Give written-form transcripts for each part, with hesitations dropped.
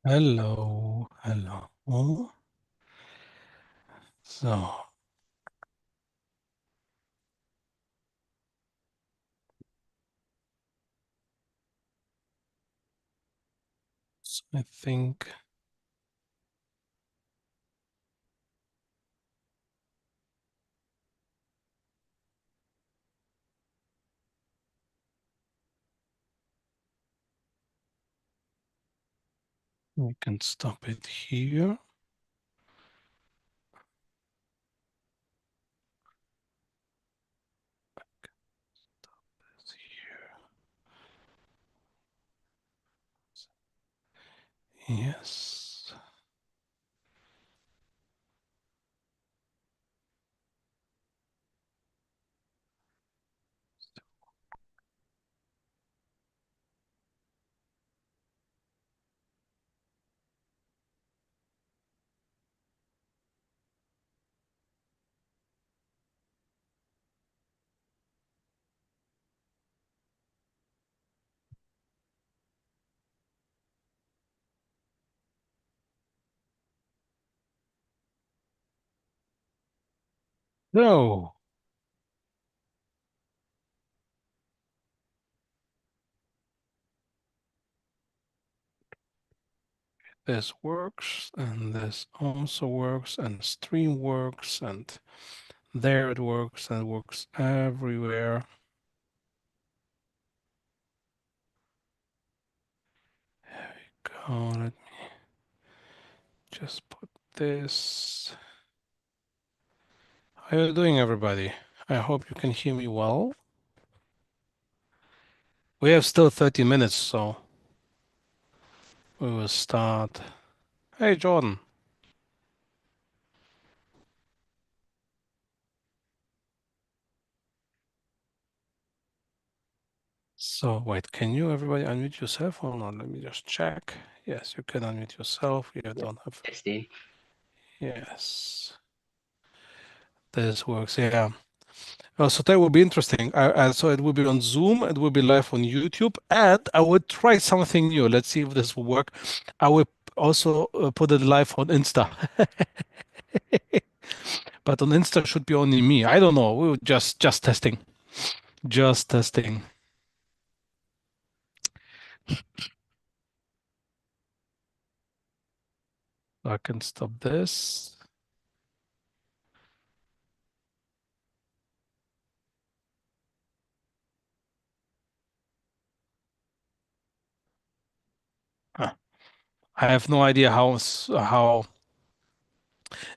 Hello, hello. So, I think we can stop it here. Yes. So, this works, and this also works, and stream works, and there it works, and it works everywhere. There we go. Let me just put this. How are you doing, everybody? I hope you can hear me well. We have still 30 minutes, so we will start. Hey, Jordan. So wait, can you everybody unmute yourself or not? Let me just check. Yes, you can unmute yourself. You Yeah, don't have. testing. Yes, this works. Yeah. So that will be interesting. So it will be on Zoom. It will be live on YouTube, and I will try something new. Let's see if this will work. I will also put it live on Insta, but on Insta should be only me. I don't know. We will just testing. Just testing. I can stop this. Ah, I have no idea how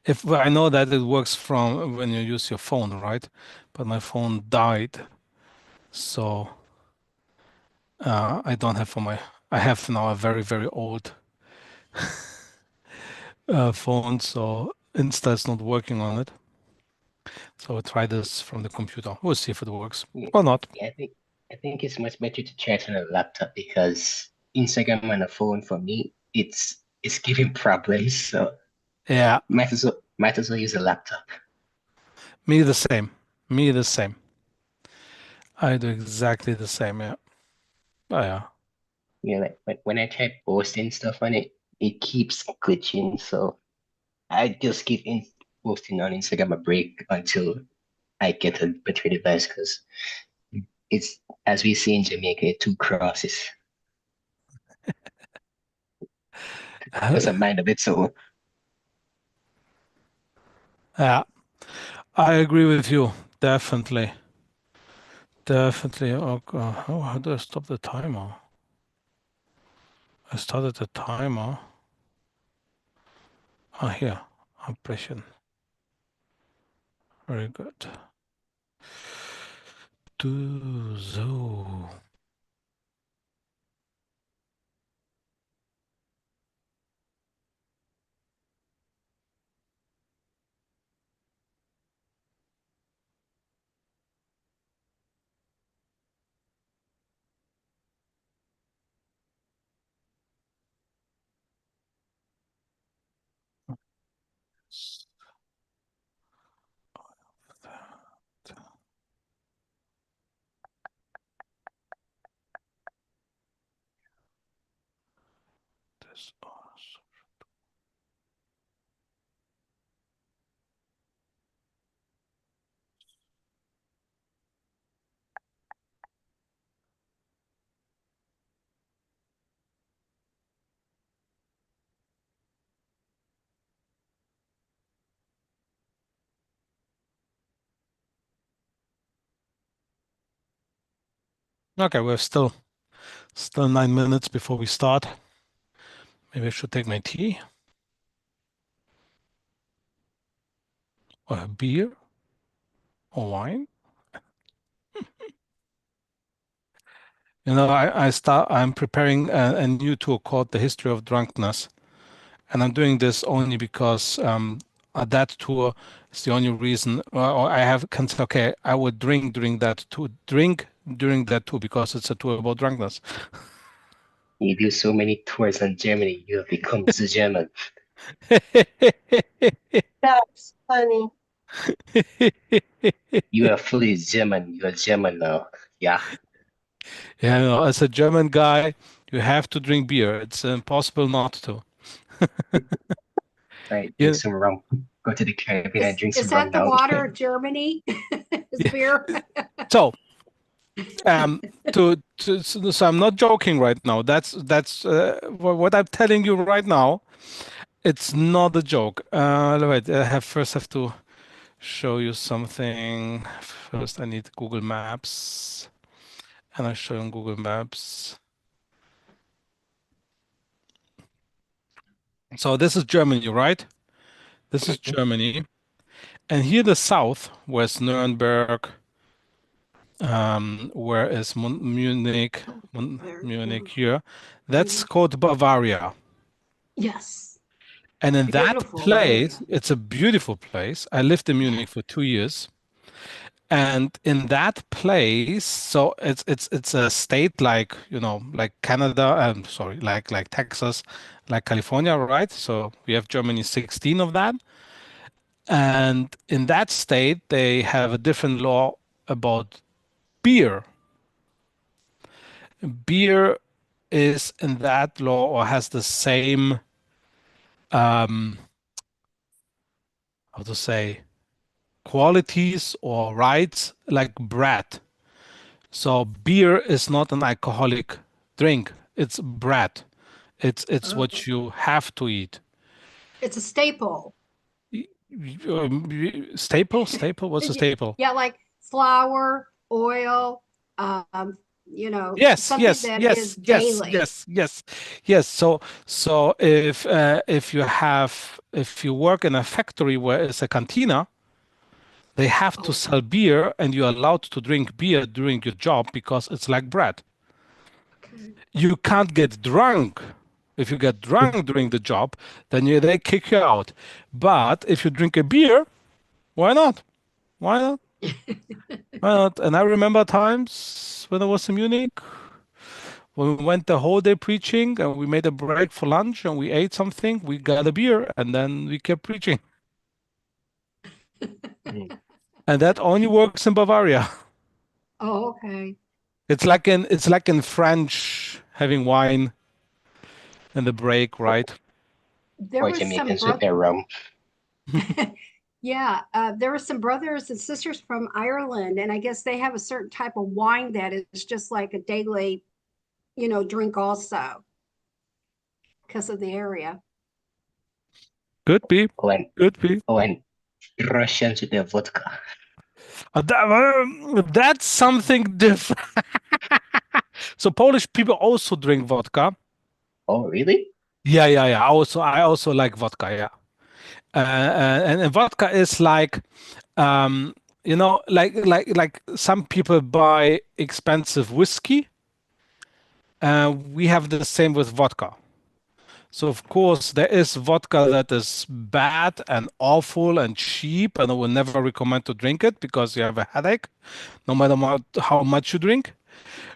if I know that it works from when you use your phone, right? But my phone died, so I don't have for my. I have now a very old phone, so Insta is not working on it. So I'll try this from the computer. We'll see if it works Yeah, or not. yeah, I think it's much better to chat on a laptop because Instagram on a phone for me, it's giving problems. So Yeah, might as well use a laptop. me the same. Me the same. I do exactly the same. Yeah. Oh yeah. Yeah, like when I try posting stuff on it, it keeps glitching. So I just give in posting on Instagram a break until I get a better device because it's, as we say in Jamaica, two crosses. That's a mind of its own. Yeah. I agree with you. Definitely. Definitely. Oh, God. How do I stop the timer? I started the timer. Ah, here. Impression. Very good. Do so. This. Okay, we're still 9 minutes before we start. Maybe I should take my tea or a beer or wine. I'm preparing a new tour called The History of Drunkenness. And I'm doing this only because that tour is the only reason, or I have can say, okay, I would drink during that tour because it's a tour about drunkenness. You do so many tours in Germany, you have become the German. That's funny. You are fully German. You are German now. Yeah, Yeah, no, as a German guy, you have to drink beer. It's impossible not to. right. Drink Yeah, some rum. Go to the Caribbean and drink Is some rum that the now. water of Germany? Is yeah. beer? So, um, so I'm not joking right now. That's what I'm telling you right now. It's not a joke. Wait, I have to show you something. First, I need Google Maps, and I show you on Google Maps. So this is Germany, right? This is Germany, and here the south, where's Nuremberg, where is Munich, Very Munich cool. here. That's called Bavaria. Yes. And in that Beautiful, right? place, it's a beautiful place. I lived in Munich for 2 years. And in that place, so it's a state like, like Canada, sorry, like Texas, like California, right? So we have Germany 16 of that. And in that state, they have a different law about beer. Beer is in that law or has the same, um, how to say, qualities or rights like bread. So beer is not an alcoholic drink. It's bread. It's Oh, what you have to eat. it's a staple. Staple? What's a staple? Yeah, like flour, oil, Yes, something yes, that is yes, yes, daily. yes, yes, yes. So if you work in a factory where it's a cantina, they have to Oh, sell beer, and you're allowed to drink beer during your job because it's like bread. okay. You can't get drunk. If you get drunk during the job, then they kick you out. But if you drink a beer, why not? Why not? Why not? And I remember times when I was in Munich, when we went the whole day preaching and we made a break for lunch and we ate something, we got a beer and then we kept preaching. Mm. And that only works in Bavaria. Oh, okay. It's like in French having wine in the break, right? There Or was some Jamaicans with bro their rum. Yeah, there were some brothers and sisters from Ireland, and I guess they have a certain type of wine that is just like a daily, drink also because of the area. Could be, Oh, and, could be. oh, and Russians with their vodka. That's something different. So Polish people also drink vodka. Oh, really? Yeah, yeah, yeah. I also like vodka. Yeah, and vodka is like, like some people buy expensive whiskey. We have the same with vodka. So of course there is vodka that is bad and awful and cheap, and I will never recommend to drink it because you have a headache, no matter how much you drink,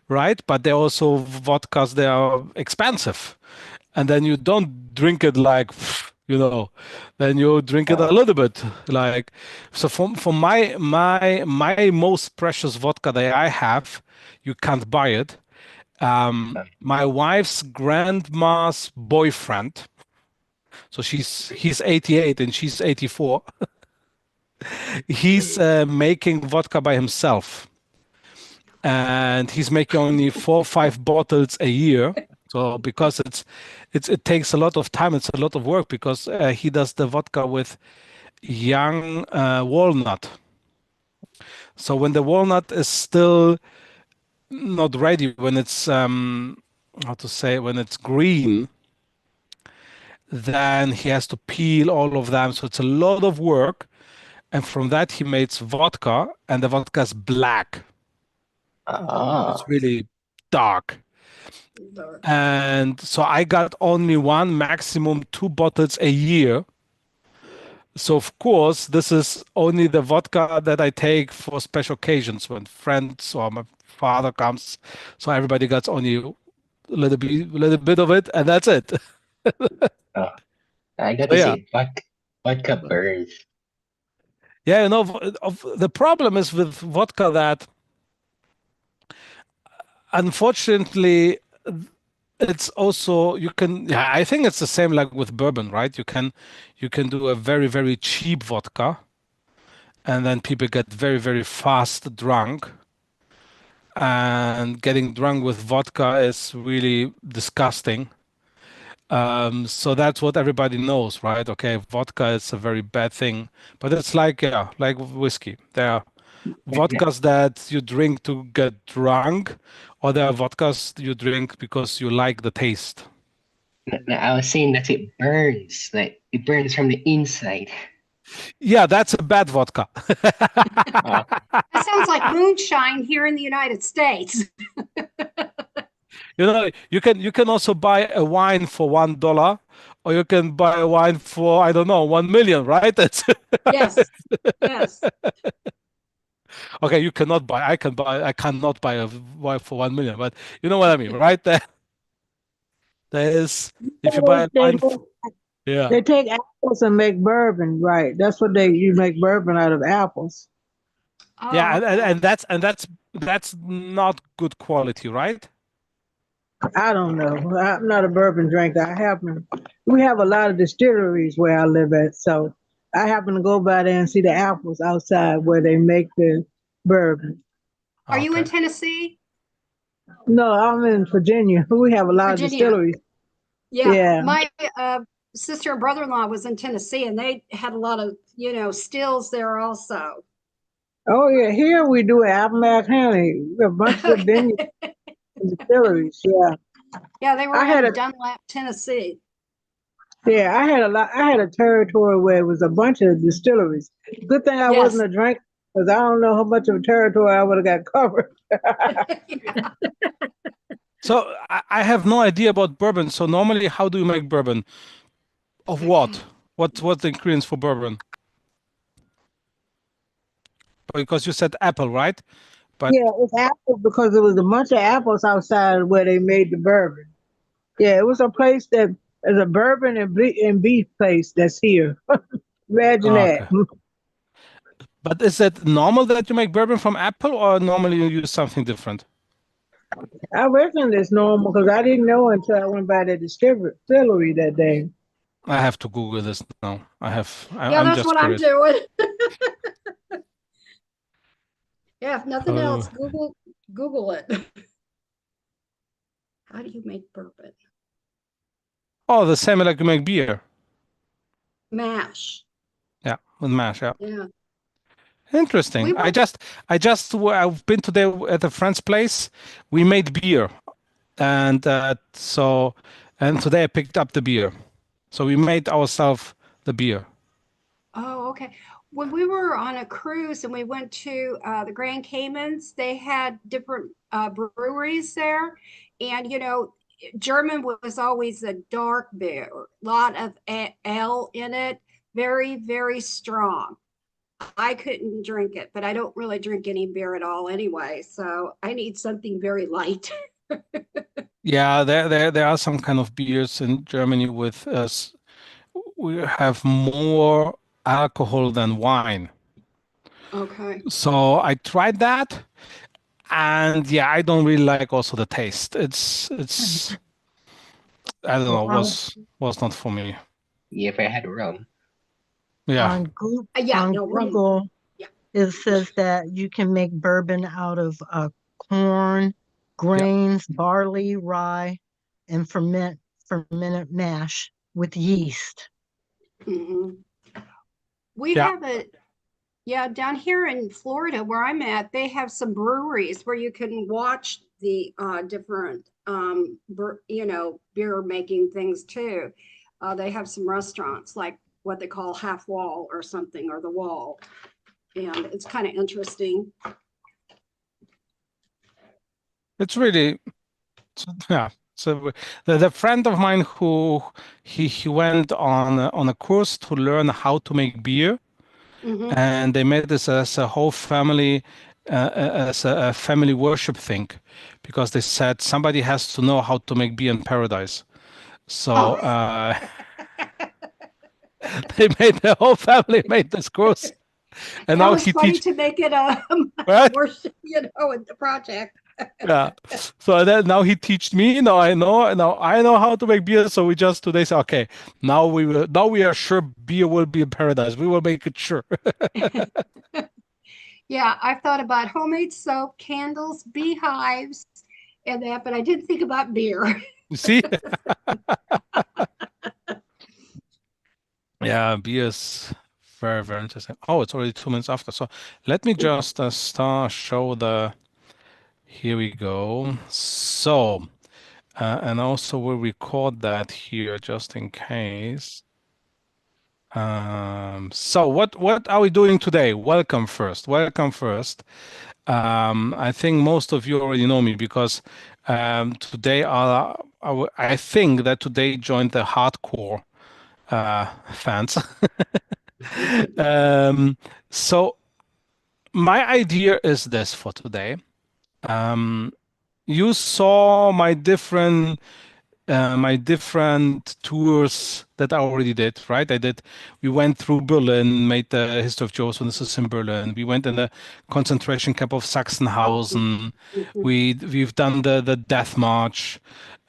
right? But there are also vodkas that are expensive, and then you don't drink it like, then you drink it a Uh, little bit like. So for my most precious vodka that I have, you can't buy it. uh, My wife's grandma's boyfriend, so he's 88 and she's 84. He's making vodka by himself, and he's making only 4 or 5 bottles a year. So because it takes a lot of time, it's a lot of work because he does the vodka with young walnut. So when the walnut is still not ready, when it's how to say, when it's green, then he has to peel all of them. So it's a lot of work. And from that he makes vodka, and the vodka is black. It's Ah, really dark. Dark. And so I got only one, maximum two bottles a year. So of course, this is only the vodka that I take for special occasions when friends or my father comes. So everybody gets only little bit of it, and that's it. oh, I got So to yeah, say, vodka burns. yeah. The problem is with vodka that unfortunately it's also, you can, yeah, I think it's the same like with bourbon, right? You can do a very, very cheap vodka, and then people get very, very fast drunk. And getting drunk with vodka is really disgusting. So that's what everybody knows, right? Okay, vodka is a very bad thing, but it's like, yeah, like whiskey. There are Now, vodkas that you drink to get drunk, or there are vodkas you drink because you like the taste. I was saying that it burns, like it burns from the inside. Yeah, that's a bad vodka. Okay. That sounds like moonshine here in the United States. You can also buy a wine for $1, or you can buy a wine for, I don't know, 1 million, right? That's Yes, yes. okay. You cannot buy. I cannot buy a wine for 1 million, but you know what I mean, right? There is, if you buy a They wine, do. yeah, They take apples and make bourbon, right? That's what you make bourbon out of apples. yeah, Oh, and, okay. and that's not good quality, right? I don't know. I'm not a bourbon drinker. We have a lot of distilleries where I live at, so I happen to go by there and see the apples outside where they make the bourbon. Are you in Okay. Tennessee? No, I'm in Virginia. We have a lot of Virginia? distilleries. Yeah, Yeah. my sister and brother-in-law was in Tennessee, and they had a lot of, stills there also. Oh yeah. Here we do Appomattox County. We have a bunch of Okay. vineyards and distilleries. Yeah. Yeah, they were I had in a Dunlap, Tennessee. Yeah, I had a lot. I had a territory where it was a bunch of distilleries. Good thing I wasn't Yes. a drinker because I don't know how much of a territory I would have got covered. Yeah. So I have no idea about bourbon. So normally, how do you make bourbon? Of what? What's the ingredients for bourbon? Because you said apple, right? But Yeah, it's apples because it was a bunch of apples outside where they made the bourbon. Yeah, it was a place that is a bourbon and beef place that's here. Imagine that. okay. But is it normal that you make bourbon from apple, or normally you use something different? I reckon it's normal because I didn't know until I went by the distillery that day. I have to Google this now. Yeah, I'm that's just what I'm curious. doing. Yeah, if nothing else, Oh, Google it. How do you make bourbon? oh, the same like you make beer. Mash. Yeah, with mash. Yeah, Yeah. We interesting. were I've been today at a friend's place. We made beer, and and today I picked up the beer. So we made ourselves the beer. Oh, okay. When we were on a cruise and we went to the Grand Caymans, they had different breweries there. And, German was always a dark beer, a lot of ale in it, very, very strong. I couldn't drink it, but I don't really drink any beer at all anyway. So I need something very light. Yeah, there are some kind of beers in Germany with us. We have more alcohol than wine. Okay. So I tried that, and yeah, I don't really like also the taste. It's I don't Well, know, was not for me. You ever had rum? Yeah, on Google, Yeah, on no rum. Google, Yeah. it says that you can make bourbon out of corn, yeah, grains, barley, rye, and fermented mash with yeast. Hmm. We yeah. have it. Yeah, down here in Florida, where I'm at, they have some breweries where you can watch the different, beer making things too. They have some restaurants like what they call Half Wall or something, or the Wall, and it's kind of interesting. It's really, yeah. So the friend of mine who he went on a course to learn how to make beer, Hmm. and they made this as a whole family, as a family worship thing, because they said somebody has to know how to make beer in paradise. So Oh, they made the whole family made this course, and that now was he funny teach, to make it a, a right? worship, the project. Yeah. So then now he teach me. Now I know how to make beer. So we just today say, okay, now we are sure beer will be in paradise. We will make it sure. Yeah, I've thought about homemade soap, candles, beehives, and that, but I didn't think about beer. You see? Yeah, beer is very, very interesting. Oh, it's already 2 minutes after. So let me just show the. Here we go. So, and also we'll record that here just in case. So what are we doing today? Welcome first. Welcome first. I think most of you already know me because today I think that today joined the hardcore fans. Um, so my idea is this for today. Um, you saw my different tours that I already did, right? We went through Berlin, made the history of Jehovah's Witnesses in Berlin. We went in the concentration camp of Sachsenhausen. Mhm. We've done the death march.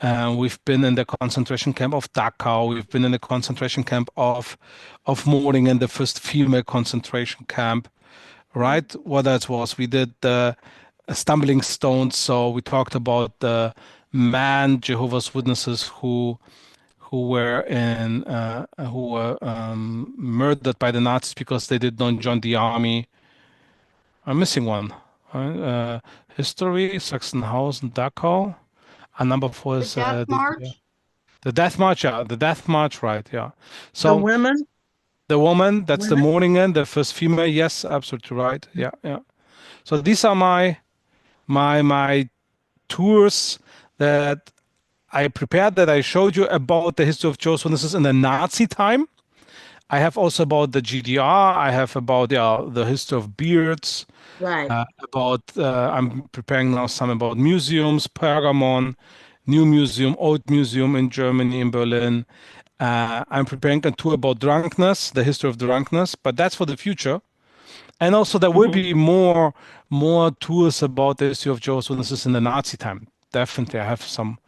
We've been in the concentration camp of Dachau. We've been in the concentration camp of Moringen, the first female concentration camp, right? What else was? We did the stumbling stones. So we talked about the man Jehovah's Witnesses who were murdered by the Nazis because they did not join the army. I'm missing one. Uh, History, Sachsenhausen, Dachau. And number four The is Death March. the Death March. Yeah, the Death March. Right. Yeah. The So women, the woman, that's the women. Moringen, the first female. Yes, absolutely right. Yeah, yeah. So these are my tours that I prepared, that I showed you about the history of Jehovah's Witnesses in the Nazi time. I have also about the GDR. I have about, yeah, the history of beards. Right. About I'm preparing now some about museums, Pergamon, new museum, old museum in Germany, in Berlin. I'm preparing a tour about drunkenness, the history of drunkenness, but that's for the future. And also there will Hmm. be more tours about the history of Jehovah's Witnesses in the Nazi time. Definitely, I have some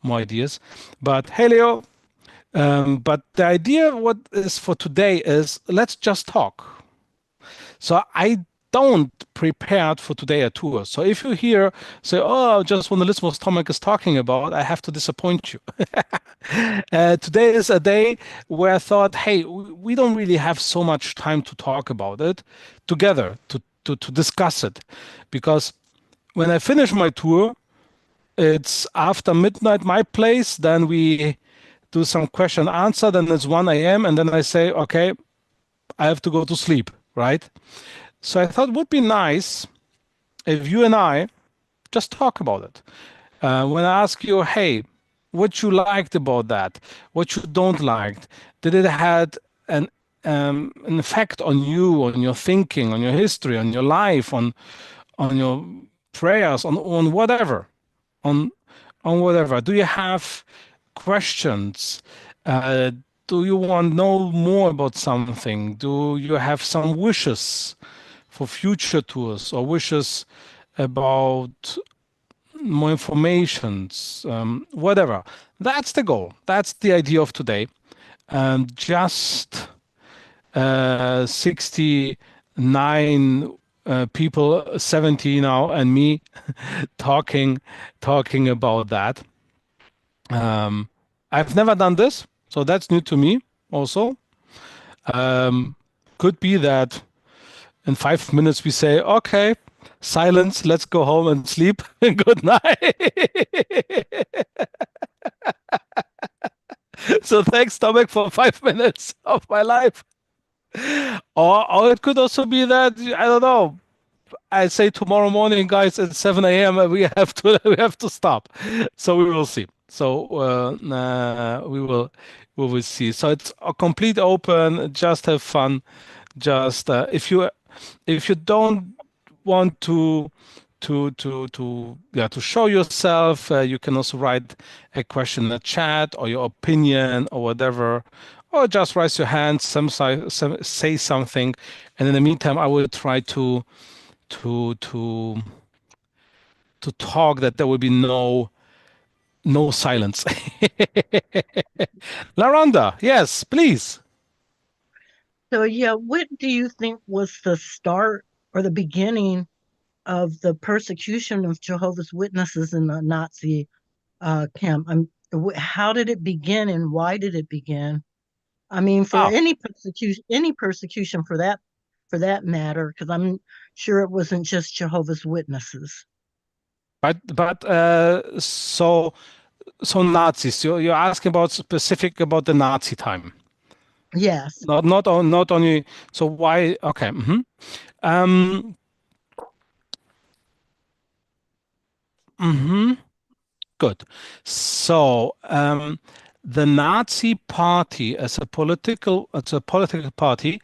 more ideas. But hey, Leo. But the idea what is for today is let's just talk. So I don't prepared for today a tour. So if you hear say, oh, I just want to listen what Tomek is talking about, I have to disappoint you. Today is a day where I thought, hey, we don't really have so much time to talk about it together, to discuss it. Because when I finish my tour, it's after midnight my place, then we do some question answer, then it's 1 a.m. and then I say, okay, I have to go to sleep, right? So I thought it would be nice if you and I just talk about it. When I ask you, hey, what you liked about that, what you don't liked, did it had an effect on you, on your thinking, on your history, on your life, on your prayers, on whatever, on on whatever. Do you have questions? Uh, do you want to know more about something? Do you have some wishes for future tours or wishes about more informations, whatever. That's the goal. That's the idea of today. Just 69 people, 70 now, and me talking about that. Um, I've never done this, so that's new to me also. Um, could be that In 5 minutes, we say, okay, silence, let's go home and sleep. Good night. So thanks, Tomek, for 5 minutes of my life. Or it could also be that, I don't know, I say tomorrow morning, guys, at 7 a.m. We have to stop. So we will see. So we will see. So it's a complete open. Just have fun. Just if you don't want to show yourself, you can also write a question in the chat or your opinion or whatever, or just raise your hand, say something, and in the meantime, I will try to to to talk that there will be no silence. Laronda, yes, please. So, yeah, what do you think was the start or the beginning of the persecution of Jehovah's Witnesses in the Nazi camp? How did it begin, and why did it begin? I mean, for Oh, any persecution for that matter, because I'm sure it wasn't just Jehovah's Witnesses. but so Nazis. You're asking about specific about the Nazi time. Yes. Not only. So why? Okay. Um. hmm Good. So the Nazi Party as a political party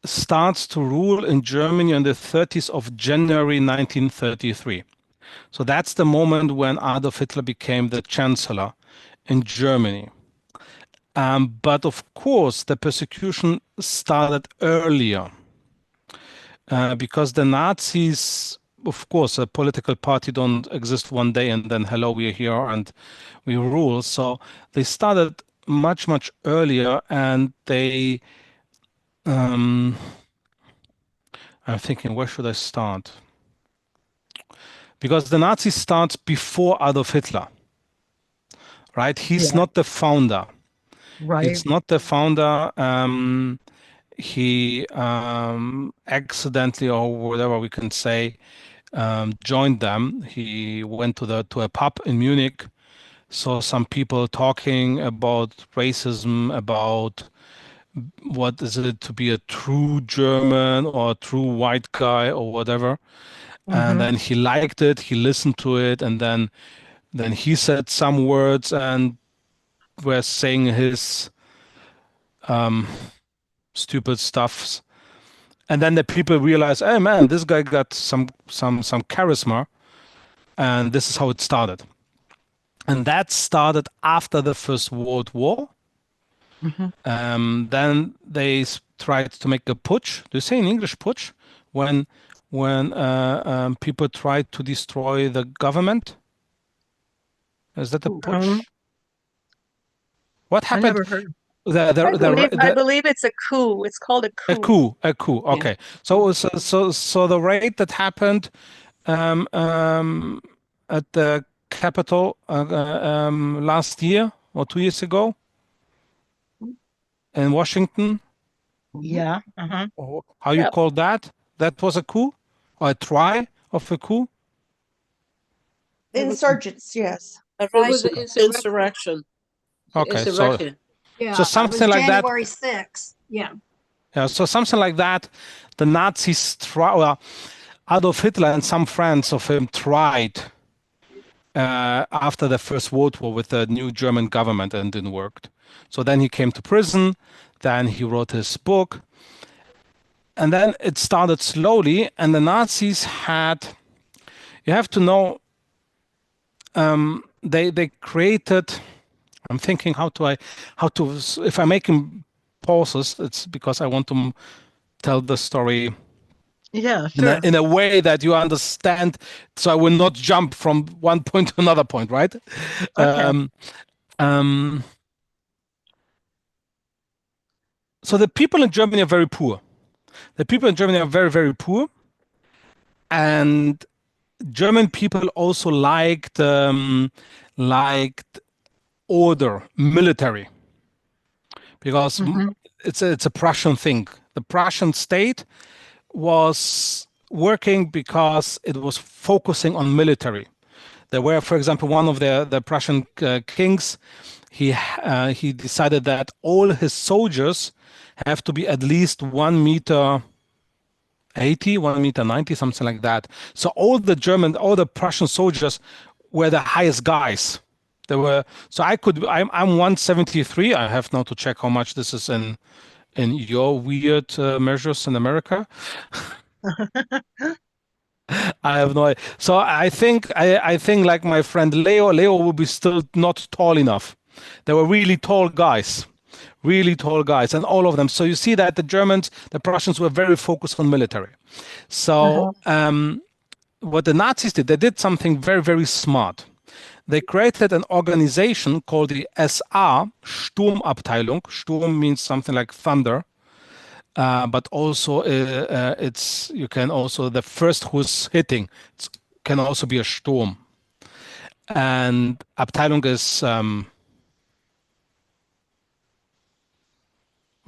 starts to rule in Germany on the 30th of January 1933. So that's the moment when Adolf Hitler became the chancellor in Germany. But of course, the persecution started earlier because the Nazis, of course, a political party don't exist one day and then hello, we're here and we rule. So they started much earlier, and um, I'm thinking, where should I start? Because the Nazis start before Adolf Hitler, right? He's Yeah. not the founder. Right. He's not the founder. He accidentally, or whatever we can say, joined them. He went to a pub in Munich, saw some people talking about racism, about what is it to be a true German or a true white guy or whatever. And Mm-hmm. then he liked it, he listened to it, and then he said some words and were saying his stupid stuffs. And then the people realized, hey man, this guy got some charisma, and this is how it started. And that started after the First World War. Mm-hmm. Then they tried to make a putsch. Do you say in English putsch? When people tried to destroy the government? Is that a putsch? What I happened? never heard. I believe it's a coup. It's called a A coup. coup, a coup. Yeah. Okay. So the raid that happened um, um, at the Capitol last year or 2 years ago in Washington. Yeah. Uh-huh. Or how you Yep. call that? That was a coup, or a try of a coup? Insurgents, yes. It was was an insurrection. Okay, Insurrection. Yeah, it something was like that. January 6th. Yeah. Yeah, so something like that. The Nazis well, Adolf Hitler and some friends of him tried after the First World War with the new German government, and didn't work. So then he came to prison. Then he wrote his book, and then it started slowly. And the Nazis had, you have to know, they created. I'm thinking how to if I'm making pauses, it's because I want to tell the story Yeah, sure. in a way that you understand, so I will not jump from one point to another point, right? Okay. So the people in Germany are very poor. The people in Germany are very poor, and German people also liked order, military, because Mm-hmm. it's a Prussian thing. The Prussian state was working because it was focusing on military. There were, for example, one of the Prussian kings. He decided that all his soldiers have to be at least 1 meter 80, 1 meter 90, something like that. So all the Prussian soldiers were the highest guys. They were, so I'm 173. I have now to check how much this is in your weird measures in America. I have no idea. So I think like my friend Leo will be still not tall enough. They were really tall guys, and all of them. So you see that the Prussians were very focused on military. So what the Nazis did, they did something very, very smart. They created an organization called the SA, Sturmabteilung. Sturm means something like thunder. But also you can also, the first who's hitting can also be a Sturm. And Abteilung is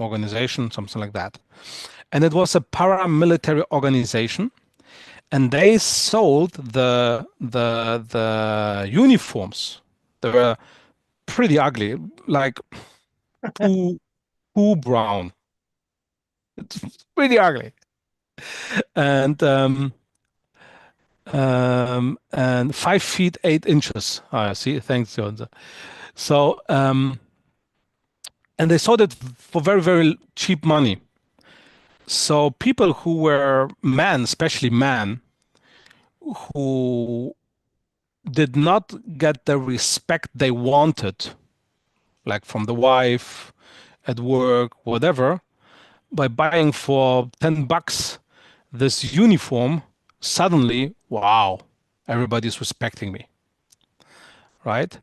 organization, something like that. And it was a paramilitary organization, and they sold the uniforms. They were pretty ugly, like poo brown. It's pretty ugly. And 5 feet 8 inches. See, thanks, John. So and they sold it for very, very cheap money. So people who were men, especially men, who did not get the respect they wanted, like from the wife, at work, whatever, by buying for $10 this uniform, suddenly, wow, everybody's respecting me, right?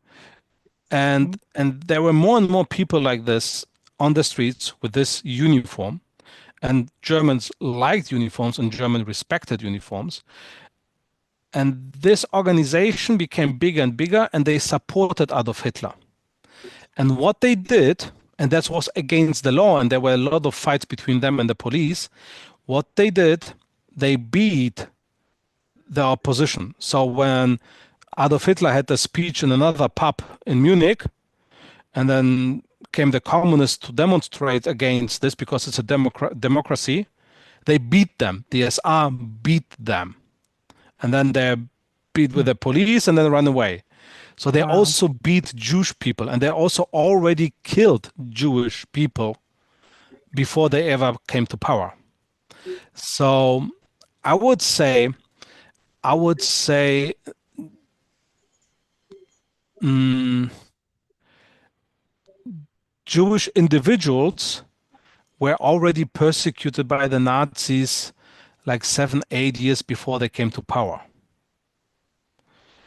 And there were more and more people like this on the streets with this uniform, and Germans liked uniforms and Germans respected uniforms. And this organization became bigger and bigger, and they supported Adolf Hitler. And what they did, and that was against the law, and there were a lot of fights between them and the police, what they did, they beat the opposition. So when Adolf Hitler had a speech in another pub in Munich, and then came the communists to demonstrate against this because it's a democracy, they beat them. The SR beat them. And then they beat with the police and then run away. So they also beat Jewish people, and they also already killed Jewish people before they ever came to power. So I would say Jewish individuals were already persecuted by the Nazis like 7, 8 years before they came to power.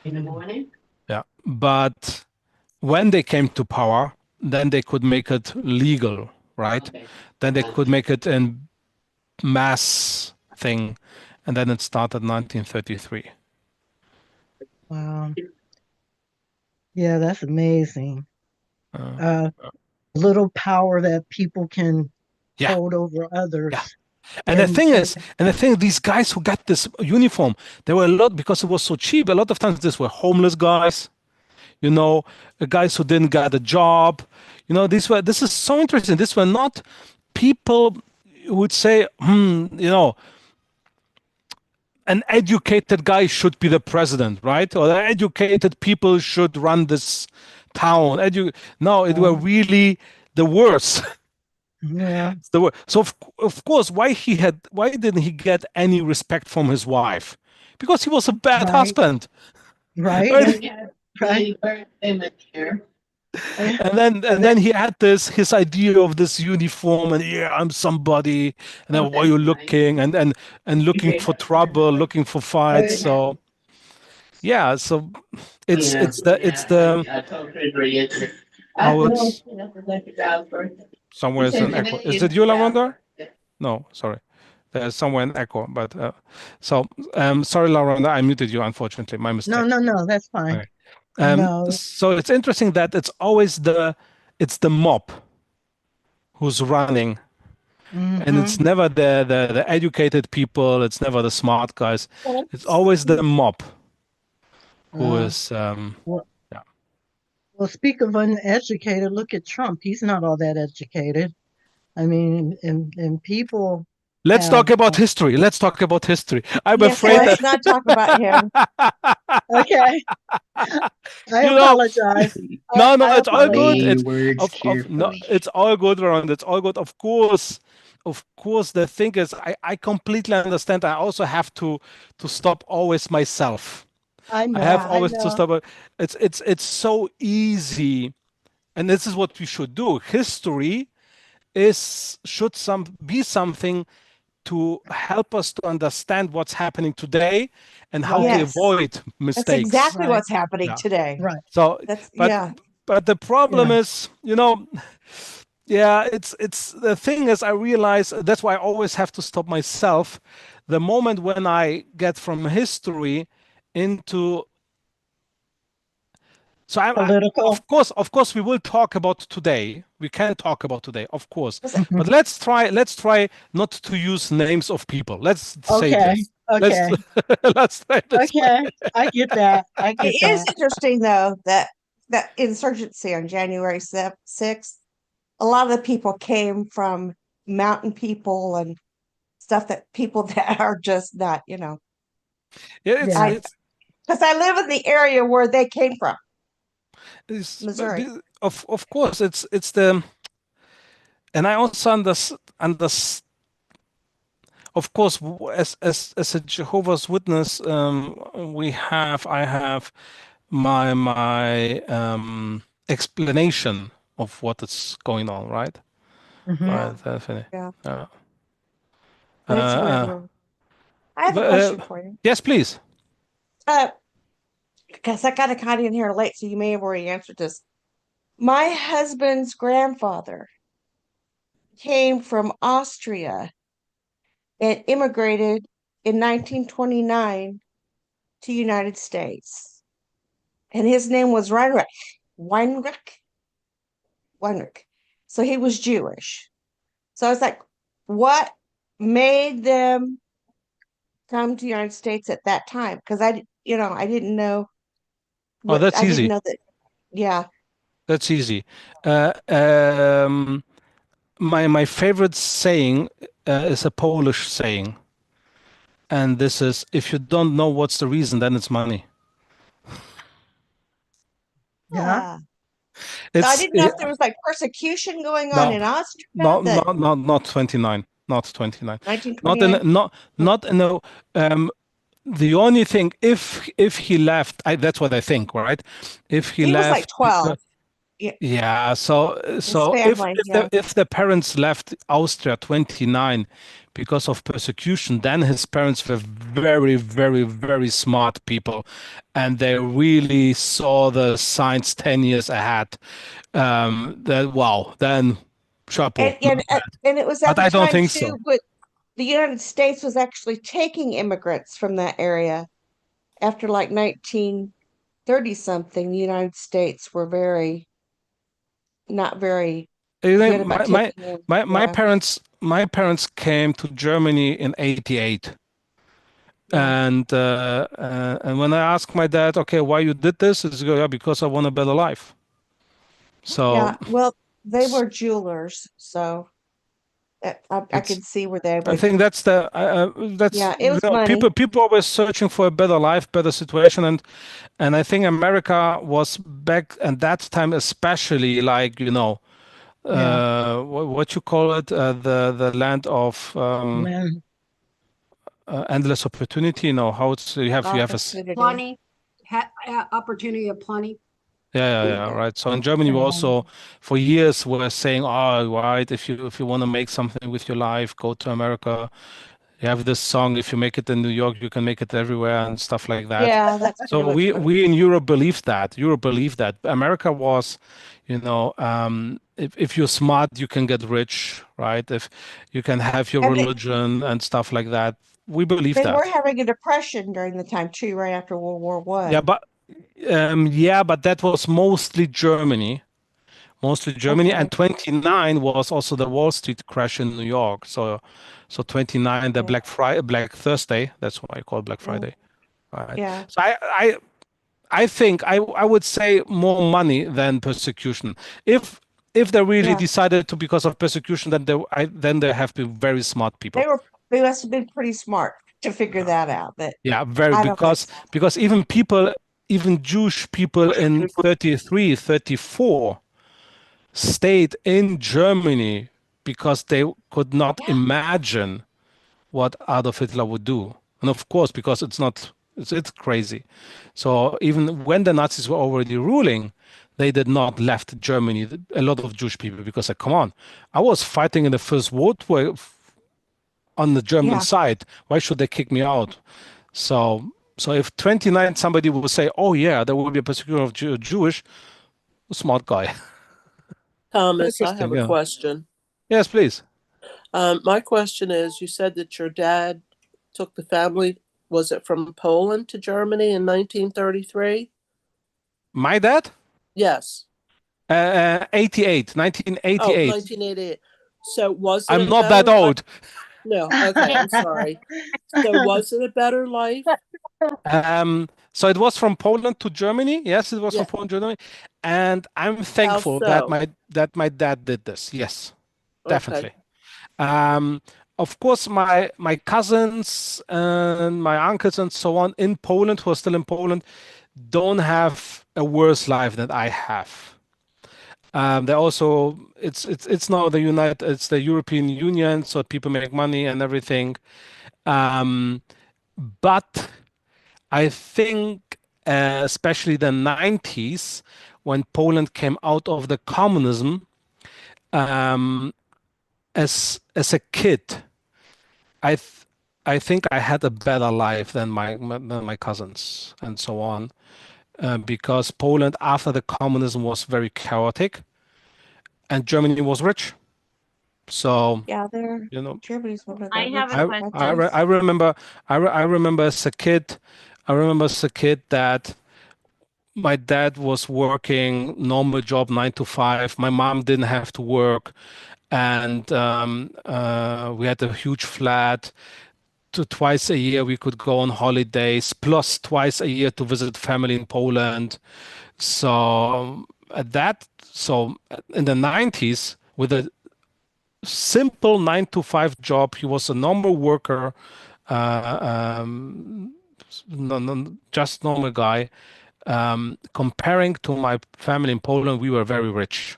In the morning? Yeah. But when they came to power, then they could make it legal, right? Okay. Then they could make it a mass thing. And then it started 1933. Wow. Yeah, that's amazing. Little power that people can Yeah. hold over others. Yeah. And the thing, these guys who got this uniform, there were a lot, because it was so cheap. A lot of times these were homeless guys, guys who didn't get a job. This is so interesting. These were not people who would say, an educated guy should be the president, right? Or educated people should run this town. No, it were really the worst. Yeah. So of course, why didn't he get any respect from his wife? Because he was a bad husband. Right. Right. Very immature. And then he had his idea of this uniform, and I'm somebody, and then why are you looking and looking for trouble, looking for fights. So yeah, so it's somewhere an echo. Is it you, Lavender? No, sorry. There's somewhere an echo, but sorry, Lavender, I muted you, unfortunately. My mistake. No, that's fine. Okay. So it's interesting that it's always the mob who's running, And it's Mm-hmm. never the educated people, it's never the smart guys. It's always the mob who is Well, yeah. well, speak of uneducated, look at Trump. He's not all that educated. I mean, and people Let's have, talk about history. Let's talk about history. I'm Yes, afraid let's that not talk about him. okay, I you know apologize. no, no, I it's all good. apologize. Weigh It's words of no, carefully. it's all good around. It's all good. Of course, the thing is, I completely understand. I also have to stop always myself. I I know, have Yeah. I always to know. stop. It's so easy, and this is what we should do. History is should some be something to help us to understand what's happening today and how to Right, Yes. avoid That's mistakes. exactly right, what's happening Yeah. today. right. So, That's but yeah. but the problem Yeah, is, yeah, it's the thing is I realize that's why I always have to stop myself. The moment when I get from history into so political. of course, we will talk about today. We can talk about today, of course. Was it- But let's try not to use names of people. Let's say Okay, this. Let's okay, let's try this way. okay. I get that. I It get is that. interesting though that insurgency on January 6th, a lot of the people came from mountain people and stuff that people that are just not, Yeah, Yeah, I because I live in the area where they came from, Missouri. of course it's the and I also of course as a Jehovah's Witness I have my explanation of what is going on, right? hmm Right, Yeah, definitely. yeah. Uh, uh, But it's uh, whatever. I have a but, question for you. yes, please. Uh, because I got in here late, so you may have already answered this. My husband's grandfather came from Austria and immigrated in 1929 to United States. And his name was Reinrich. Weinrich? Weinrich. So he was Jewish. So I was like, what made them come to the United States at that time? Because I didn't know Oh, what that's I didn't easy. know that. Yeah. That's easy. Uh, um, my favorite saying is a Polish saying, and this is, if you don't know what's the reason, then it's money. yeah. Ah. So I It's didn't know if there was like persecution going on no, in Austria no, that not 29, not 29, not in 1929. not in a the only thing if he left, that's what I think, right? If he He was like left 12. Yeah, yeah, so his family. Yeah. if the parents left Austria 29 because of persecution, then his parents were very, very, very smart people, and they really saw the signs 10 years ahead. That wow, then chapeau, And not and bad. and it was at But the I don't time think too, so. but the United States was actually taking immigrants from that area after like 1930 something. The United States were not very You know, good about taking in. Yeah. my parents came to Germany in 88. Yeah. And when I asked my dad, okay, why you did this? He's go, yeah, because I want a better life. So Yeah. Well, they were jewelers, so I it's could see where they I would. think that's Yeah, it was money. people always searching for a better life, better situation, and I think America was back at that time especially like Yeah. what you call it, the land of Land. endless opportunity. How it's Opportunity. Plenty, opportunity of plenty. yeah, right. So in Germany, we Um, also for years were saying, oh, right, if you want to make something with your life, go to America. You have this song, if you make it in New York, you can make it everywhere and stuff like that. Yeah, that's pretty So much we what. we in Europe believed that. Europe believed that. America was, if you're smart, you can get rich, right? If you can have your And religion and stuff like that. We believe they were that. having a depression during the time too, right after World War Yeah, One. but yeah, but that was mostly Germany. mostly Germany, Okay. and 29 was also the Wall Street crash in New York. So 29, the Yeah. Black Thursday, that's what I call Black Yeah. Friday, right? Yeah. So I think I would say more money than persecution. If they really Yeah. decided to because of persecution, then they have been very smart people. They must have been pretty smart to figure that out, but Yeah, very I don't think because even Jewish people in 33, 34 stayed in Germany because they could not yeah. imagine what Adolf Hitler would do. And of course, because it's crazy. So even when the Nazis were already ruling, they did not left Germany. A lot of Jewish people because come on, I was fighting in the First World War on the German Yeah. side. Why should they kick me out? So if 29 somebody will say, "Oh yeah, there will be a persecution of Jewish," smart guy. Thomas, I have Interesting, a yeah. question. Yes, please. My question is, you said that your dad took the family, was it from Poland to Germany in 1933? My dad? Yes. 88, Oh, 1988. 1988. So was it I'm a not that better life? old. No, okay, I'm sorry. So was it a better life? So it was from Poland to Germany. Yes, it was from Yeah. Poland to Germany, and I'm How thankful that so? my dad did this. Yes, Okay. definitely. Um, of course, my cousins and my uncles and so on in Poland, who are still in Poland, don't have a worse life than I have. They also it's now it's the European Union, so people make money and everything. Um, but I think, especially the 90s, when Poland came out of the communism, um, as a kid, I th I think I had a better life than my cousins and so on, because Poland after the communism was very chaotic, and Germany was rich. So, Yeah, they're you know, Germany's one of the I have a richest question. countries. I remember I remember as a kid, that my dad was working normal job 9 to 5. My mom didn't have to work, and we had a huge flat. Twice a year we could go on holidays, plus twice a year to visit family in Poland. So in the 90s, with a simple 9 to 5 job, he was a normal worker, just normal guy. Comparing to my family in Poland, we were very rich.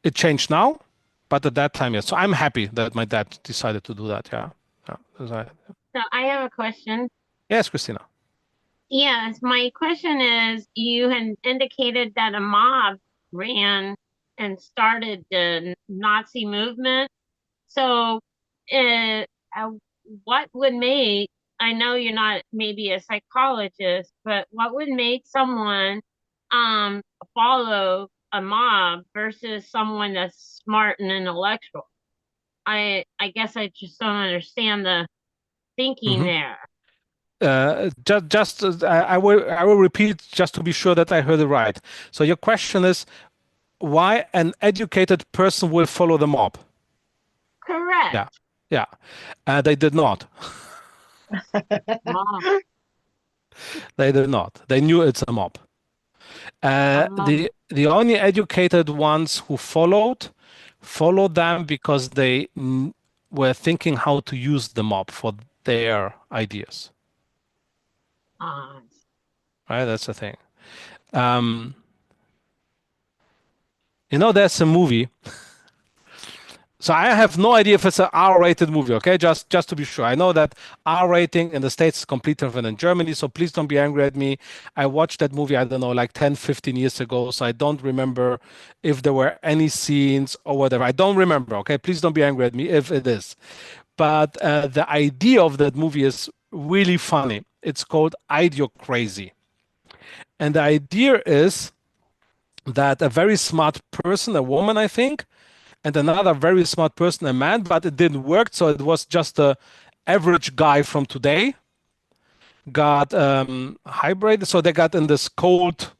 It changed now, but at that time, yes. So I'm happy that my dad decided to do that. Yeah. Yeah. So I have a question. Yes, Christina. Yes, my question is, you had indicated that a mob ran and started the Nazi movement. So, uh, uh, what would make, I know you're not maybe a psychologist, but what would make someone um follow a mob versus someone that's smart and intellectual? I guess I just don't understand the thinking Hmm. there. I will repeat just to be sure that I heard it right. So your question is why an educated person will follow the mob? Correct. Yeah, yeah. They did not. Mob. They did not. They knew it's a mob. The only educated ones who followed them because they were thinking how to use the mob for their ideas. Right, that's the thing. There's a movie. So I have no idea if it's an R-rated movie, okay? Just to be sure. I know that R rating in the States is completely different than Germany, so please don't be angry at me. I watched that movie, I don't know, like 10, 15 years ago, so I don't remember if there were any scenes or whatever. I don't remember, okay? Please don't be angry at me if it is. But the idea of that movie is really funny. It's called Idiocrazy. And the idea is that a very smart person, a woman, I think, and another very smart person, a man, but it didn't work. So it was just a average guy from today got hybrid. So they got in this cold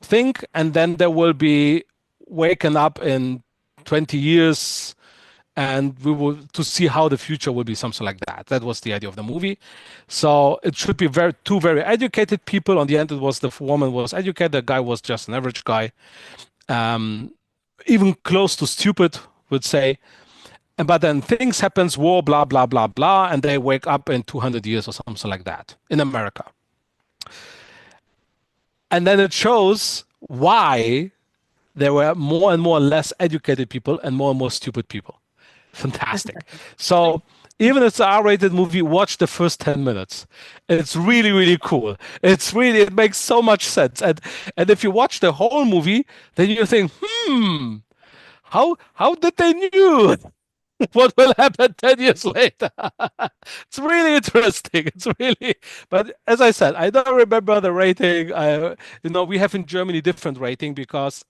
think, and then they will be waken up in 20 years, and we will to see how the future will be, something like that. That was the idea of the movie. So it should be two very educated people. On the end, it was the woman was educated, the guy was just an average guy, um, even close to stupid, would say. But then things happens, war, blah blah blah blah, and they wake up in 200 years or something like that in America. And then it shows why there were more and more less educated people and more stupid people. Fantastic. So even if it's an R-rated movie, watch the first 10 minutes. It's really, really cool. It makes so much sense. And if you watch the whole movie, then you think, how did they knew what will happen 10 years later? It's really interesting. It's really, but as I said, I don't remember the rating. We have in Germany different rating because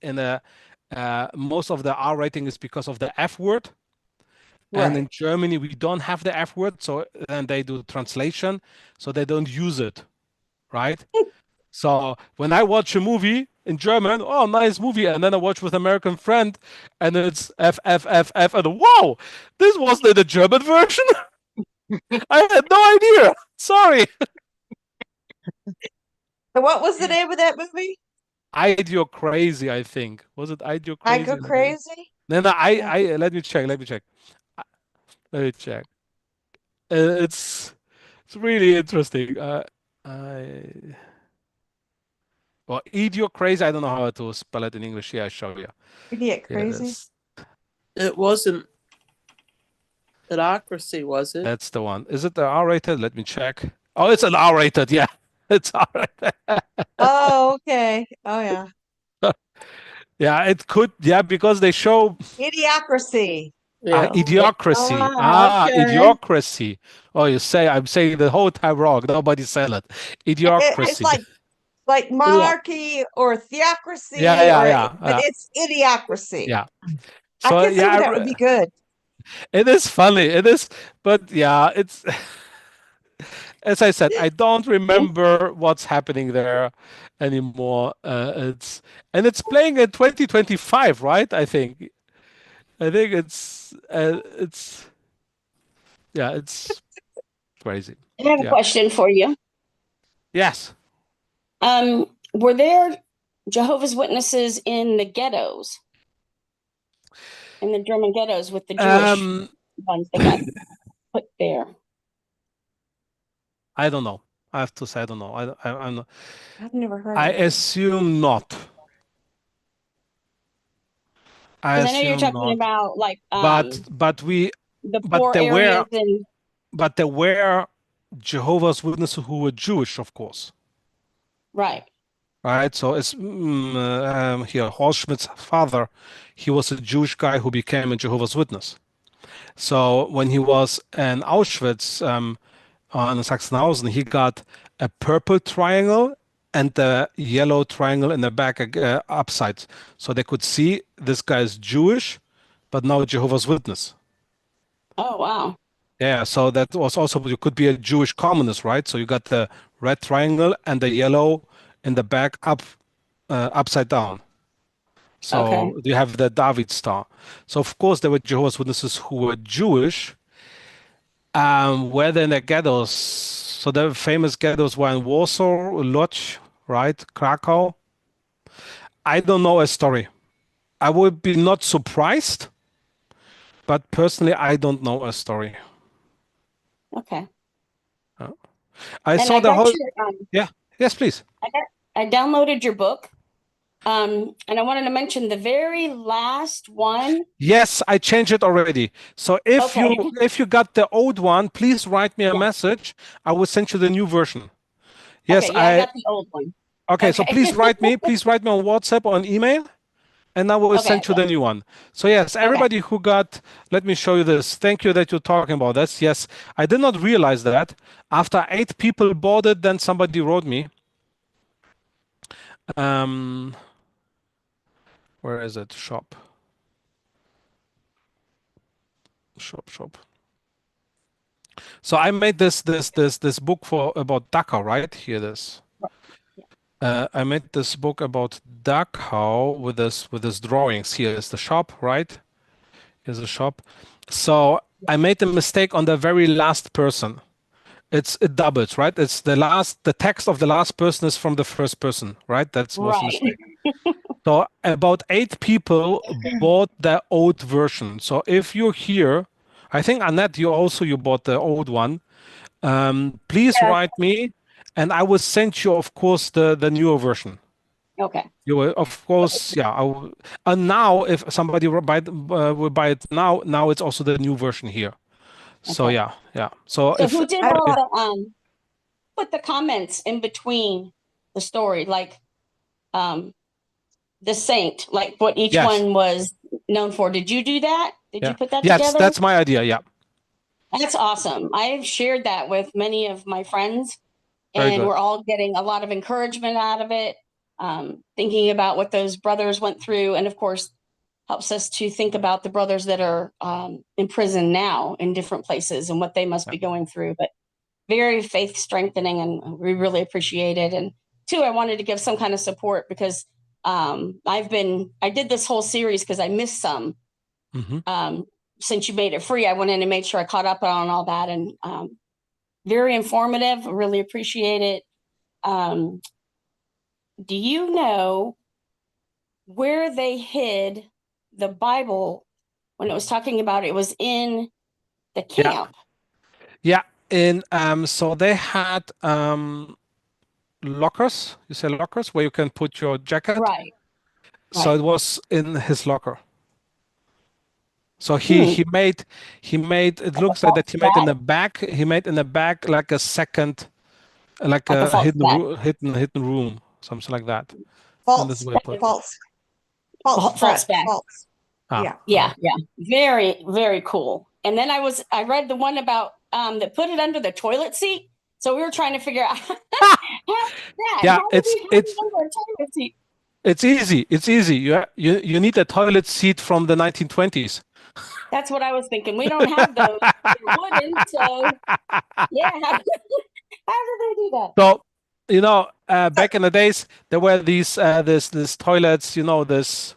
most of the R rating is because of the F word. And in Right. Germany, we don't have the F word, so then they do translation, so they don't use it, right? So when I watch a movie in German, oh, nice movie, and then I watch with American friend, and it's F F F F, and wow, this wasn't in the German version. I had no idea. Sorry. So what was the name of that movie? You're crazy, I think. Was it You're I crazy? Go Crazy? No, no, Yeah. let me check. Uh, Let me check. It's really interesting. I Idiot crazy. I don't know how to spell it in English. Here, I show you. Idiot Here it Crazy? is. It wasn't Idiocracy, was it? That's the one. Is it the R-rated? Let me check. Oh, it's an R-rated. Yeah, it's R-rated. Oh, okay. Oh, yeah. Yeah, it could. Yeah, because they show Idiocracy. Yeah. idiocracy. Okay. Idiocracy. Oh, I'm saying the whole time wrong. Nobody said it. It's Idiocracy. like Yeah. monarchy or Yeah, theocracy, yeah, yeah, but yeah, it's idiocracy. yeah. I So can see yeah, where that would be good. it is funny. It is, but yeah, it's as I said, I don't remember what's happening there anymore. It's playing in 2025, right? I think it's yeah, it's crazy. I have a Yeah. question for you. Yes. Were there Jehovah's Witnesses in the ghettos, in the German ghettos with the Jewish Um, ones that got put there? I don't know. I have to say I don't know. I'm not, I've never heard I of it. assume not. I Because I know you're assume talking not. about like But the but poor there were areas and but there were Jehovah's Witnesses who were Jewish, of course. right. Right? So it's here, Horst Schmidt's father, he was a Jewish guy who became a Jehovah's Witness. So when he was in Auschwitz, in Sachsenhausen, he got a purple triangle and the yellow triangle in the back upside. So they could see this guy is Jewish, but now Jehovah's Witness. Oh wow. Yeah, so that was also, you could be a Jewish communist, right? So you got the red triangle and the yellow in the back upside down. Okay. So you have the David star. So of course there were Jehovah's Witnesses who were Jewish, where in the ghettos. So the famous ghettos were in Warsaw, Lodz, right? Krakow. I don't know a story. I would be not surprised, but personally, I don't know a story. Okay. I And saw I the got whole. your Yeah. Yes, please. I downloaded your book. And I wanted to mention the very last one. Yes, I changed it already. So if Okay. you got the old one, please write me a Yeah. message. I will send you the new version. Yes, Okay, yeah, I got the old one. okay, so Okay. please write me on WhatsApp or on email, and I will Okay, send you the new one. So yes, okay. everybody who got, let me show you this. Thank you that you're talking about this. Yes, I did not realize that. After 8 people bought it, then somebody wrote me. Um, where is it? Shop. Shop. So I made this book for about DACA, right? Here this. I made this book about Dachau with this drawings. Here is the shop, right? Here's the shop. So I made a mistake on the very last person. It doubles, right? It's the text of the last person is from the first person, right? That was a Right. mistake. So about 8 people bought the old version. So if you're here, I think Annette, you bought the old one. Please Yes. write me, and I will send you, of course, the newer version. Okay. You will, of course, yeah. And now, if somebody will buy it now it's also the new version here. So Okay. yeah. So So if who did all the put the comments in between the story, like the saint, like what each yes, one was known for? Did you do that? Did you yeah, put that yes, together? that's my idea. Yeah, That's awesome. I've shared that with many of my friends, very and good. we're all getting a lot of encouragement out of it. Thinking about what those brothers went through, and of course, helps us to think about the brothers that are in prison now in different places and what they must be going through. But very faith strengthening, and we really appreciate it. And two, I wanted to give some kind of support because I did this whole series because I missed some. Since you made it free, I went in and made sure I caught up on all that, and very informative. Really appreciate it. Do you know where they hid the Bible when it was talking about it was in the camp? Yeah, and so they had lockers. You say lockers where you can put your jacket. Right. So it was in his locker. So he made it looks like that he made in the back. He made in the back like a second, like Like a a false hidden room, something like that. And this False, way put. false false front, back. false. Ah, Yeah. Very, very cool. And then I read the one about that put it under the toilet seat. So we were trying to figure out how yeah, how did we put it under a toilet seat? it's easy. It's easy. You need a toilet seat from the 1920s. That's what I was thinking. We don't have those. They're wooden, so yeah. How did they do that? So, back in the days, there were these this toilets, this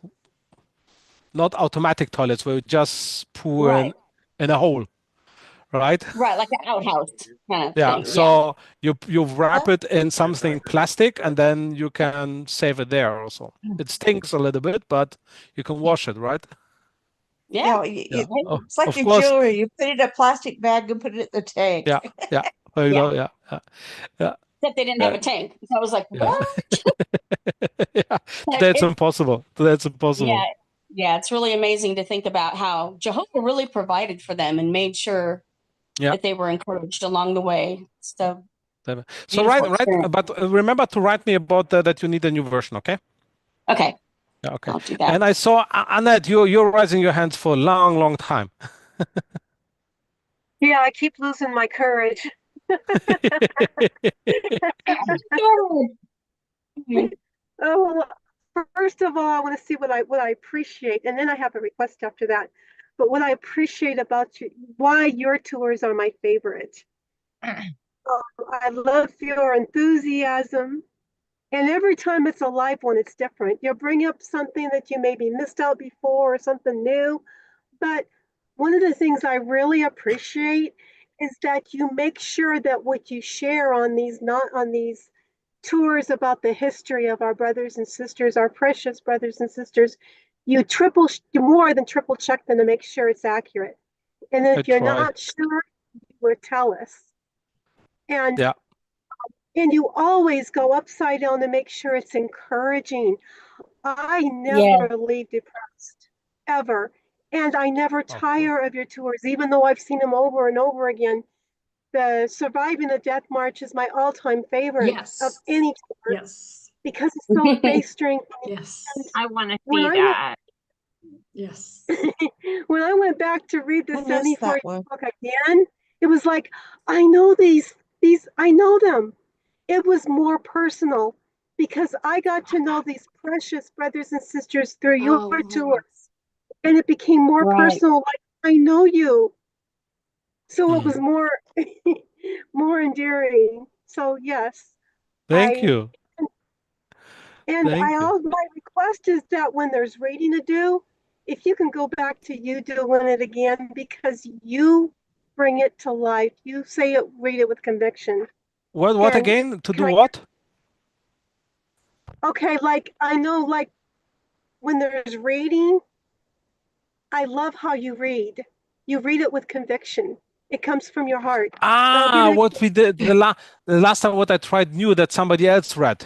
not automatic toilets where you just pour in a hole, right? Right, like an outhouse kind of Yeah. thing. So you wrap it in something plastic, and then you can save it there also. It stinks a little bit, but you can wash it, right? Yeah. It's like Of your course. jewelry. You put it in a plastic bag and put it in the tank. Yeah. There you go. Yeah. Except they didn't have a tank. So I was like, Yeah. what? Yeah. That's impossible. That's impossible. Yeah, it's really amazing to think about how Jehovah really provided for them and made sure that they were encouraged along the way. So right, but remember to write me about that you need a new version, okay? Okay. Yeah, okay. I'll do that. And I saw Annette, you're raising your hands for a long, long time. Yeah, I keep losing my courage. Oh, first of all, I want to see what I appreciate, and then I have a request after that. But what I appreciate about you, why your tours are my favorite. I love your enthusiasm, and every time it's a live one, it's different. You'll bring up something that you maybe missed out before or something new. But one of the things I really appreciate is that you make sure that what you share on these tours about the history of our brothers and sisters, our precious brothers and sisters, you more than triple check them to make sure it's accurate. And if you're not sure, you will tell us. And you always go upside down to make sure it's encouraging. I never leave depressed, ever. And I never tire of your tours, even though I've seen them over and over again. The Surviving the Death March is my all-time favorite of any tour. Yes. Because it's so faith strengthening. Yes. I want to see that. Yes. When I went back to read the I missed 74 that one. book again, it was like, I know these, I know them. It was more personal because I got to know these precious brothers and sisters through your tours. And it became more personal, like, I know you. So it was more, more endearing. So yes. Thank you. And Thank you. my request is that when there's reading to do, if you can go back to you doing it again, because you bring it to life. You say it, read it with conviction. What And again? To do can what? okay, like I know, like when there's reading, I love how you read. You read it with conviction. It comes from your heart. And I'll give Ah, an what we did the last time what I tried new that somebody else read.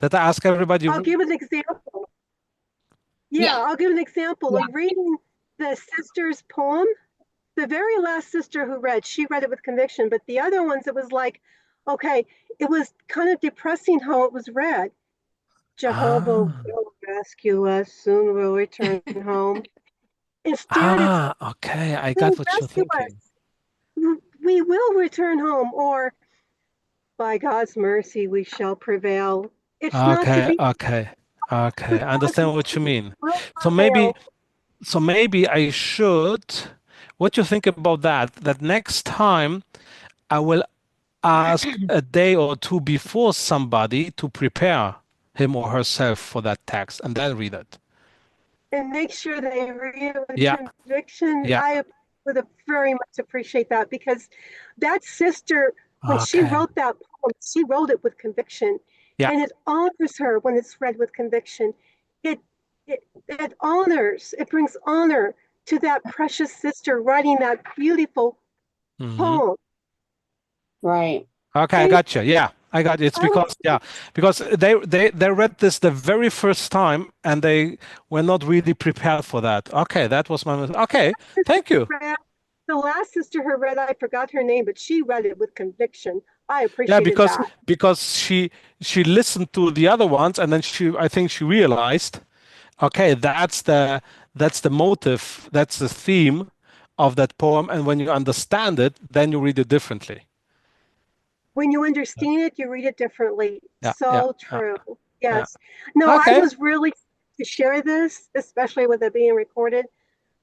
That I ask everybody. I'll give an example. Yeah, Yeah. I'll give an example. Yeah. Like reading the sister's poem, the very last sister who read, she read it with conviction, but the other ones, it was like, okay, it was kind of depressing how it was read. Jehovah Ah, will rescue us, soon we'll return home. Instead, it's okay. I got will what you're rescue thinking. us. We will return home, or by God's mercy, we shall prevail. It's not to Okay, be okay, okay. with I God's understand what you mercy, mean. will So maybe, prevail. so maybe I should. What you think about that? That next time I will ask a day or two before somebody to prepare him or herself for that text and then read it. And make sure they read it with Yeah, conviction. yeah. I would very much appreciate that because that sister, when she Okay. wrote that poem, she wrote it with conviction, Yeah. and it honors her when it's read with conviction. It it honors, it brings honor to that precious sister writing that beautiful Hmm. poem. Right. Okay, I And got you. Yeah, I got it. It's I because yeah, because they read this the very first time and they were not really prepared for that. Okay, that was my mistake. Okay, thank you. read the last sister who read, I forgot her name, but she read it with conviction. I Yeah, appreciated that. because she listened to the other ones and then I think she realized, okay, that's the motive, that's the theme of that poem, and when you understand it, then you read it differently. When you understand it, you read it differently. Yeah, yeah, So yeah, true. yeah. Yes. No, I Okay, was really to share this, especially with it being recorded,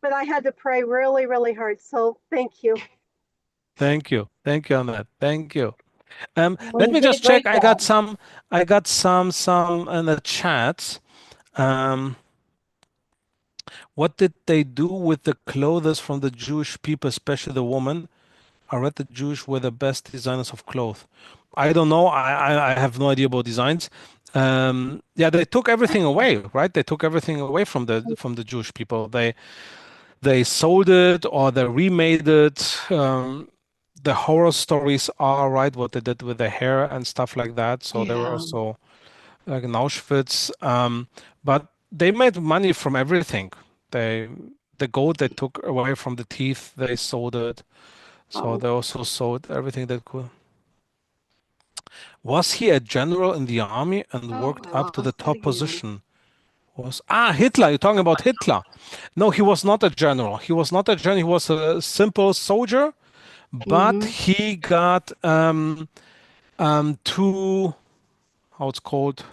but I had to pray really, really hard. So thank you. thank you on that. Thank you. Well, Let you me did a just check. great job. I got some in the chat. Um, what did they do with the clothes from the Jewish people, especially the woman? I read the Jewish were the best designers of clothes. I don't know. I have no idea about designs. Yeah, they took everything away, right? They took everything away from the Jewish people. They sold it or they remade it. The horror stories are right what they did with the hair and stuff like that. So they were Yeah. also like in Auschwitz. But they made money from everything. They the gold they took away from the teeth, they sold it. So Oh, they also sold everything that could. Was he a general in the army and Oh, worked I up to the lost it top again. position? Was Hitler? You're talking about Hitler? No, he was not a general. He was not a general. He was a simple soldier, but mm-hmm. he got two how it's called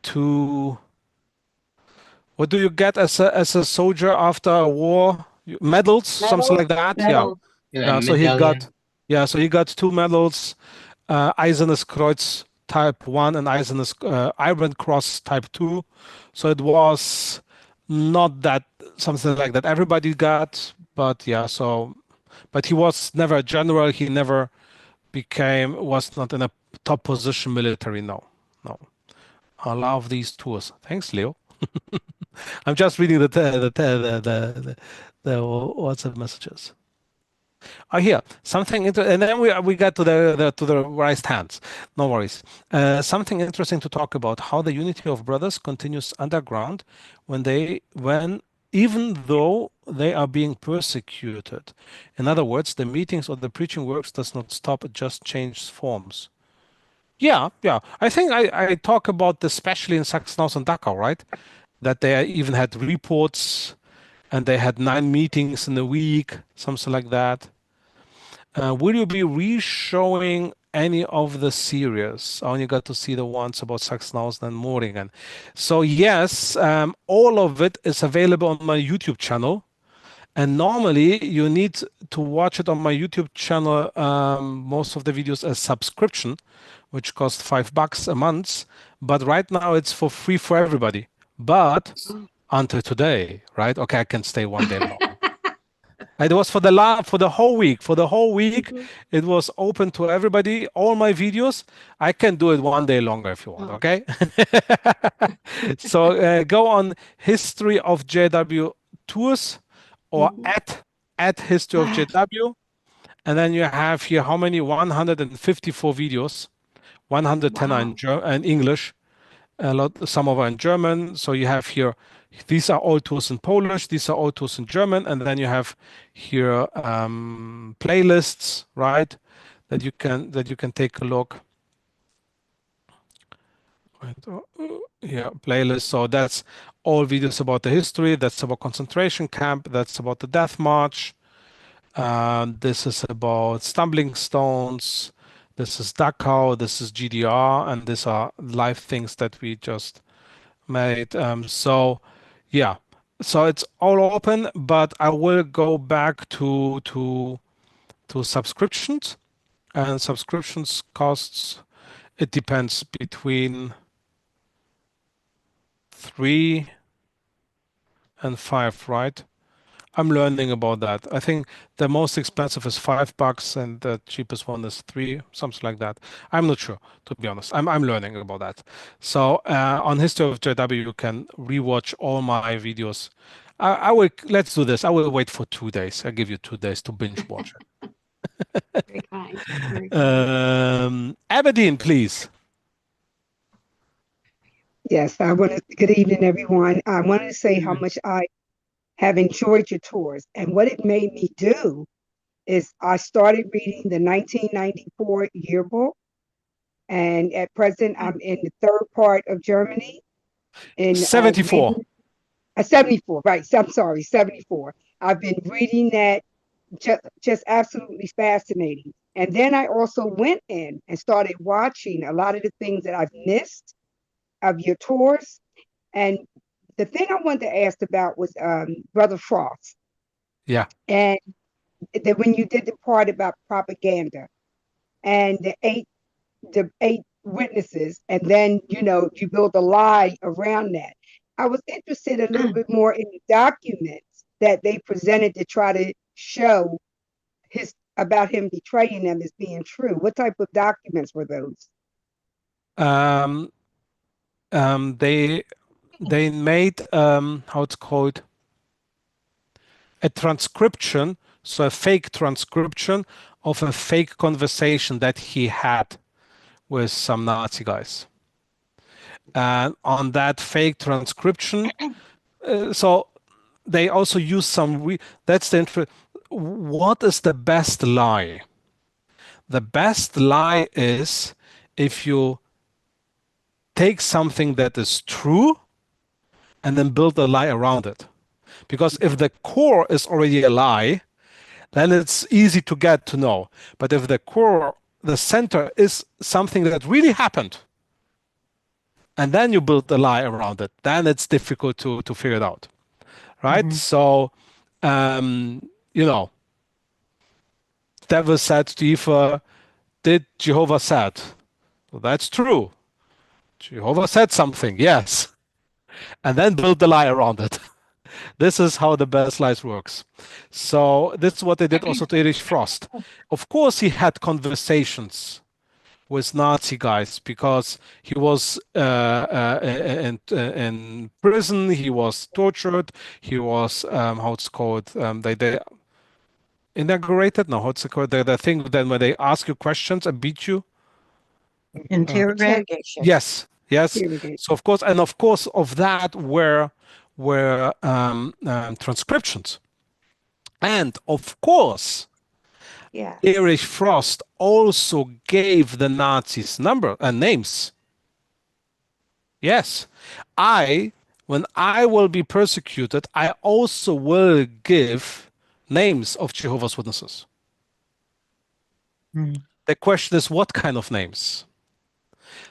two. What do you get as a soldier after a war? Medals, something Medals, like that. Yeah. medals. Yeah, Yeah. So he got medallion. yeah. So he got two medals, Eisernes Kreuz Type 1 and Iron Cross Type 2. So it was not that something like that everybody got, but yeah. So, but he was never a general. He never was not in a top position military. No, no. I love these tours. Thanks, Leo. I'm just reading the WhatsApp messages. Oh, here something and then we got to the raised hands. No worries. Something interesting to talk about: how the unity of brothers continues underground when even though they are being persecuted. In other words, the meetings or the preaching works does not stop; it just changes forms. Yeah, yeah. I think I talk about this especially in Sachsenhausen and Dachau, right? That they even had reports and they had 9 meetings in a week, something like that. Will you be re-showing any of the series? I only got to see the ones about Sachsenhausen and Moringen. So yes, all of it is available on my YouTube channel. And normally you need to watch it on my YouTube channel, most of the videos as subscription, which costs $5 a month. But right now it's for free for everybody. But until today, right? Okay, I can stay one day longer. It was for the whole week. For the whole week, it was open to everybody. All my videos, I can do it one day longer if you want. Okay. So go on History of JW Tours or at History of JW, and then you have here how many? 154 videos, 110 are in, in English, a lot, some of are in German. So you have here, these are all tools in Polish, these are all tools in German, and then you have here playlists, right? That you can take a look. Right. Yeah, playlist. So that's all videos about the history. That's about concentration camp. That's about the death march. This is about stumbling stones. This is Dachau. This is GDR, and these are live things that we just made. So yeah, so it's all open, but I will go back to subscriptions, and subscriptions costs, it depends between 3 and 5, right? I'm learning about that. I think the most expensive is $5 and the cheapest one is 3, something like that. I'm not sure, to be honest. I'm learning about that. So on History of JW, you can rewatch all my videos. I will, let's do this. I will wait for 2 days. I'll give you 2 days to binge watch it. Very kind. Very kind. Aberdeen, please. Yes, I want to, good evening, everyone. I wanted to say how much I have enjoyed your tours. And what it made me do is I started reading the 1994 yearbook. And at present, I'm in the third part of Germany. In 74. 74, right. So I'm sorry, 74. I've been reading that, just absolutely fascinating. And then I also went in and started watching a lot of the things that I've missed of your tours. And the thing I wanted to ask about was Brother Frost. Yeah. And that when you did the part about propaganda and the eight witnesses, and then you build a lie around that. I was interested a little bit more in the documents that they presented to try to show about him betraying them as being true. What type of documents were those? They made how it's called, a transcription, so a fake transcription of a fake conversation that he had with some Nazi guys. And on that fake transcription, so they also use some. That's the intro. What is the best lie? The best lie is if you take something that is true and then build a lie around it. Because if the core is already a lie, then it's easy to get to know. But if the core, the center, is something that really happened, and then you build a lie around it, then it's difficult to figure it out, right? So, devil said to Eve, did Jehovah said? Well, that's true. Jehovah said something, yes. And then build the lie around it. This is how the best lies works. So this is what they did also to Erich Frost. Of course, he had conversations with Nazi guys because he was in prison. He was tortured. He was how it's called. They inaugurated. No, how it's called. The thing then when they ask you questions and beat you. Interrogation. Yes. So of course of that were transcriptions, and of course, Erich Frost also gave the Nazis number and names. Yes, when I will be persecuted, I also will give names of Jehovah's Witnesses. The question is, what kind of names?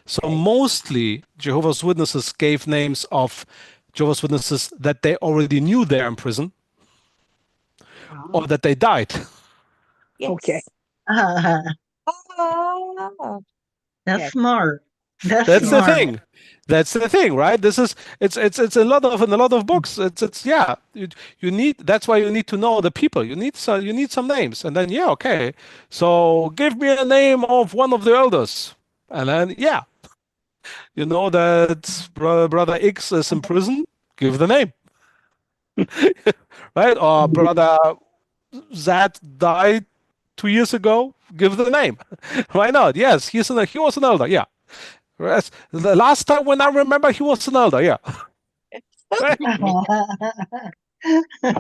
So mostly Jehovah's Witnesses gave names of Jehovah's Witnesses that they already knew they're in prison. or that they died. Okay. Yes. Oh, That's Yes. smart. That's That's the smart. thing. That's the thing, right? This is it's a lot of in a lot of books. It's yeah. You need that's why you need to know the people. You need some names, and then yeah, okay. So give me a name of one of the elders, and then yeah, you know that brother X is in prison. Give the name, right? Or brother Z died 2 years ago. Give the name. Why not? Yes, he was an elder. Yeah. Yes. The last time when I remember, he was an elder. Yeah. Right?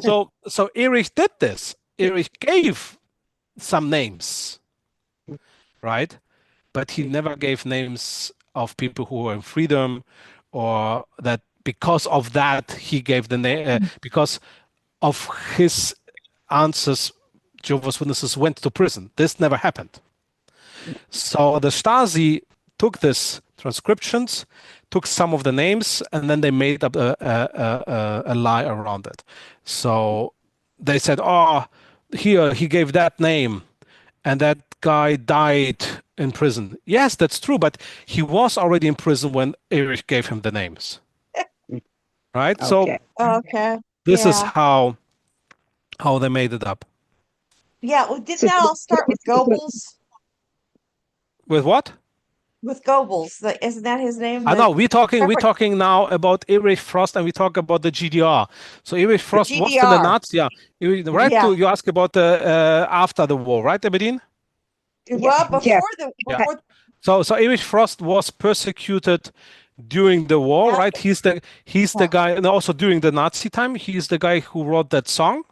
So Erich did this. Erich gave some names, right? But he never gave names of people who were in freedom, or that because of that he gave the name because of his answers. Jehovah's Witnesses went to prison. This never happened. So the Stasi took this transcriptions, took some of the names, and then they made up a lie around it. So they said, "Oh, here he gave that name, and that guy died in prison." Yes, that's true, but he was already in prison when Erich gave him the names, right? So Okay. okay. this is Yeah. how they made it up. Yeah. Well, didn't So, that all start with Goebbels? With what? With Goebbels, isn't that his name? I The know we're separate talking now about Erich Frost, and we talk about the GDR. So Erich the Frost was in the GDR. Nazi, yeah. Right? Yeah. You ask about the after the war, right, Ebedin? Well, yes. Yeah. before So Erich Frost was persecuted during the war, right? after. He's the Yeah. guy, and also during the Nazi time, he's the guy who wrote that song,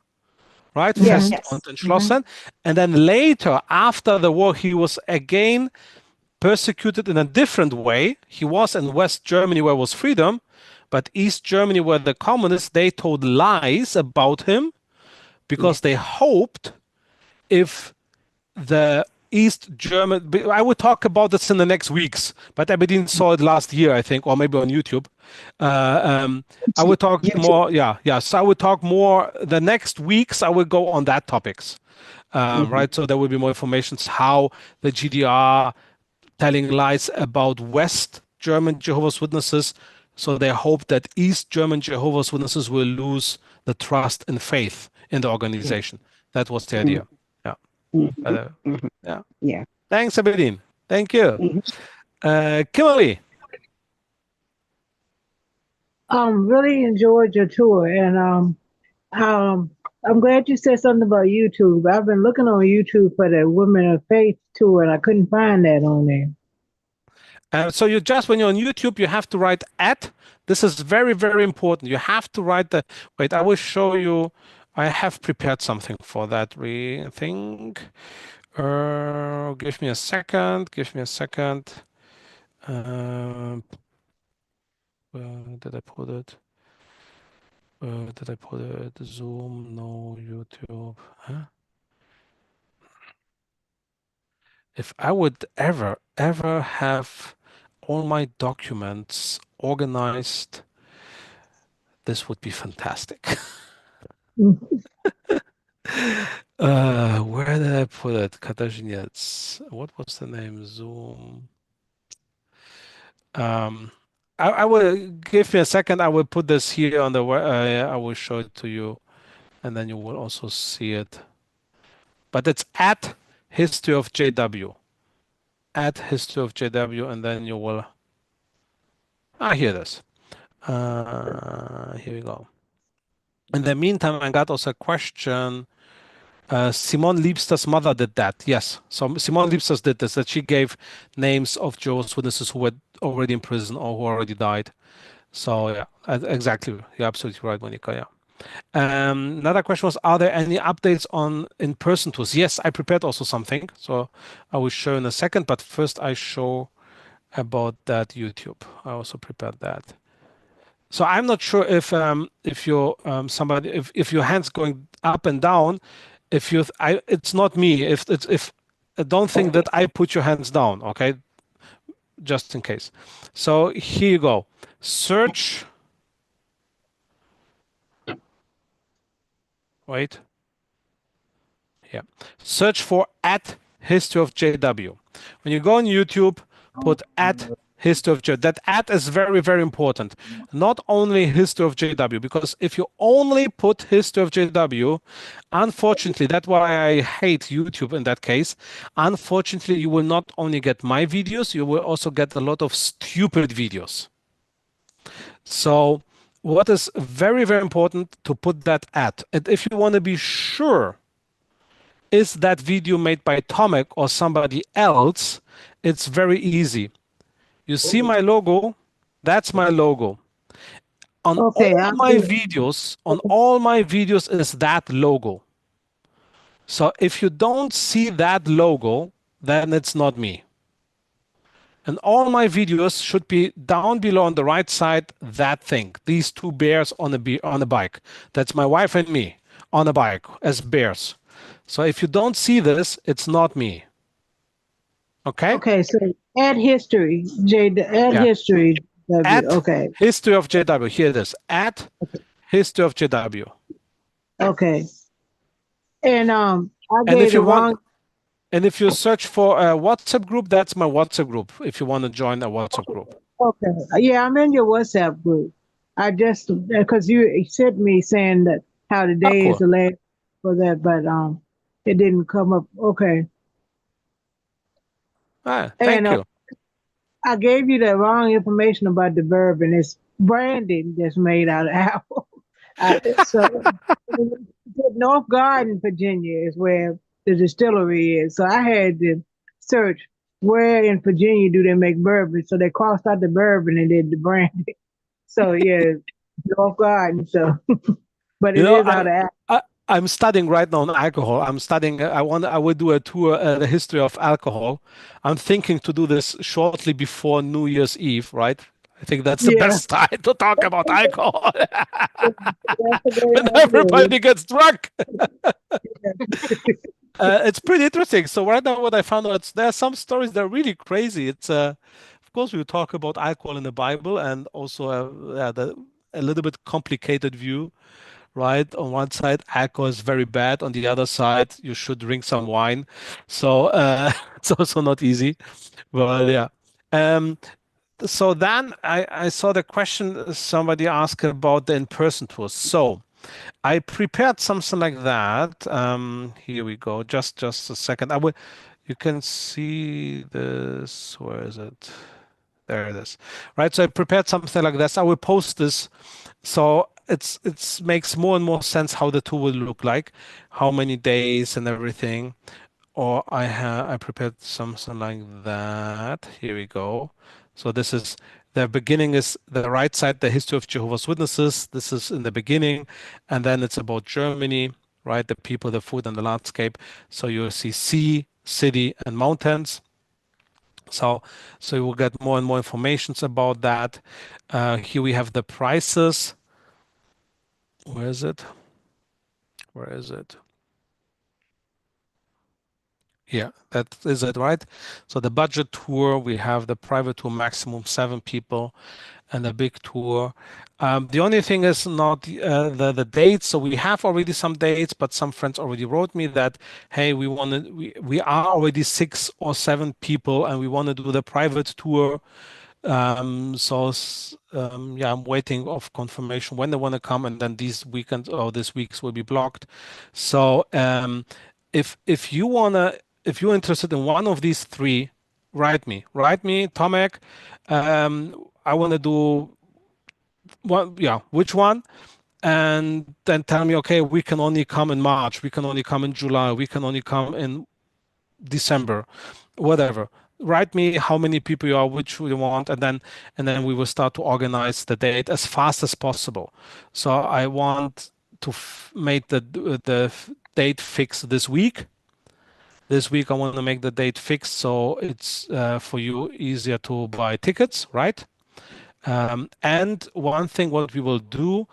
right? Yes. Fest Yes. und entschlossen. And then later, after the war, he was again persecuted in a different way. He was in West Germany where was freedom, but East Germany where the communists, they told lies about him Yes. because they hoped if the East German, I would talk about this in the next weeks, but Aberdeen saw it last year, I think, or maybe on YouTube. I would talk You too. more, yeah. So I would talk more the next weeks. I will go on that topics, right? So there will be more information how the GDR telling lies about West German Jehovah's Witnesses. So they hope that East German Jehovah's Witnesses will lose the trust and faith in the organization. That was the idea. Yeah. Mm-hmm. Uh, Mm-hmm. yeah. Yeah. Thanks, Abedin. Thank you. Mm-hmm. Kimberly. Really enjoyed your tour, and I'm glad you said something about YouTube. I've been looking on YouTube for the Women of Faith tour, and I couldn't find that on there. So you just, when you're on YouTube, you have to write at. This is very, very important. You have to write the, wait, I will show you. I have prepared something for that thing. Give me a second. Give me a second. Where did I put it? Where did I put it? Zoom, no, YouTube. Huh? If I would ever have all my documents organized, this would be fantastic. Where did I put it? Katarzyniec. What was the name? Zoom. I will give me a second. I will put this here on the. I will show it to you, and then you will also see it. But it's at history of JW. At history of JW, and then you will. Here it is. Here we go. In the meantime, I got also a question. Simone Liebster's mother did that. Yes. So Simone Liebster did this, that she gave names of Jehovah's Witnesses who were already in prison or who already died. So yeah, exactly. You're absolutely right, Monica. Yeah. Another question was, are there any updates on in-person tours? Yes, I prepared also something. So I will show in a second, but first I show about that YouTube. I also prepared that. So I'm not sure if you're somebody, if your hands going up and down, if you it's not me. If don't think that I put your hands down, okay? Just in case. So here you go. Search. Wait. Yeah. Search for at history of JW. When you go on YouTube, put at history of JW. That at is very, very important. Not only history of JW, because if you only put history of JW, unfortunately, that's why I hate YouTube in that case. Unfortunately, you will not only get my videos, you will also get a lot of stupid videos. So what is very, very important to put that at. And if you want to be sure, is that video made by Tomek or somebody else, it's very easy. You see my logo, that's my logo. On Okay, all I my videos is that logo. So if you don't see that logo, then it's not me. And all my videos should be down below on the right side, that thing, these two bears on a bike. That's my wife and me on a bike as bears. So if you don't see this, it's not me. Okay? Okay, so add history, add Yeah. history. At Okay, history of JW. Here it is. At history of JW. okay. And I And gave if the you want, wrong. and if you search for a WhatsApp group, that's my WhatsApp group. If you want to join a WhatsApp group. Okay, yeah, I'm in your WhatsApp group. I just because you sent me saying that how the Oh, day is cool. the last for that, but it didn't come up. Okay, Ah, and thank you. I gave you the wrong information about the bourbon. It's branding that's made out of apple. So North Garden, Virginia is where the distillery is. So I had to search where in Virginia do they make bourbon. So they crossed out the bourbon and did the branding. So yeah, North Garden. So, but You it know, is out of apple. I'm studying right now on alcohol. I'm studying. I will do a tour, the history of alcohol. I'm thinking to do this shortly before New Year's Eve. Right? I think that's the Yeah, best time to talk about alcohol that's a great when idea. everybody gets drunk. Yeah. It's pretty interesting. So right now, what I found out, there are some stories that are really crazy. It's of course we talk about alcohol in the Bible and also a little bit complicated view, right? On one side, alcohol is very bad. On the other side, you should drink some wine. So it's also not easy. But yeah. Um, so then I saw the question somebody asked about the in-person tours. So I prepared something like that. Here we go. Just a second. You can see this. Where is it? There it is. Right. So I prepared something like this. I will post this. So it's makes more and more sense how the tour will look like, how many days and everything. Or I prepared something like that. Here we go. So this is the beginning is the right side, the history of Jehovah's Witnesses. This is in the beginning, and then it's about Germany, right? The people, the food, and the landscape. So you'll see sea, city, and mountains. So you will get more and more informations about that. Here we have the prices. Where is it? Where is it? Yeah, that is it, right? So the budget tour, we have the private tour, maximum 7 people, and the big tour. The only thing is not the dates. So we have already some dates, but some friends already wrote me that, hey, we are already 6 or 7 people, and we want to do the private tour. Yeah, I'm waiting of confirmation when they want to come, and then these weekends or this weeks will be blocked. So if you wanna, if you're interested in one of these three, write me, Tomek. I want to do one, yeah, which one? And then tell me, okay, we can only come in March, we can only come in July, we can only come in December, whatever. Write me how many people you are, which you want, and then we will start to organize the date as fast as possible. So I want to make the date fix this week. This week I want to make the date fixed so it's for you easier to buy tickets, right? And one thing what we will do,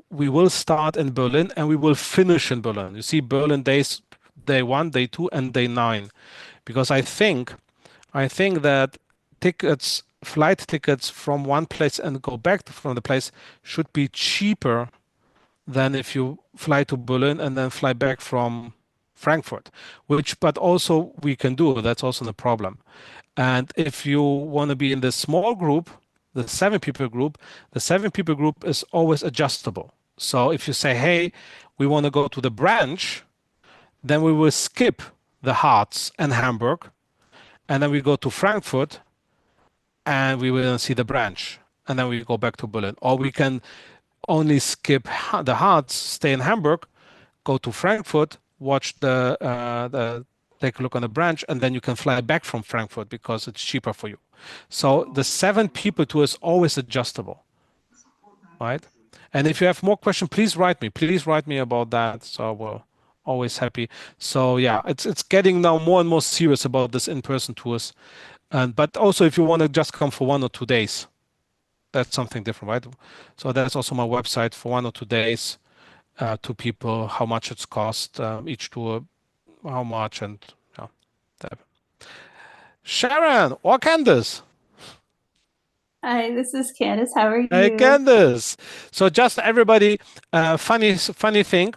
we will start in Berlin and we will finish in Berlin. You see, Berlin days, day 1, day 2, and day 9, because I think that tickets, flight tickets from one place and go back from the place should be cheaper than if you fly to Berlin and then fly back from Frankfurt, which but also we can do. That's also the problem. And if you want to be in the small group, the 7 people group, the 7 people group is always adjustable. So if you say, hey, we want to go to the branch, then we will skip the Harz and Hamburg, and then we go to Frankfurt, and we will see the branch, and then we go back to Berlin. Or we can only skip the Harz, stay in Hamburg, go to Frankfurt, watch the take a look on the branch, and then you can fly back from Frankfurt because it's cheaper for you. So the 7 people tour is always adjustable, right? And if you have more questions, please write me. Please write me about that. So we're always happy. So yeah, it's getting now more and more serious about this in-person tours. And but also if you want to just come for 1 or 2 days, that's something different, right? So that's also my website for 1 or 2 days. To people, how much it's cost each tour, how much, and yeah. That. Sharon or Candice? Hi, this is Candice. How are Hey, you? Candice. So just everybody, funny thing.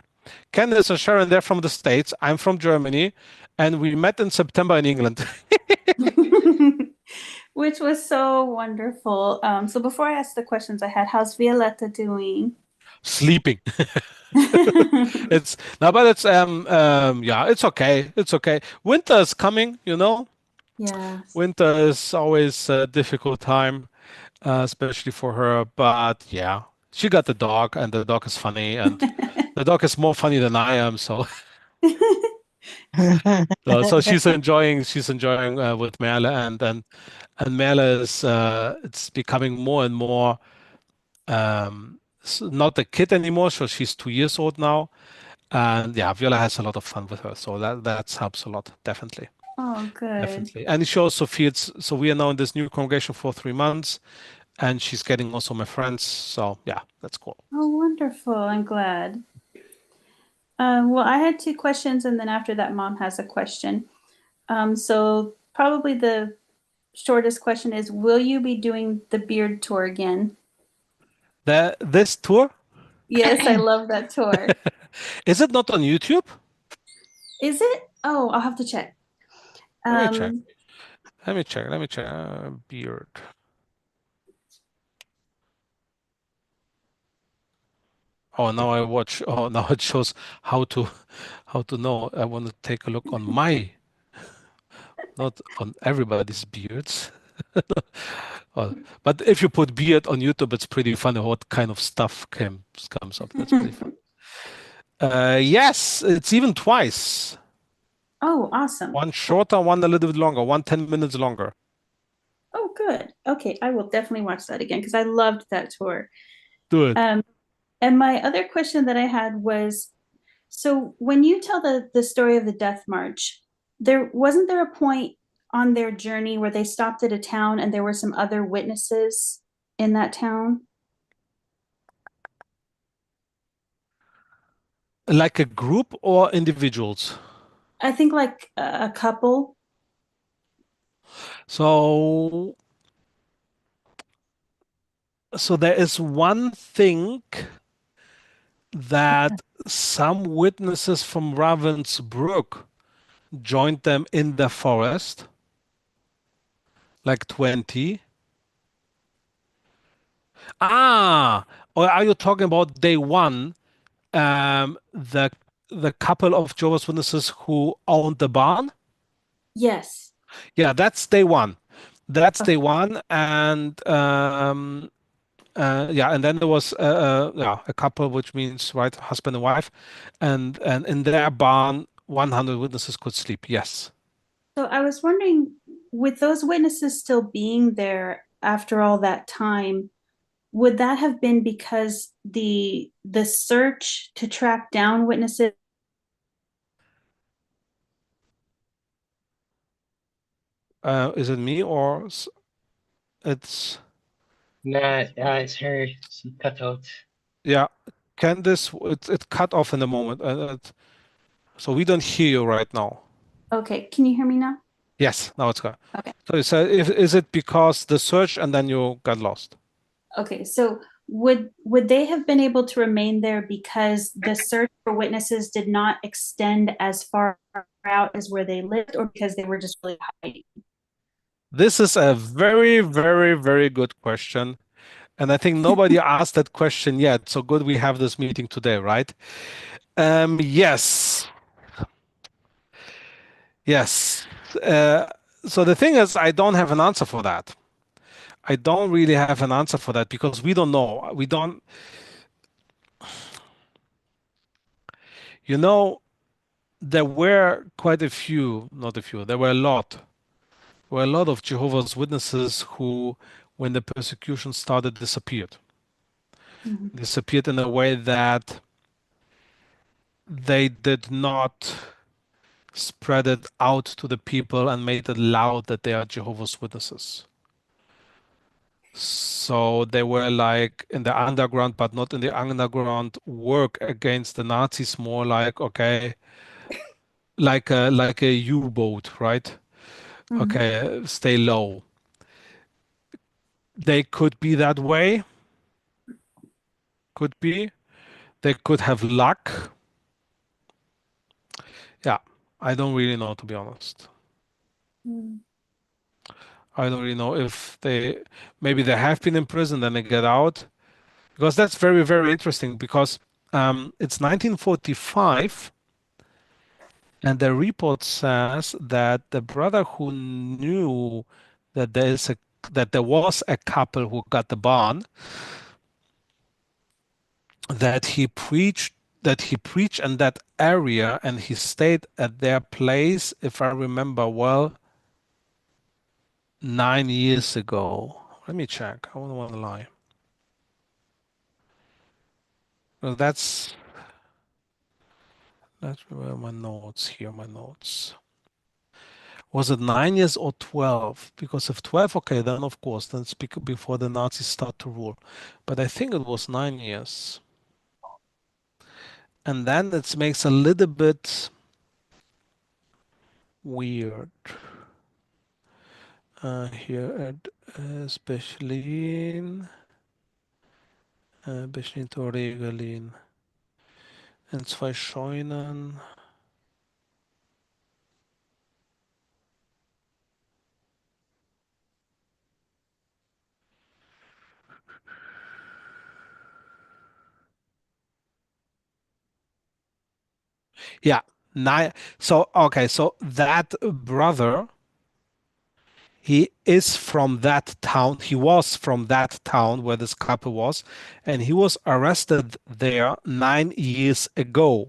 Candice and Sharon, they're from the States. I'm from Germany, and we met in September in England. Which was so wonderful. So before I ask the questions I had, how's Violetta doing? Sleeping. It's no, but it's yeah, it's okay. It's okay. Winter is coming, you know. Yes. Winter is always a difficult time, especially for her. But yeah, she got the dog, and the dog is funny, and the dog is more funny than I am. So, so she's enjoying with Merle, and Merle is it's becoming more and more not a kid anymore. So she's 2 years old now, and yeah, Viola has a lot of fun with her. So that helps a lot, definitely. Oh, good. Definitely. And she also feels so we are now in this new congregation for 3 months, and she's getting also my friends. So yeah, that's cool. Oh, wonderful. I'm glad. Well, I had 2 questions, and then after that, Mom has a question. So probably the shortest question is, will you be doing the beard tour again? This tour, Yes, I love that tour. is it not on YouTube? Is it? Oh, I'll have to check. Let me check. Um, Let me check. Let me check. Beard. Oh, now I watch. Oh, now it shows how to know. I want to take a look on my, not on everybody's beards. But if you put beard on YouTube, it's pretty funny what kind of stuff comes up. That's pretty fun. Yes, it's even twice. oh, awesome. One shorter, one a little bit longer, one 10 minutes longer. Oh, good. Okay, I will definitely watch that again because I loved that tour. Do it. And my other question that I had was, so when you tell the story of the Death March, wasn't there a point on their journey where they stopped at a town and there were some other witnesses in that town? Like a group or individuals? I think like a couple. So, so there is one thing that some witnesses from Ravensbrück joined them in the forest, like 20. Ah, or are you talking about day one? The couple of Jehovah's Witnesses who owned the barn? Yes. Yeah, that's day one. That's day Okay. one, and yeah, and then there was yeah, a couple, which means right, husband and wife, and in their barn, 100 witnesses could sleep. Yes. So I was wondering, with those witnesses still being there after all that time, would that have been because the search to track down witnesses? Is it me or it's Nah, it's her. She cut out. yeah? Can this it cut off in a moment? So we don't hear you right now. Okay, can you hear me now? Yes, now it's gone. Okay. So is it because the search and then you got lost? Okay, so would they have been able to remain there because the search for witnesses did not extend as far out as where they lived, or because they were just really hiding? This is a very, very, very good question. And I think nobody asked that question yet. So good we have this meeting today, right? Yes. Yes. So the thing is, I don't have an answer for that. I don't really have an answer for that because we don't know. We don't, you know, there were quite a few, not a few, there were a lot. There were a lot of Jehovah's Witnesses who, when the persecution started, disappeared. Mhm. Disappeared in a way that they did not spread it out to the people and made it loud that they are Jehovah's Witnesses. So they were like in the underground, but not in the underground work against the Nazis, more like, okay, like a U-boat, right? Mhm. Okay, stay low. They could be that way, could be. They could have luck. Yeah, I don't really know, to be honest. Mm. I don't really know if they maybe they have been in prison, then they get out. Because that's very, very interesting because it's 1945 and the report says that the brother who knew that there was a couple who got the bond, that he preached in that area and he stayed at their place, if I remember well, 9 years ago. Let me check. I don't want to lie. Well, that's where my notes here, my notes. Was it 9 years or 12? Because if 12, okay, then of course, then speak before the Nazis start to rule. But I think it was 9 years. And then it makes a little bit weird. Hier Bechlin to Regelin. In zwei Scheunen. Yeah, nine. So, okay, so that brother, he is from that town. He was from that town where this couple was, and he was arrested there 9 years ago.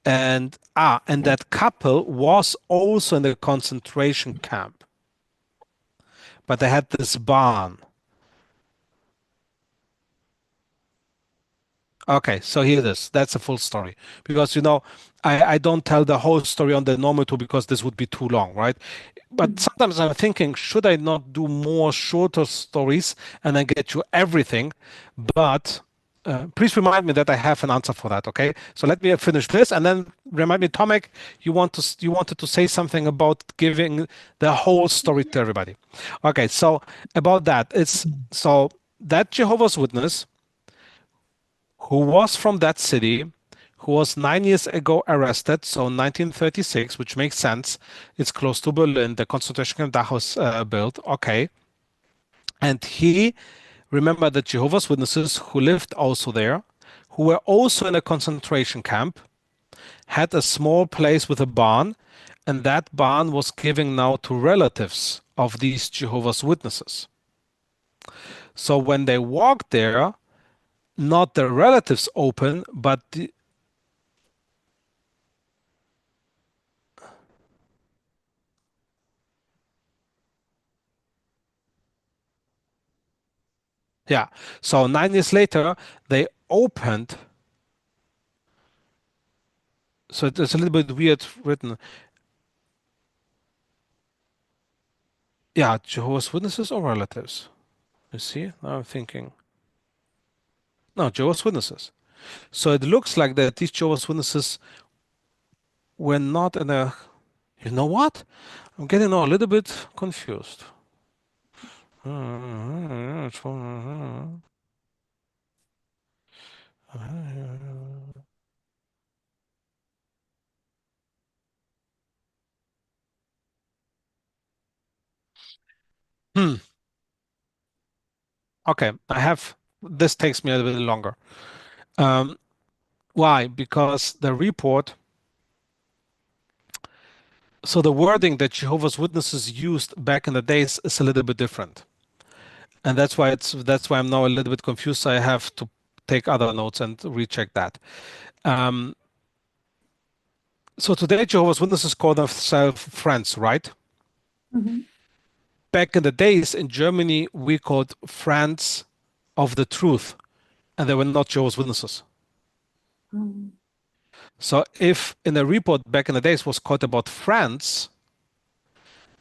And that couple was also in a concentration camp, but they had this barn. Okay, so here it is. That's a full story. Because, I don't tell the whole story on the normal tour because this would be too long, right? But sometimes I'm thinking, should I not do more shorter stories and then get you everything? But please remind me that I have an answer for that, okay? So let me finish this and then remind me, Tomek, you wanted to say something about giving the whole story to everybody. Okay, so about that, it's so that Jehovah's Witness who was from that city, who was 9 years ago arrested, so 1936, which makes sense. It's close to Berlin. The concentration camp that was built. Okay. And he remembered the Jehovah's Witnesses who lived also there, who were also in a concentration camp, had a small place with a barn, and that barn was given now to relatives of these Jehovah's Witnesses. So when they walked there, not the relatives open, but yeah. So 9 years later, they opened. So it's a little bit weird written. Yeah, Jehovah's Witnesses or relatives? You see? Now I'm thinking. No, Jehovah's Witnesses. So it looks like that these Jehovah's Witnesses were not in a. You know what? I'm getting a little bit confused. Hmm. Okay, this takes me a little bit longer. Why? Because the report, so the wording that Jehovah's Witnesses used back in the days is a little bit different. And that's why I'm now a little bit confused. So I have to take other notes and recheck that. So today Jehovah's Witnesses call themselves Friends, right? Mm-hmm. Back in the days in Germany, we called Friends of the Truth, and they were not Jehovah's Witnesses. Mm. So if in a report back in the days was called about friends,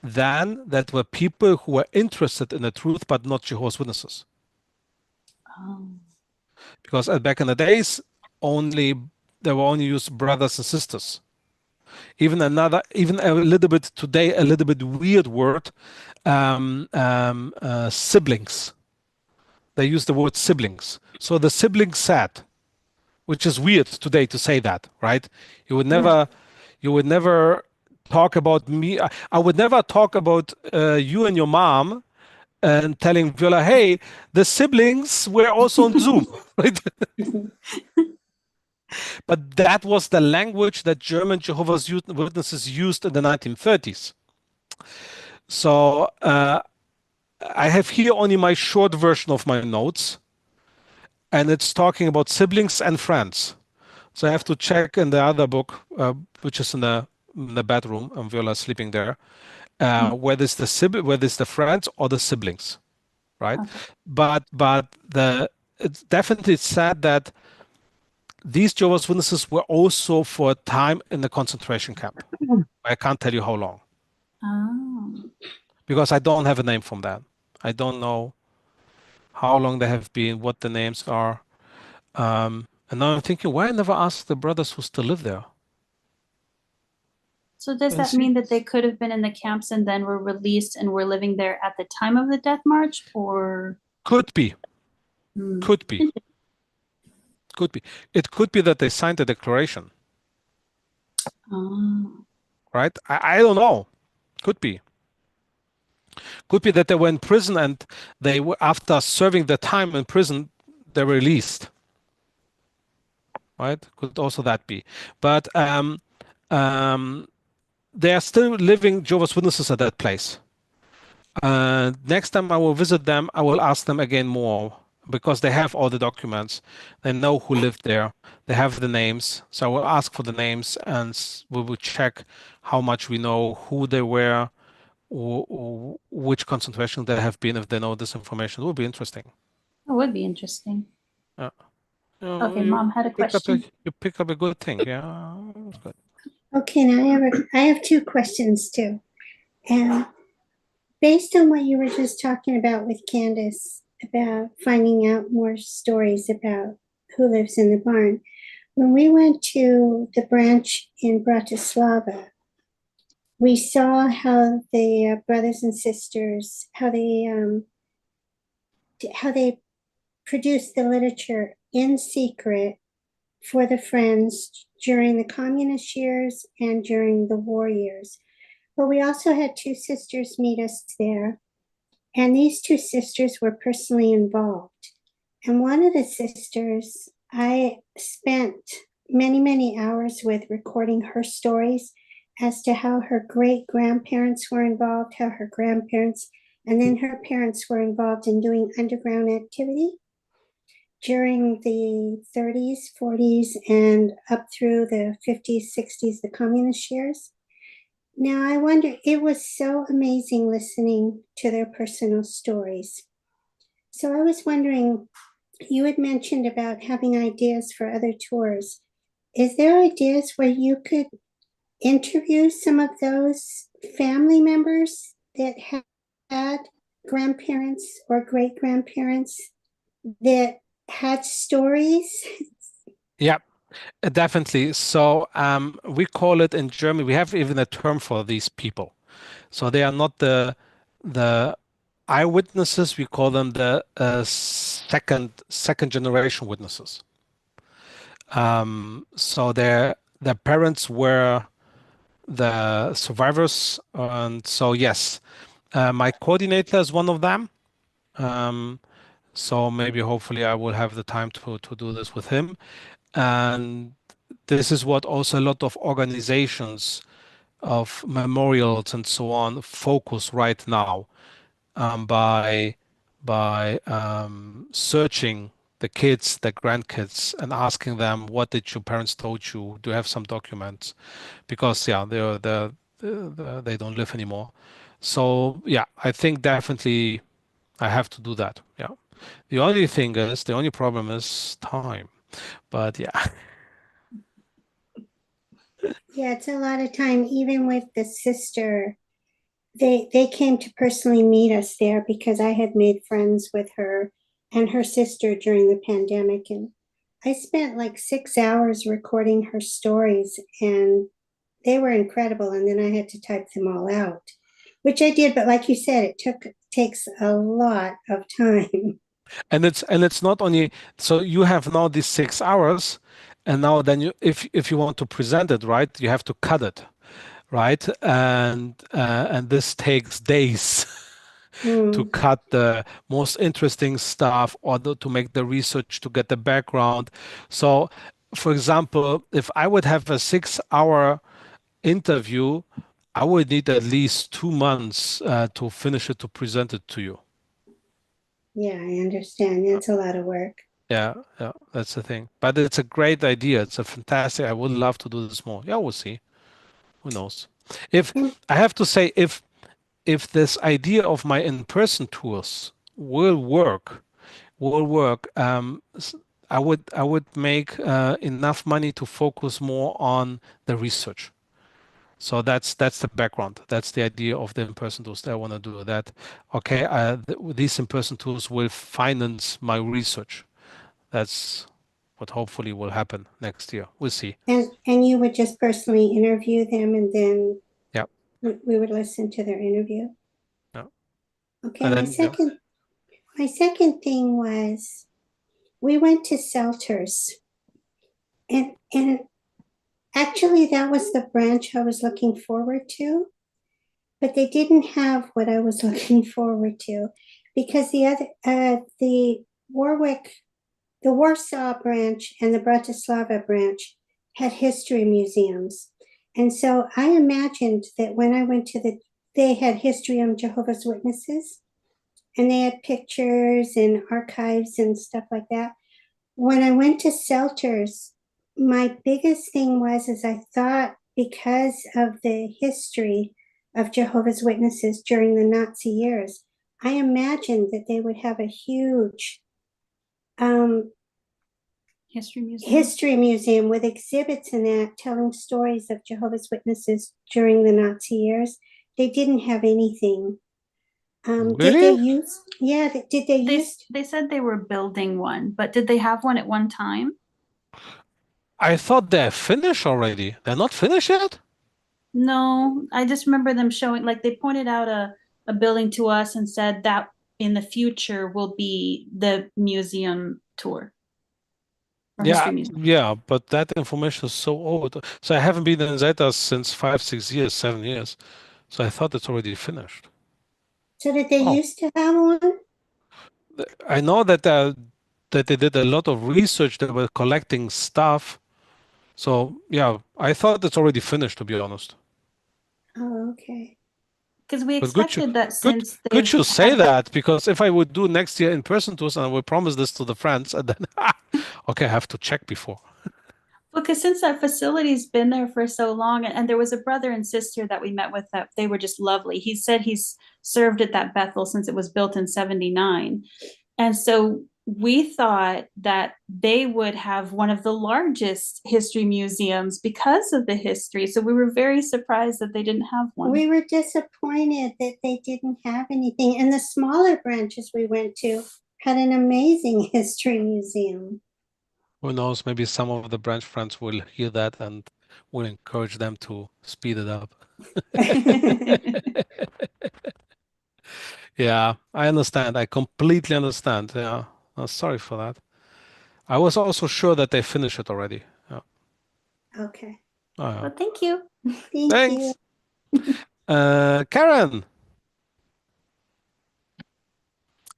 then that were people who were interested in the truth but not Jehovah's Witnesses. Oh. Because back in the days, they were only used brothers and sisters. Even a little bit today, a little bit weird word, siblings. They use the word siblings. So the siblings said, which is weird today to say that, right? You would never, you would never talk about me. I would never talk about you and your mom and telling Viola, hey, the siblings were also on Zoom, right? But that was the language that German Jehovah's Witnesses used in the 1930s. So I have here only my short version of my notes, and it's talking about siblings and friends. So I have to check in the other book, which is in the bedroom, and Viola's sleeping there, whether it's the friends or the siblings, right? Okay. But it's definitely said that these Jehovah's Witnesses were also for a time in the concentration camp. I can't tell you how long Oh. because I don't have a name from that. I don't know how long they have been, what the names are. And now I'm thinking, why I never asked the brothers who still live there? So does And that see, mean that they could have been in the camps and then were released and were living there at the time of the death march, or? could be, Hmm. could be, could be. It could be that they signed a declaration, Oh. right? I don't know. Could be. Could be that they were in prison and they were, after serving their time in prison, they were released. Right? Could also that be. But they are still living Jehovah's Witnesses at that place. Next time I will visit them, I will ask them again more because they have all the documents. They know who lived there. They have the names. So I will ask for the names and we will check how much we know, who they were, or which concentration they have been. If they know this information, it will be interesting. That would be interesting. Yeah. Okay, You Mom had a question. you pick up a good thing. Yeah, that's good. Okay, now I have two questions too. And based on what you were just talking about with Candace about finding out more stories about who lives in the barn, when we went to the branch in Bratislava, we saw how the brothers and sisters how they produced the literature in secret for the Friends during the communist years and during the war years. But we also had two sisters meet us there, and these two sisters were personally involved. And one of the sisters, I spent many, many hours with recording her stories as to how her great grandparents were involved, how her grandparents, and then her parents were involved in doing underground activity during the 30s, 40s, and up through the 50s, 60s, the communist years. Now, I wonder, it was so amazing listening to their personal stories. So I was wondering, you had mentioned about having ideas for other tours. Is there ideas where you could interview some of those family members that had grandparents or great grandparents that had stories? Yeah, Definitely. So we call it in Germany, we have even a term for these people. So they are not the eyewitnesses, we call them the second generation witnesses. So their parents were the survivors, and so yes, my coordinator is one of them. Um, so maybe hopefully I will have the time to do this with him. And this is what also a lot of organizations of memorials and so on focus right now, by searching the kids, the grandkids, and asking them, what did your parents told you? Do you have some documents? Because yeah, they don't live anymore. So yeah, I think definitely I have to do that. Yeah. The only problem is time. But yeah. Yeah, it's a lot of time, even with the sister. They came to personally meet us there because I had made friends with her and her sister during the pandemic. And I spent like 6 hours recording her stories, and they were incredible. And then I had to type them all out, which I did. But like you said, takes a lot of time. And it's not only, so you have now these 6 hours, and now then you, if you want to present it, right, you have to cut it, right? And this takes days to Mm. cut the most interesting stuff, or to make the research to get the background. So, for example, if I would have a 6 hour interview, I would need at least 2 months to finish it, to present it to you. Yeah, I understand. It's a lot of work. Yeah, yeah, that's the thing. But it's a great idea. It's a fantastic. I would love to do this more. Yeah, we'll see. Who knows? If And I have to say, if this idea of my in-person tours will work, I would make enough money to focus more on the research. So that's the background. That's the idea of the in-person tools that I want to do. That okay, these in-person tools will finance my research. That's what hopefully will happen next year. We'll see. and you would just personally interview them, and then Yeah, we would listen to their interview. yeah. Okay, And my then yeah. second thing was we went to Selters, and actually that was the branch I was looking forward to, but they didn't have what I was looking forward to, because the Warwick, the Warsaw branch and the Bratislava branch had history museums. And so I imagined that when I went to they had history on Jehovah's Witnesses, and they had pictures and archives and stuff like that. When I went to Selters, my biggest thing is I thought, because of the history of Jehovah's Witnesses during the Nazi years, I imagined that they would have a huge history museum with exhibits in that telling stories of Jehovah's Witnesses during the Nazi years. They didn't have anything. Did they Really? use? Yeah, did they use? They said they were building one, but did they have one at one time? I thought they're finished already. They're not finished yet? No, I just remember them showing, like they pointed out a building to us and said that in the future will be the museum tour or Yeah, history museum. yeah, but that information is so old. So I haven't been in Zeta since 5, 6 years, 7 years. So I thought it's already finished. So did they Oh, used to have one? I know that they did a lot of research. They were collecting stuff. So yeah, I thought it's already finished, to be honest. Oh, okay. Because we But good you expected that good since good they've you say had that, because if I would do next year in person tours and I would promise this to the friends, and then okay, I have to check before. because since that facility's been there for so long, and there was a brother and sister that we met with that they were just lovely. He said he's served at that Bethel since it was built in 79. And so we thought that they would have one of the largest history museums because of the history. So we were very surprised that they didn't have one. We were disappointed that they didn't have anything. And the smaller branches we went to had an amazing history museum. Who knows? Maybe some of the branch friends will hear that and will encourage them to speed it up. Yeah, I understand. I completely understand. Yeah, sorry for that. I was also sure that they finished it already. Yeah. Okay. Well, thank you. Thank Thanks. you. Karen,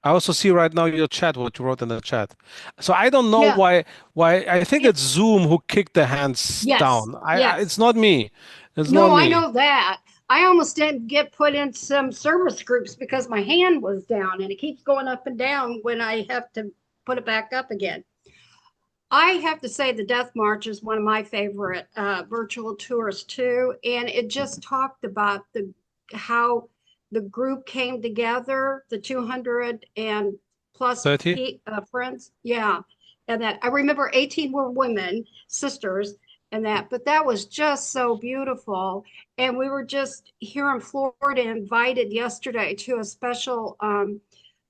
I also see right now your chat, what you wrote in the chat. So I don't know Yeah. why I think it's Zoom who kicked the hands Yes. down. Yes. It's not me. It's No, not I me. know that. I almost didn't get put in some service groups because my hand was down and it keeps going up and down when I have to put it back up again. I have to say the Death March is one of my favorite virtual tours too. And it just talked about how the group came together, the 200 and plus 30? friends. Yeah. And that I remember 18 were women, sisters, and that, but that was just so beautiful. And we were just here in Florida invited yesterday to a special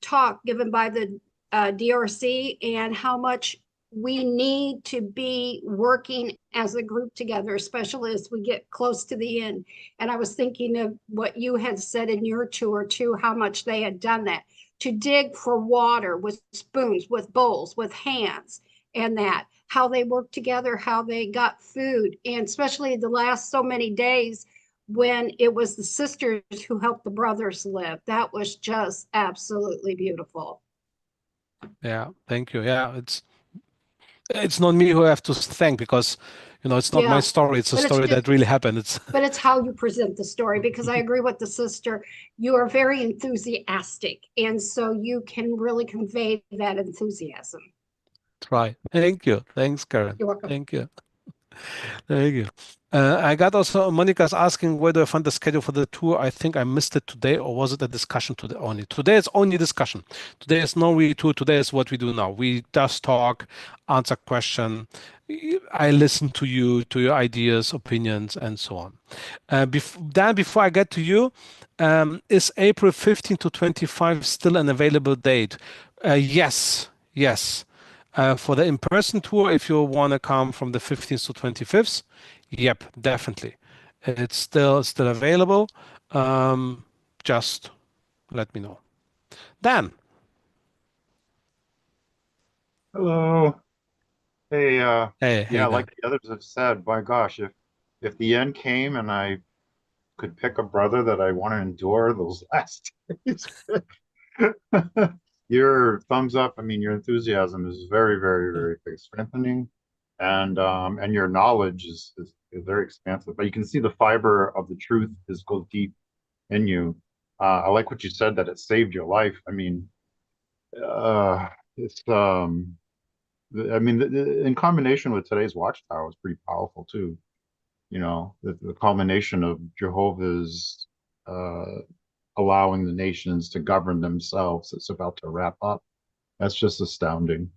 talk given by the DRC and how much we need to be working as a group together, especially as we get close to the end. And I was thinking of what you had said in your tour too, how much they had done that to dig for water with spoons, with bowls, with hands, and that how they worked together, how they got food, and especially the last so many days when it was the sisters who helped the brothers live. That was just absolutely beautiful. Yeah, thank you. Yeah, it's not me who I have to thank because it's not my Yeah, story. It's a but it's story that just, really happened. It's but it's how you present the story because I agree with the sister. You are very enthusiastic, and so you can really convey that enthusiasm. right. Thank you. Thanks, Karen. You're welcome. Thank you. Thank you. I got also Monica's asking where do I find the schedule for the tour? I think I missed it today, or was it a discussion today only? Today it's only discussion. Today is no really tour. Today is what we do now. We just talk, answer question. I listen to you, to your ideas, opinions, and so on. Before I get to you, is April 15 to 25 still an available date? Yes, yes. For the in-person tour, if you want to come from the 15th to 25th, yep, definitely. It's still available. Just let me know. Dan. Hello. Hey, Hey, yeah, Dan. like the others have said, my gosh, if the end came and I could pick a brother that I want to endure those last days, your thumbs up. I mean, your enthusiasm is very, very, very big, strengthening, and your knowledge is very expansive. But you can see the fiber of the truth is goes deep in you. I like what you said that it saved your life. I mean, it's in combination with today's Watchtower, is pretty powerful too. The culmination of Jehovah's allowing the nations to govern themselves. It's about to wrap up. That's just astounding.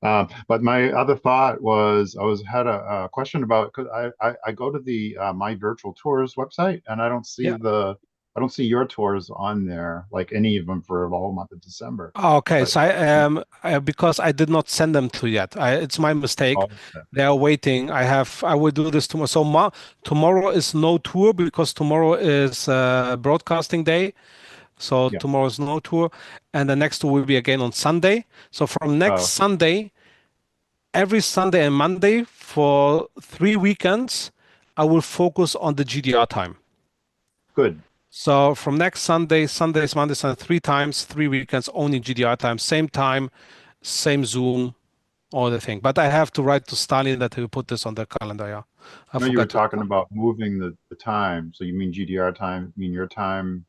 But my other thought was had a question about because I go to the My Virtual Tours website and Yeah. I don't see your tours on there, like any of them for the whole month of December. Okay, But so because I did not send them to yet. It's my mistake. okay. They are waiting. I will do this tomorrow. So tomorrow is no tour because tomorrow is broadcasting day. So Yeah. tomorrow is no tour, and the next tour will be again on Sunday. So from next Oh, Sunday, every Sunday and Monday for 3 weekends, I will focus on the GDR time. good. So from next Sunday, Sundays, Mondays, and 3 times, 3 weekends, only GDR time, same Zoom, all the thing. But I have to write to Stalin that he will put this on the calendar. Yeah, I No, you were forgot to. talking about moving the time. So you mean GDR time? You mean your time?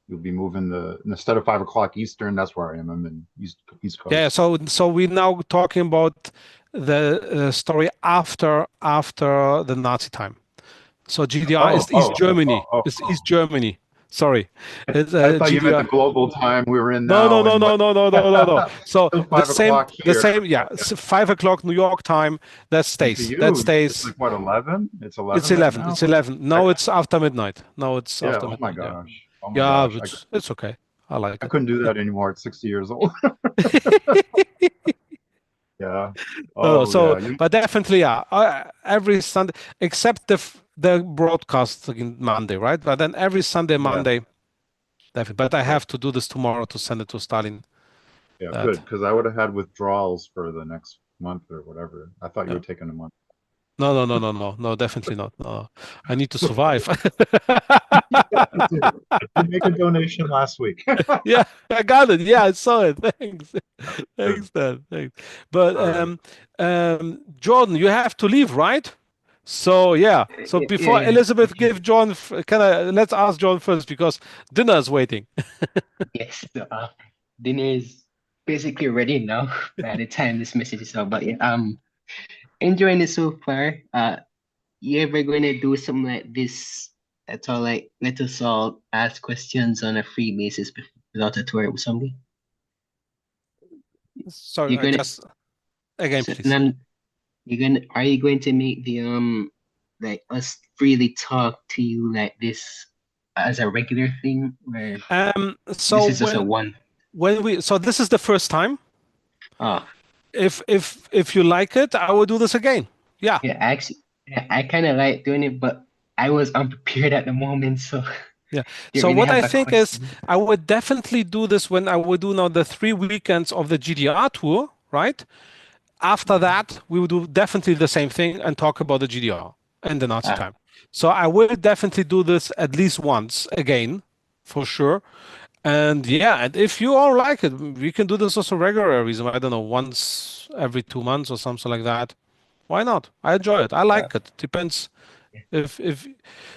You'll be moving instead of 5 o'clock Eastern. That's where I am. I'm in East Yeah, Coast. so we're now talking about the story after the Nazi time. So GDR Oh, is East oh, oh, Germany. oh, It's oh. East Germany. Sorry, it's I thought you meant the GDR. global time we were in No, no, now, no, and no, what? no, no, no, no, no. So Still the 5 o'clock here. same, yeah. Okay. 5 o'clock New York time. That And for stays. That you, it's stays. like what, 11? It's It's 11 right 11. now. It's 11. I, No, it's after midnight. No, it's yeah. after Oh my midnight. Yeah, gosh. Oh my yeah. gosh. It's okay. I like I it. couldn't do that anymore at 60 years old. Yeah. No, Oh so yeah. You but definitely, yeah. Every Sunday, except the broadcast on Monday, right? But then every Sunday, yeah. Monday, definitely. But I Yeah. have to do this tomorrow to send it to Stalin. Yeah. That, Good. Because I would have had withdrawals for the next month or whatever. I thought you yeah. were taking a month. No, no, no, no, no, no, definitely not. No, I need to survive. You did. You make a donation last week. Yeah, I got it. Yeah, I saw it. Thanks. Good. Thanks, Dan. Thanks. But All right. Jordan, you have to leave, right? So yeah. So before Yeah. Elizabeth give John, can I let's ask John first because dinner is waiting. Yes. So, dinner is basically ready now by the time this message is out. But yeah, enjoying it so far. You ever going to do something like this at all? Like let us all ask questions on a free basis without a tour with somebody. Sorry, You're I gonna, just again, so, please. are you going to make the like us freely talk to you like this as a regular thing, where So this is just a one? when we so this is the first time. Oh, If you like it, I will do this again. Yeah. yeah. Actually, yeah, I kind of like doing it, but I was unprepared at the moment, so Yeah. didn't So really what I have a think is question. I would definitely do this when I would do now the 3 weekends of the GDR tour, right? After that, we would do definitely the same thing and talk about the GDR and the Nazi Ah, time. So I will definitely do this at least once again, for sure. And yeah, and if you all like it, we can do this also regularly. I don't know, once every 2 months or something like that. Why not? I enjoy it. I uh, like it. Depends if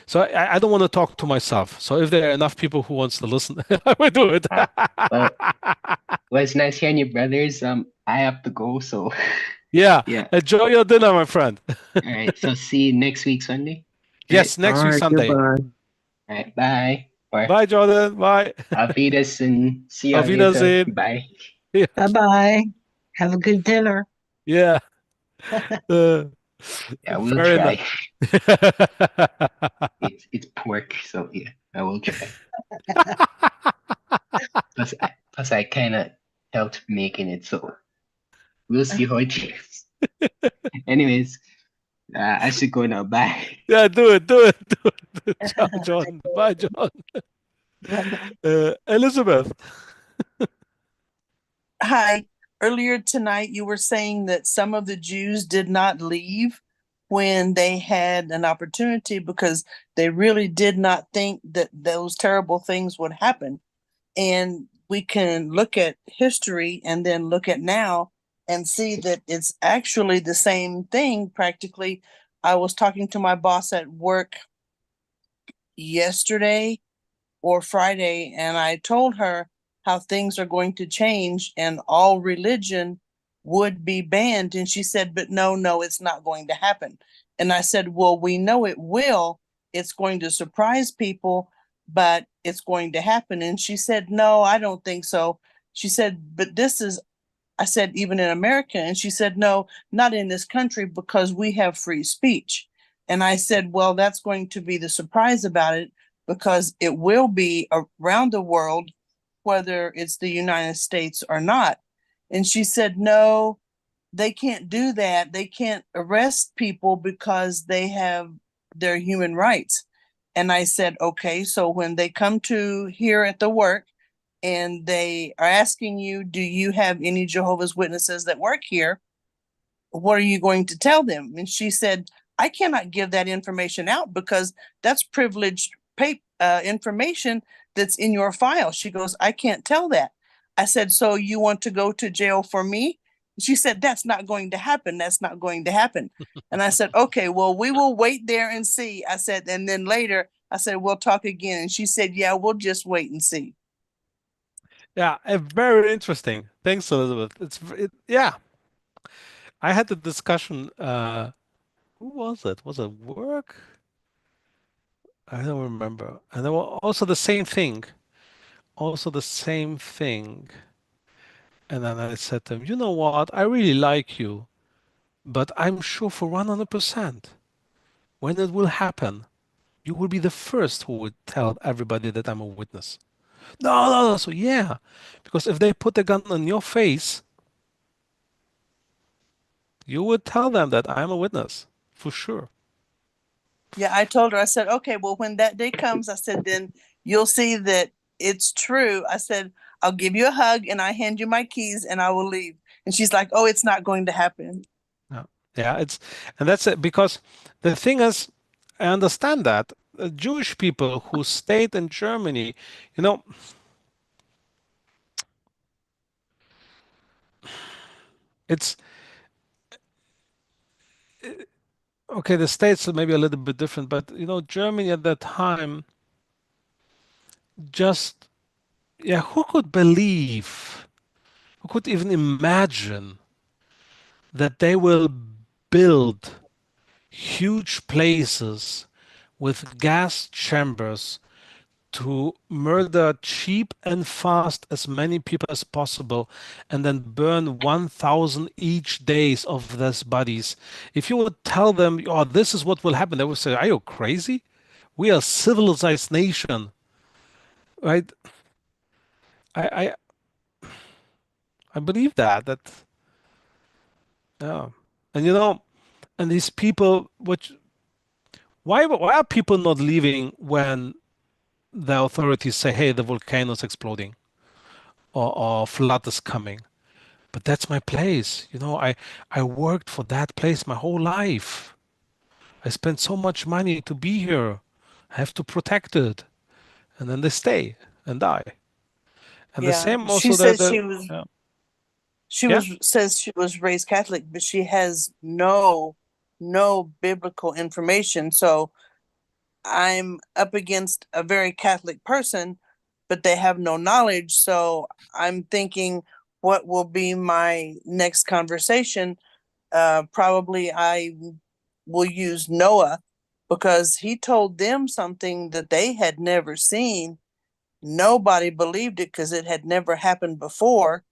so I don't want to talk to myself. So if there are enough people who wants to listen, I will do it. uh, well, well, it's nice hearing you, brothers. I have to go, so Yeah. yeah. Enjoy your dinner, my friend. All right. So see you next week, Sunday. Right. Yes, All next week right, Sunday. goodbye. All right. Bye. Or Bye, Jordan. Bye. Auf Wiedersehen. See you Auf later. Wiedersehen. Bye. Yeah. Bye bye. Have a good dinner. Yeah. Uh, Yeah, we'll Very nice. try. It's pork, so yeah, I will try. Plus I kind of helped making it, so we'll see how it tastes. Anyways, I should go now. Bye. Yeah, do it, do it, do it. Ciao, John. Bye, John. Elizabeth. Hi. Earlier tonight, you were saying that some of the Jews did not leave when they had an opportunity because they really did not think that those terrible things would happen. And we can look at history and then look at now and see that it's actually the same thing practically. I was talking to my boss at work yesterday or Friday, and I told her how things are going to change and all religion would be banned. And she said, but no, no, it's not going to happen. And I said, well, we know it will. It's going to surprise people, but it's going to happen. And she said, no, I don't think so. She said, but this is, I said, even in America. And she said, no, not in this country because we have free speech. And I said, well, that's going to be the surprise about it because it will be around the world, whether it's the United States or not. And she said, no, they can't do that. They can't arrest people because they have their human rights. And I said, okay, so when they come to here at the work and they are asking you, do you have any Jehovah's Witnesses that work here? What are you going to tell them? And she said, I cannot give that information out because that's privileged information that's in your file. She goes, I can't tell that. I said, so you want to go to jail for me? She said, that's not going to happen. That's not going to happen. And I said, okay, well, we will wait there and see. I said, and then later I said, we'll talk again. And she said, yeah, we'll just wait and see. Yeah, very interesting. Thanks, Elizabeth. Yeah. I had the discussion. Who was it? Was it work? I don't remember. And there were also the same thing. Also the same thing. And then I said to him, you know what? I really like you, but I'm sure for 100% when it will happen, you will be the first who would tell everybody that I'm a witness. No, no, no. So yeah, because if they put a gun on your face, You would tell them that I'm a witness, for sure. Yeah, I told her, I said, okay, well, when that day comes, I said, then you'll see that it's true. I said, I'll give you a hug and I hand you my keys and I will leave. And she's like, oh, it's not going to happen. Yeah, yeah, and that's it. Because the thing is, I understand that Jewish people who stayed in Germany, you know, it's okay. The States are maybe a little bit different, but Germany at that time just, yeah, who could believe, who could even imagine that they will build huge places with gas chambers to murder cheap and fast as many people as possible and then burn 1,000 each days of these bodies. If you would tell them, oh, this is what will happen, they would say, are you crazy? We are a civilized nation, right? I I, I believe that yeah. And and these people, which why are people not leaving when the authorities say, hey, the volcano is exploding or flood is coming? But that's my place. I worked for that place my whole life. I spent so much money to be here. I have to protect it. And then they stay and die. And the Yeah, same she also says she yeah. was says she was raised Catholic, but she has no biblical information. So I'm up against a very Catholic person, but they have no knowledge. So I'm thinking, what will be my next conversation? Probably I will use Noah because he told them something that they had never seen. Nobody believed it because it had never happened before.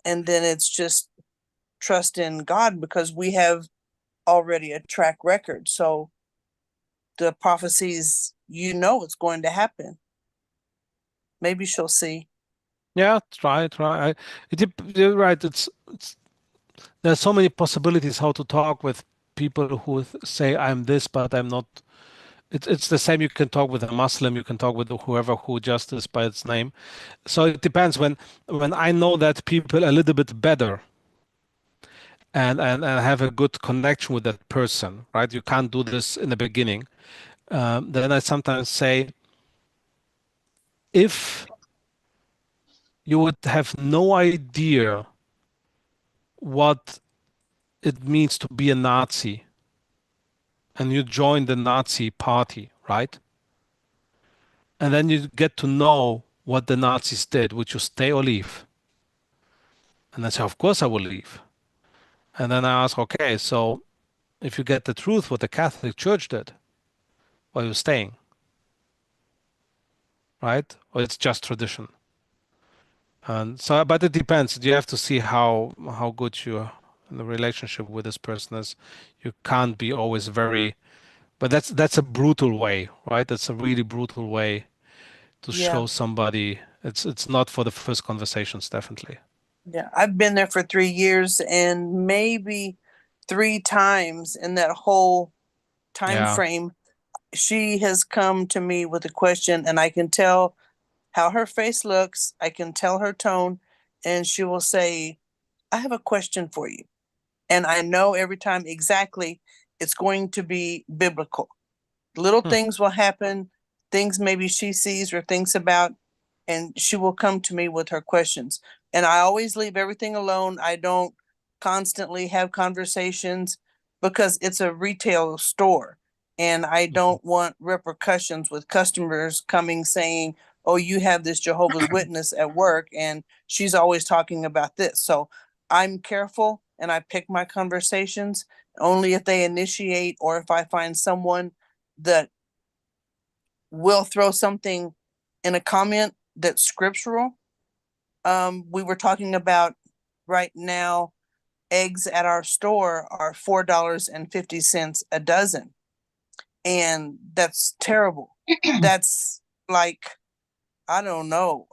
And then it's just trust in God because we have already a track record. So the prophecies, it's going to happen. Maybe she'll see. Yeah, try. You're right. There's so many possibilities how to talk with people who say I'm this, but I'm not. It's the same. You can talk with a Muslim. You can talk with whoever who just is by its name. So it depends. When I know that people a little bit better and have a good connection with that person, right? You can't do this in the beginning. Then I sometimes say, if you would have no idea what it means to be a Nazi and you join the Nazi party, right? And then you get to know what the Nazis did. Would you stay or leave? And I say, of course I will leave. And then I ask, okay, so if you get the truth, what the Catholic Church did, why are you staying? Right? Or it's just tradition. And so, but it depends. You have to see how good you in the relationship with this person is. You can't be always very, but that's a brutal way, right? That's a really brutal way to Yeah. show somebody. It's not for the first conversations, definitely. Yeah. I've been there for 3 years and maybe 3 times in that whole time Yeah. frame, she has come to me with a question and I can tell how her face looks. I can tell her tone and she will say, I have a question for you. And I know every time exactly it's going to be biblical. Little Hmm. things will happen, things maybe she sees or thinks about, and she will come to me with her questions. And I always leave everything alone. I don't constantly have conversations because it's a retail store. And I don't want repercussions with customers coming saying, oh, you have this Jehovah's Witness at work, and she's always talking about this. So I'm careful and I pick my conversations only if they initiate or if I find someone that will throw something in a comment that's scriptural. We were talking about right now, eggs at our store are $4.50 a dozen. And that's terrible. That's like, I don't know,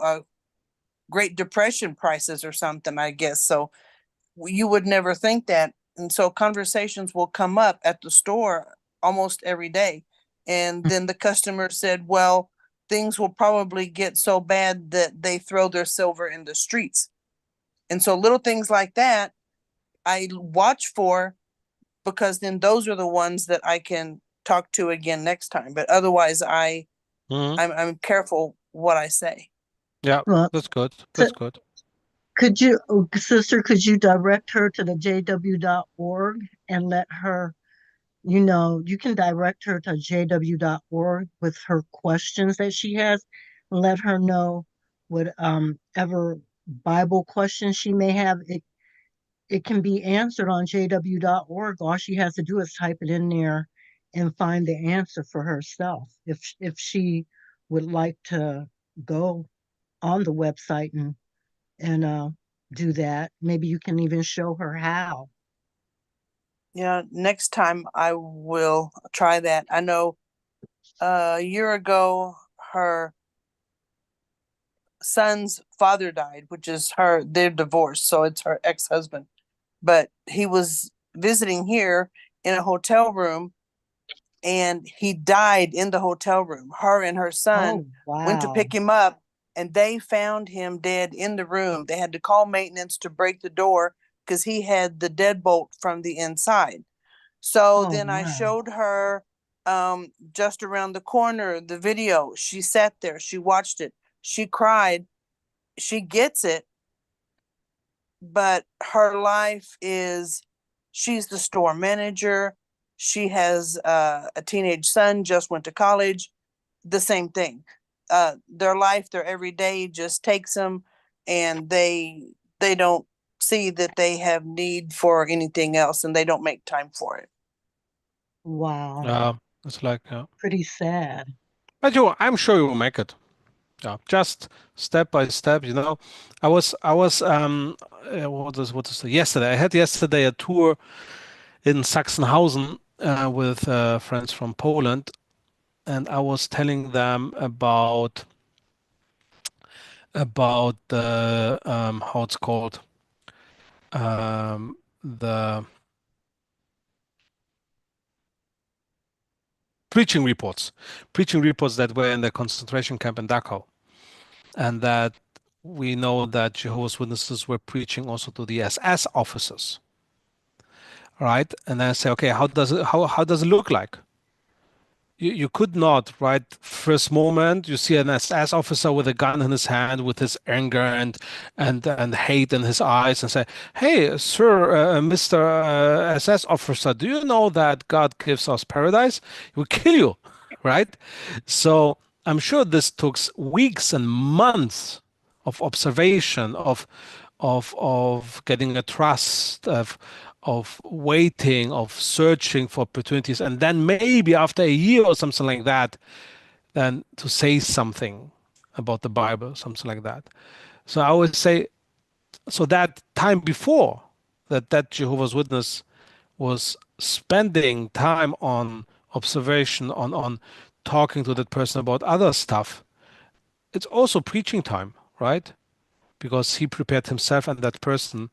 Great Depression prices or something, I guess. So you would never think that. And so conversations will come up at the store almost every day. And then the customer said, well, things will probably get so bad that they throw their silver in the streets. And so little things like that I watch for, because then those are the ones that I can talk to again next time. But otherwise I'm careful what I say. Yeah, Well, that's good. so That's good. could you, sister, could you direct her to the jw.org and let her, you can direct her to jw.org with her questions that she has, and let her know whatever Bible questions she may have. It can be answered on jw.org. All she has to do is type it in there and find the answer for herself. If she would like to go on the website and do that, maybe you can even show her how. Yeah, next time I will try that. I know a year ago her son's father died, which is they're divorced, so it's her ex-husband. But he was visiting here in a hotel room and he died in the hotel room. Her and her son went to pick him up and they found him dead in the room. They had to call maintenance to break the door because he had the deadbolt from the inside. So then I showed her just around the corner the video. She sat there, she watched it, she cried, she gets it, but her life is, she's the store manager. She has a teenage son, just went to college, the same thing. Their life, their everyday just takes them, and they don't see that they have need for anything else, and they don't make time for it. Wow. It's like Pretty sad. but I'm sure you will make it. Yeah, just step by step. I was what is it? Yesterday. I had yesterday a tour in Sachsenhausen with friends from Poland, and I was telling them about the how it's called, the preaching reports that were in the concentration camp in Dachau, and that we know that Jehovah's Witnesses were preaching also to the SS officers, right? And then I say, okay, how does it look like? You could not, right? First moment, you see an SS officer with a gun in his hand, with his anger and hate in his eyes, and say, "Hey, sir, Mr. SS officer, do you know that God gives us paradise? He will kill you," right? So I'm sure this took weeks and months of observation, of getting a trust, of waiting, of searching for opportunities, and then maybe after a year or something like that, then to say something about the Bible, something like that. So I always say, so that time before that Jehovah's Witness was spending time on observation, on talking to that person about other stuff, it's also preaching time, right? Because he prepared himself and that person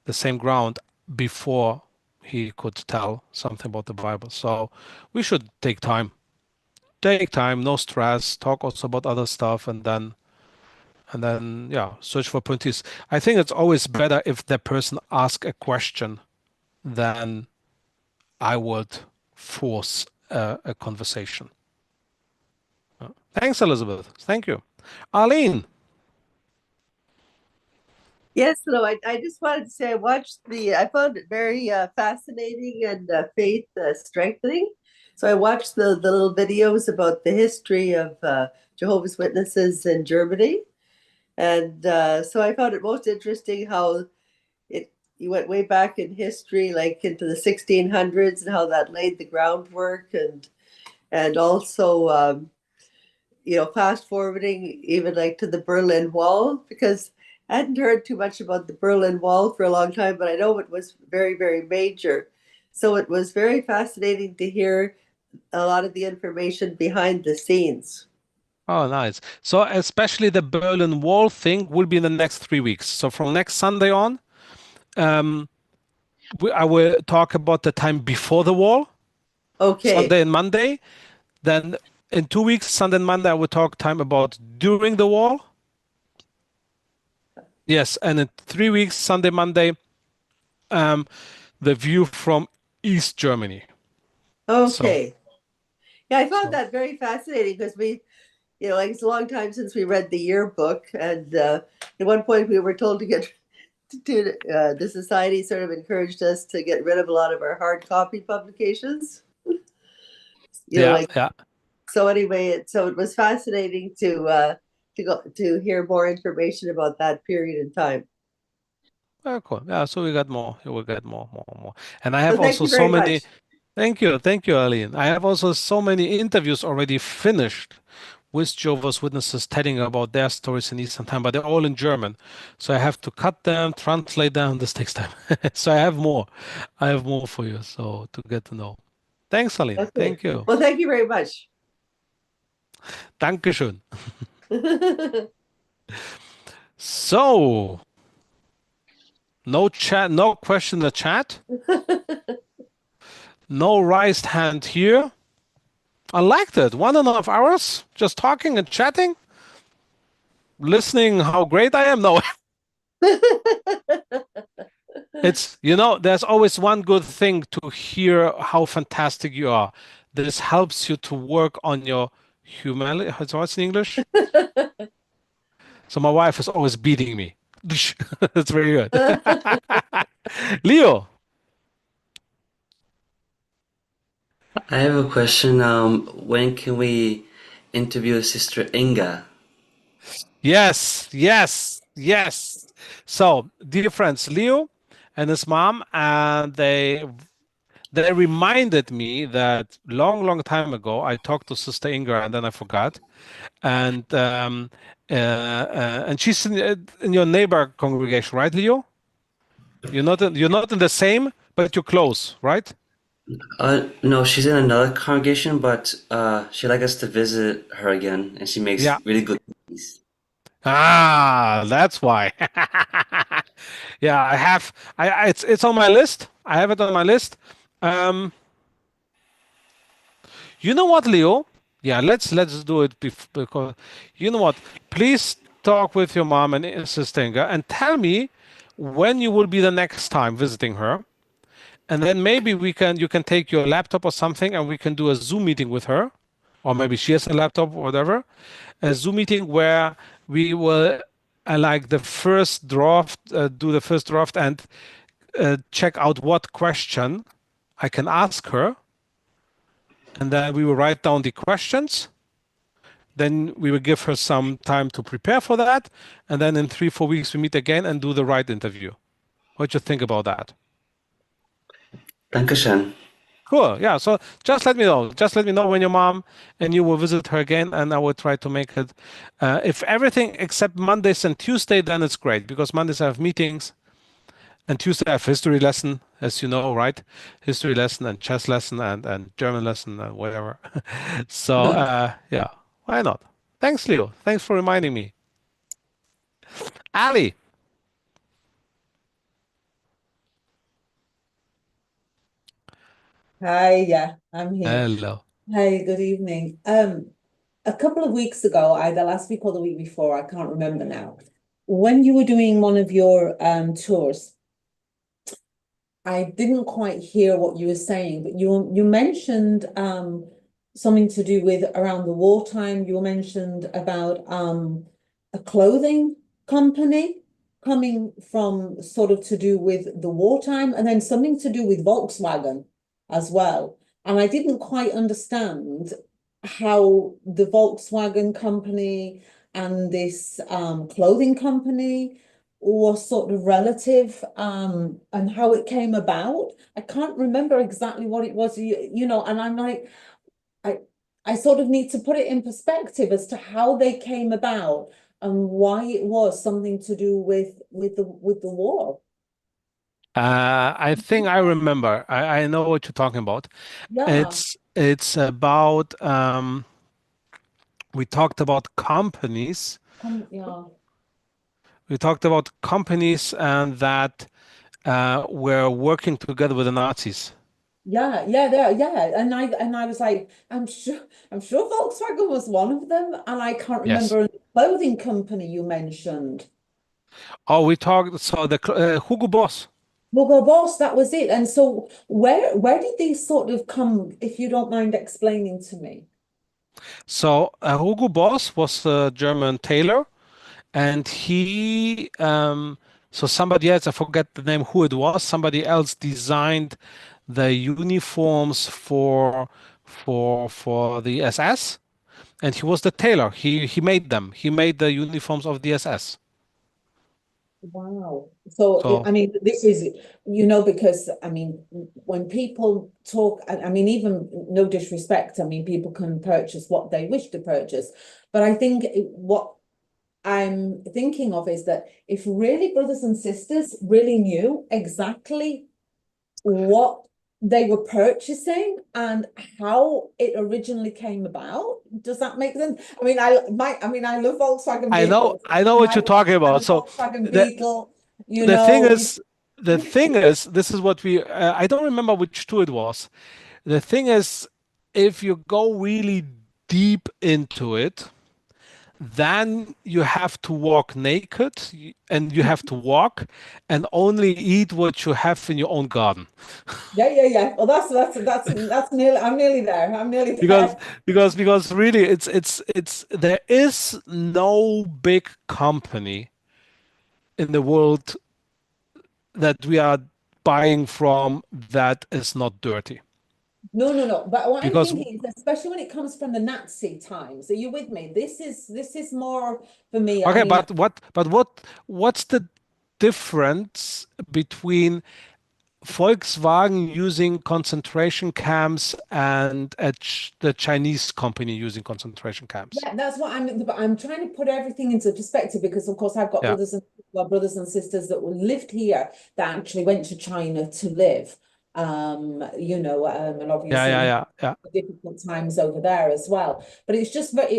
the same ground before he could tell something about the Bible. So we should take time. Take time, no stress, talk also about other stuff, and then yeah, search for opportunities. I think it's always better if the person asks a question than I would force a conversation. Thanks, Elizabeth. Thank you. Arlene. Yes, hello. I just wanted to say I found it very fascinating and faith strengthening. So I watched the little videos about the history of Jehovah's Witnesses in Germany. And so I found it most interesting how you went way back in history, like into the 1600s, and how that laid the groundwork, and also fast forwarding even like to the Berlin Wall, because I hadn't heard too much about the Berlin Wall for a long time, but I know it was very, very major. So it was very fascinating to hear a lot of the information behind the scenes. Oh, nice. So especially the Berlin Wall thing will be in the next 3 weeks. So from next Sunday on, um, I will talk about the time before the war, Okay. Sunday and Monday. Then in 2 weeks, Sunday and Monday, I will talk time about during the war. Yes, and in 3 weeks, Sunday, Monday, the view from East Germany. Okay. Yeah, I found So that very fascinating because like it's a long time since we read the yearbook, and at one point we were told to the society sort of encouraged us to get rid of a lot of our hard copy publications. yeah, Like yeah. so. Anyway, it was fascinating to hear more information about that period in time. Very cool. Yeah, so we got more. You will get more. And I So have thank also you so very many. much. Thank you, Aline. I have also so many interviews already finished with Jehovah's Witnesses telling about their stories in Eastern Time, but they're all in German. So I have to cut them, translate them. This takes time. So I have more. I have more for you. So to get to know. Thanks, Aline. Okay. Thank you. Well, thank you very much. Dankeschön. So no chat, no question in the chat. No raised hand here. I liked it. 1.5 hours just talking and chatting, listening how great I am. No, it's, there's always one good thing to hear how fantastic you are. This helps you to work on your humanity. What's in English? So my wife is always beating me. That's very good. Leo. I have a question. When can we interview Sister Inga? Yes, yes, yes. So, dear friends, Leo and his mom, and they reminded me that long time ago I talked to Sister Inga and then I forgot. And she's in your neighbor congregation, right, Leo? You're not in the same, but you're close, right? No, she's in another congregation, but she'd like us to visit her again, and she makes Yeah. really good cookies. Ah, that's why. Yeah, I have. It's on my list. I have it on my list. Um, you know what, Leo? Yeah, let's do it because you know what? Please talk with your mom and Sister Inga and tell me when you will be the next time visiting her, and then maybe you can take your laptop or something and we can do a Zoom meeting with her, or maybe she has a laptop or whatever, a Zoom meeting where we will like the first draft, do the first draft and check out what question I can ask her, and then we will write down the questions. Then we will give her some time to prepare for that, and then in 3-4 weeks we meet again and do the right interview. What do you think about that? Dankeschön. Cool. Yeah. So just let me know. Just let me know when your mom and you will visit her again, and I will try to make it. If everything except Mondays and Tuesday, then it's great because Mondays I have meetings, and Tuesday I have history lesson, as you know, right? History lesson and chess lesson and German lesson and whatever. So yeah, why not? Thanks, Leo. Thanks for reminding me. Ali. Hi, yeah, I'm here. Hello. Hi, good evening. A couple of weeks ago, either last week or the week before, I can't remember now, when you were doing one of your tours, I didn't quite hear what you were saying, but you mentioned something to do with around the wartime. You mentioned about a clothing company coming from sort of to do with the wartime, and then something to do with Volkswagen as well. And I didn't quite understand how the Volkswagen company and this clothing company was sort of relative and how it came about. I can't remember exactly what it was, and I'm like, I I sort of need to put it in perspective as to how they came about and why it was something to do with the war. I think I remember. I know what you're talking about. Yeah. It's about we talked about companies. Yeah. We talked about companies and that were working together with the Nazis. Yeah. And I was like, I'm sure Volkswagen was one of them, and I can't Yes. remember the clothing company you mentioned. Oh, we talked. So the Hugo Boss. Hugo Boss, that was it. And so where did these sort of come, if you don't mind explaining to me? So Hugo Boss was a German tailor, and so somebody else, I forget the name who it was, somebody else designed the uniforms for the SS, and he was the tailor. He made them. He made the uniforms of the SS. Wow. So, So I mean, this is, because I mean, when people talk, I mean, even no disrespect, I mean, people can purchase what they wish to purchase. But I think what I'm thinking of is that if really brothers and sisters really knew exactly what they were purchasing and how it originally came about. Does that make sense? I love Volkswagen vehicles. I know what you're talking I have about. a So Volkswagen the Beetle, the thing is, this is what we. I don't remember which two it was. The thing is, if you go really deep into it, then you have to walk naked and you have to walk and only eat what you have in your own garden. Yeah. Well, that's nearly. I'm nearly there. I'm nearly Because there. because really it's there is no big company in the world that we are buying from that is not dirty. No. But what I'm Because thinking is, especially when it comes from the Nazi times, are you with me? This is more for me. I okay, mean, what's the difference between Volkswagen using concentration camps and the Chinese company using concentration camps? yeah, that's what I'm trying to put everything into perspective because, of course, I've got Yeah. brothers and sisters that lived here that actually went to China to live. And Yeah, yeah, obviously yeah, yeah. difficult times over there as well. But it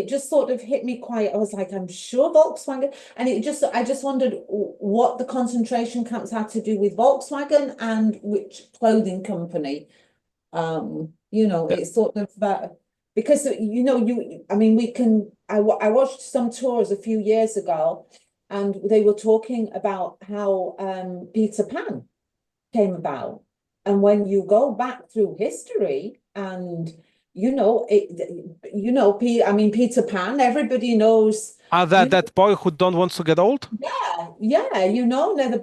just sort of hit me quite. I was like, I'm sure Volkswagen, and I just wondered what the concentration camps had to do with Volkswagen and which clothing company. Yeah. It's sort of that because I mean, I watched some tours a few years ago, and they were talking about how Peter Pan came about, and when you go back through history, and I mean, Peter Pan, everybody knows. That boy who don't wants to get old? Yeah, the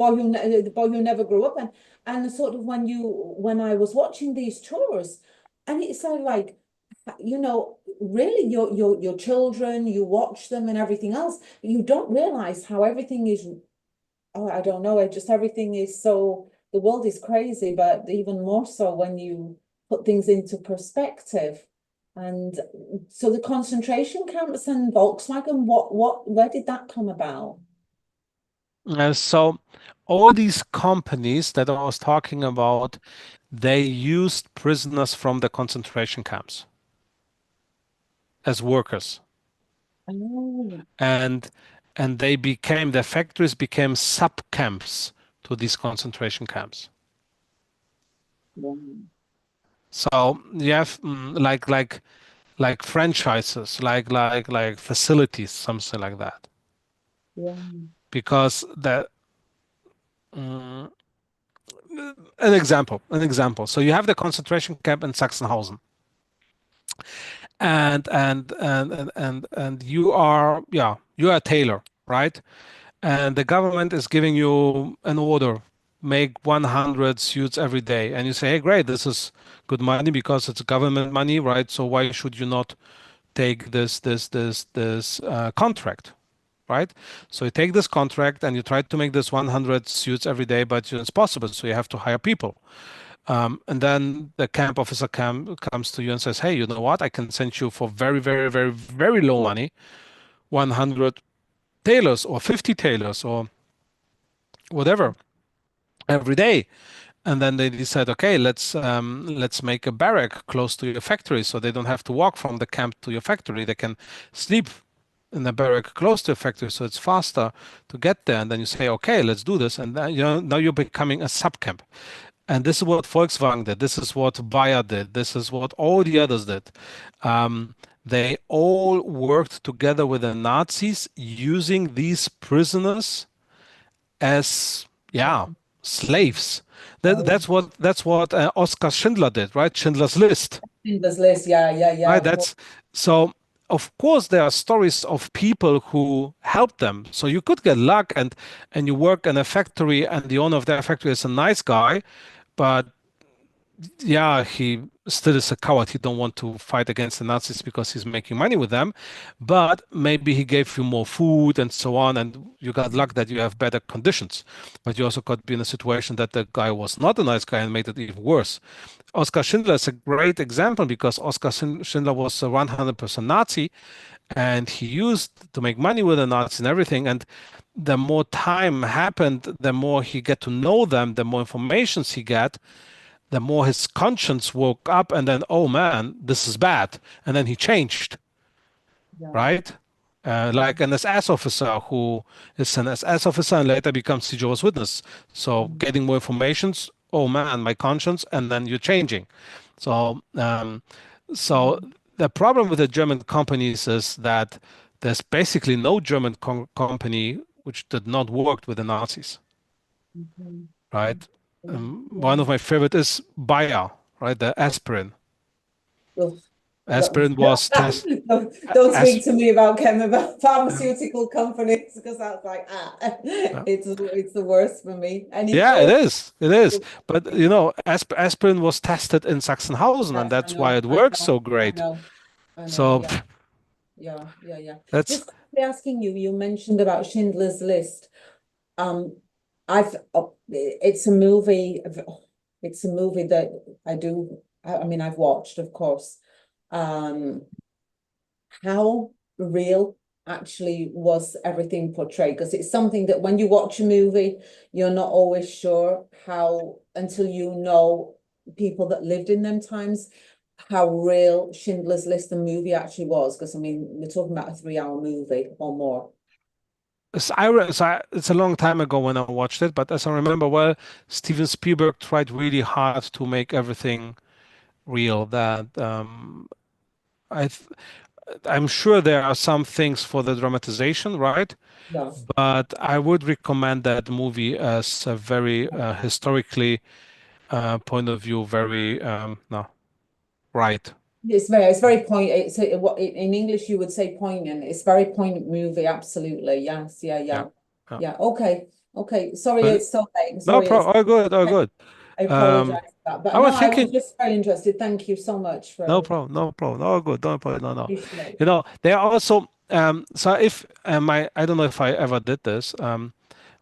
boy who never grew up, and sort of when I was watching these tours, and it's like, really your children, you watch them and everything else, but you don't realize how everything is. Oh, I don't know, everything is so. The world is crazy, but even more so when you put things into perspective. And so the concentration camps and Volkswagen, where did that come about? So all these companies that I was talking about, they used prisoners from the concentration camps as workers. Oh, And their factories became sub camps to these concentration camps. yeah. So you have like franchises, like facilities, something like that. Yeah. Because mm, an example. So you have the concentration camp in Sachsenhausen, and you are a tailor, right? And the government is giving you an order, make 100 suits every day, and you say, hey, great, this is good money because it's government money, right? So why should you not take this contract, right? So you take this contract and you try to make this 100 suits every day, but it's possible. So you have to hire people. And then the camp officer comes to you and says, hey, you know what? I can send you for very, very, very, very low money, 100 tailors or 50 tailors or whatever every day. And then they decide, okay, let's make a barrack close to your factory so they don't have to walk from the camp to your factory. They can sleep in a barrack close to a factory, so it's faster to get there. And then you say, okay, let's do this, and then, now you're becoming a sub camp. And this is what Volkswagen did. This is what Bayer did. This is what all the others did. They all worked together with the Nazis, using these prisoners as, yeah, slaves. That's what Oskar Schindler did, right? Schindler's List. Schindler's List, yeah. Right, that's so. Of course, there are stories of people who helped them. So you could get luck, and you work in a factory, and the owner of that factory is a nice guy, but yeah, he still is a coward. He don't want to fight against the Nazis because he's making money with them. But maybe he gave you more food and so on, and you got luck that you have better conditions. But you also could be in a situation that the guy was not a nice guy and made it even worse. Oskar Schindler is a great example because Oskar Schindler was a 100% Nazi, and he used to make money with the Nazis and everything. And the more time happened, the more he get to know them, the more informations he got, the more his conscience woke up, and then, oh man, this is bad. And then he changed, right? Like an SS officer who is an SS officer and later becomes the Jehovah's Witness. So getting more informations, oh man, my conscience, and then you're changing. So the problem with the German companies is that there's basically no German company which did not work with the Nazis, right? One of my favorite is Bayer, right? The aspirin. Aspirin was tested. Don't speak to me about pharmaceutical companies, because that's like it's the worst for me. Yeah, it is. It is. But aspirin was tested in Sachsenhausen, and that's why it works so great. I know, So yeah. that's Just quickly asking you, you mentioned about Schindler's List. It's a movie that I've watched, of course. How real actually was everything portrayed? Because it's something that when you watch a movie, you're not always sure how, until you know people that lived in them times, how real Schindler's List, the movie, actually was. Because we're talking about a 3-hour movie or more. it's a long time ago when I watched it, but as I remember well, Steven Spielberg tried really hard to make everything real. That I'm sure there are some things for the dramatization, right? Yeah. But I would recommend that movie as a very historically point of view, very right. It's very poignant. What in English you would say poignant. It's very poignant movie. Absolutely. Yes. Yeah. Okay. Sorry, But it's so late. no Sorry, problem. All good. All good. I apologize for that. But I was I thinking. was just very interested. Thank you so much for. No problem. All good. Don't apologize. No. Appreciate. There are also so if I don't know if I ever did this.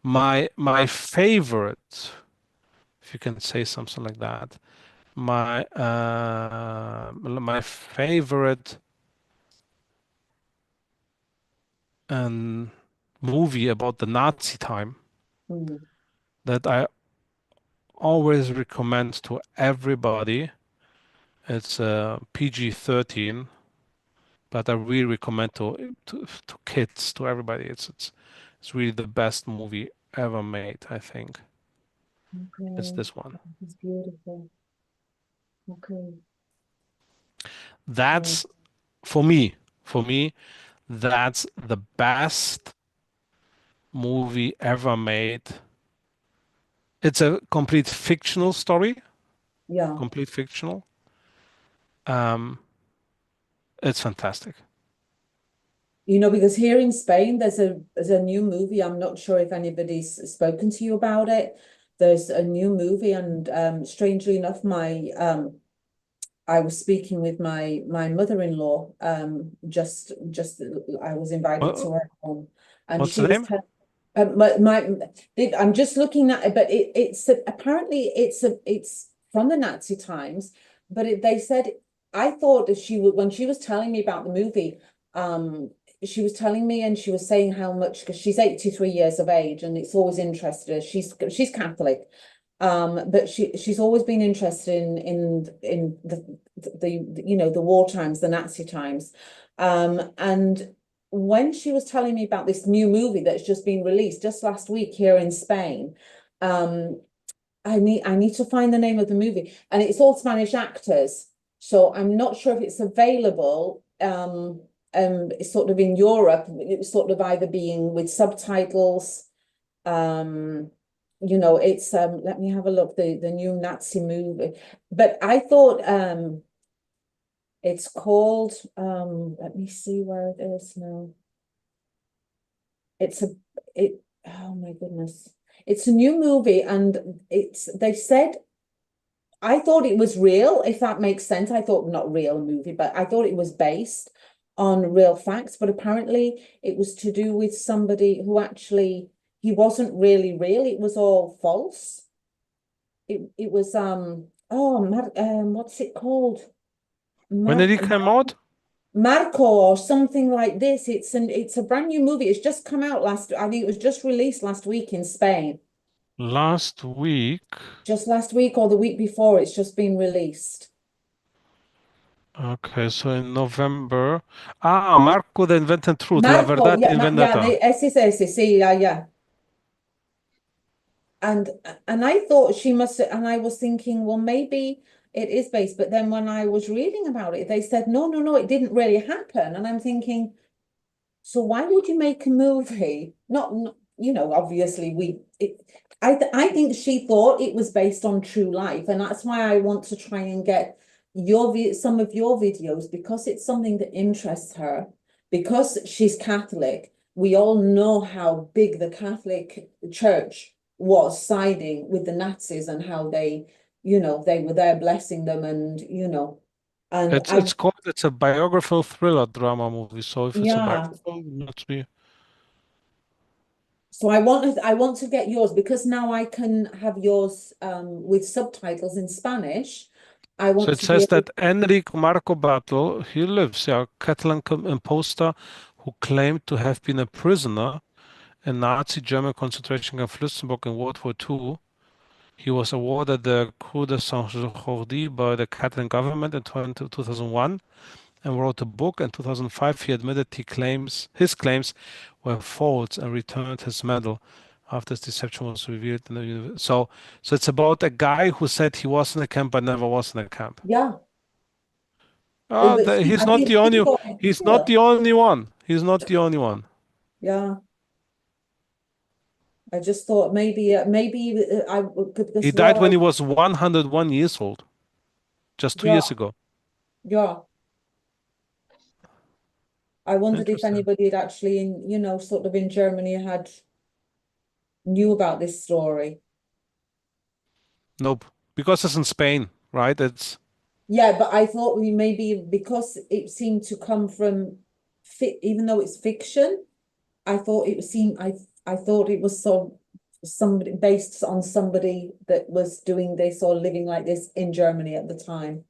My favorite, if you can say something like that, my favorite movie about the Nazi time that I always recommend to everybody. It's PG-13, but I really recommend to kids, to everybody. It's really the best movie ever made, I think. Okay. It's this one. It's beautiful. Okay. That's for me, that's the best movie ever made. It's a complete fictional story. Yeah. Complete fictional. It's fantastic. Because here in Spain, there's a new movie. I'm not sure if anybody's spoken to you about it. There's a new movie, and strangely enough, I was speaking with my mother-in-law. Just I was invited to her home, and What's she the was name? I'm just looking at it, but it's apparently it's from the Nazi times, but they said, I thought that when she was telling me about the movie, she was telling me, and she was saying how much, because she's 83 years of age, and it's always interested her. She's Catholic, but she's always been interested in the war times, the Nazi times, and when she was telling me about this new movie that's just been released just last week here in Spain, I need to find the name of the movie, and it's all Spanish actors. So I'm not sure if it's available. It's sort of in Europe. It's sort of either being with subtitles. You know, it's let me have a look, the new Nazi movie. But I thought it's called let me see where it is now. Oh my goodness. It's a new movie, and they said, I thought it was real, if that makes sense. I thought not real movie, but I thought it was based on real facts, but apparently it was to do with somebody who actually, he wasn't really real. It was all false. It was what's it called? When did it come out? Marco or something like this. It's a brand new movie. It's just come out I think it was just released last week in Spain. Last week? Just last week or the week before, it's just been released. Okay, so in November. Marco the Invented Truth, La Marco, Verdad yeah, Inventada. ese, sí, yeah. And I thought she must, and I was thinking, well, maybe it is based, but then when I was reading about it, they said, no, it didn't really happen. And I'm thinking, so why would you make a movie? Not you know, obviously I think she thought it was based on true life, and that's why I want to try and get some of your videos, because it's something that interests her, because she's Catholic. We all know how big the Catholic Church was siding with the Nazis, and how they, you know, they were there blessing them, and you know, and It's a biographical thriller drama movie. So if it's a yeah. biographical, it must be. So I want to get yours, because now I can have yours with subtitles in Spanish. I So want it to be says able. that Enric Marco Battle, he lives, a Catalan imposter who claimed to have been a prisoner in Nazi German concentration camp Flüssenburg in World War II. He was awarded the Croix de Saint-Jordi by the Catalan government in 2001 and wrote a book. In 2005, he admitted his claims were false and returned his medal after his deception was revealed in the university. So it's about a guy who said he was in a camp but never was in a camp. Yeah. He's I not think the only. people. He's not the only one. He's not the only one. Yeah. I just thought maybe I could, He because died what when he was 101 years old, just 2 years ago. Yeah. I wondered if Interesting. anybody had actually sort of in Germany knew about this story. Nope, because it's in Spain, right? Yeah, but I thought maybe because it seemed to come from even though it's fiction, I thought I thought it was somebody based on somebody that was doing this or living like this in Germany at the time.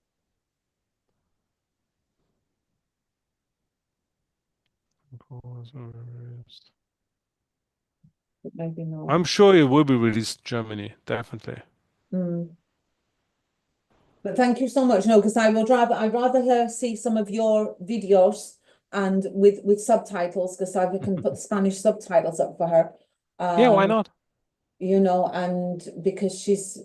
But maybe not. I'm sure it will be released in Germany, definitely. But thank you so much. No, because I'd rather see some of your videos and with subtitles, because I can put Spanish subtitles up for her. Yeah, why not? You know, and because she's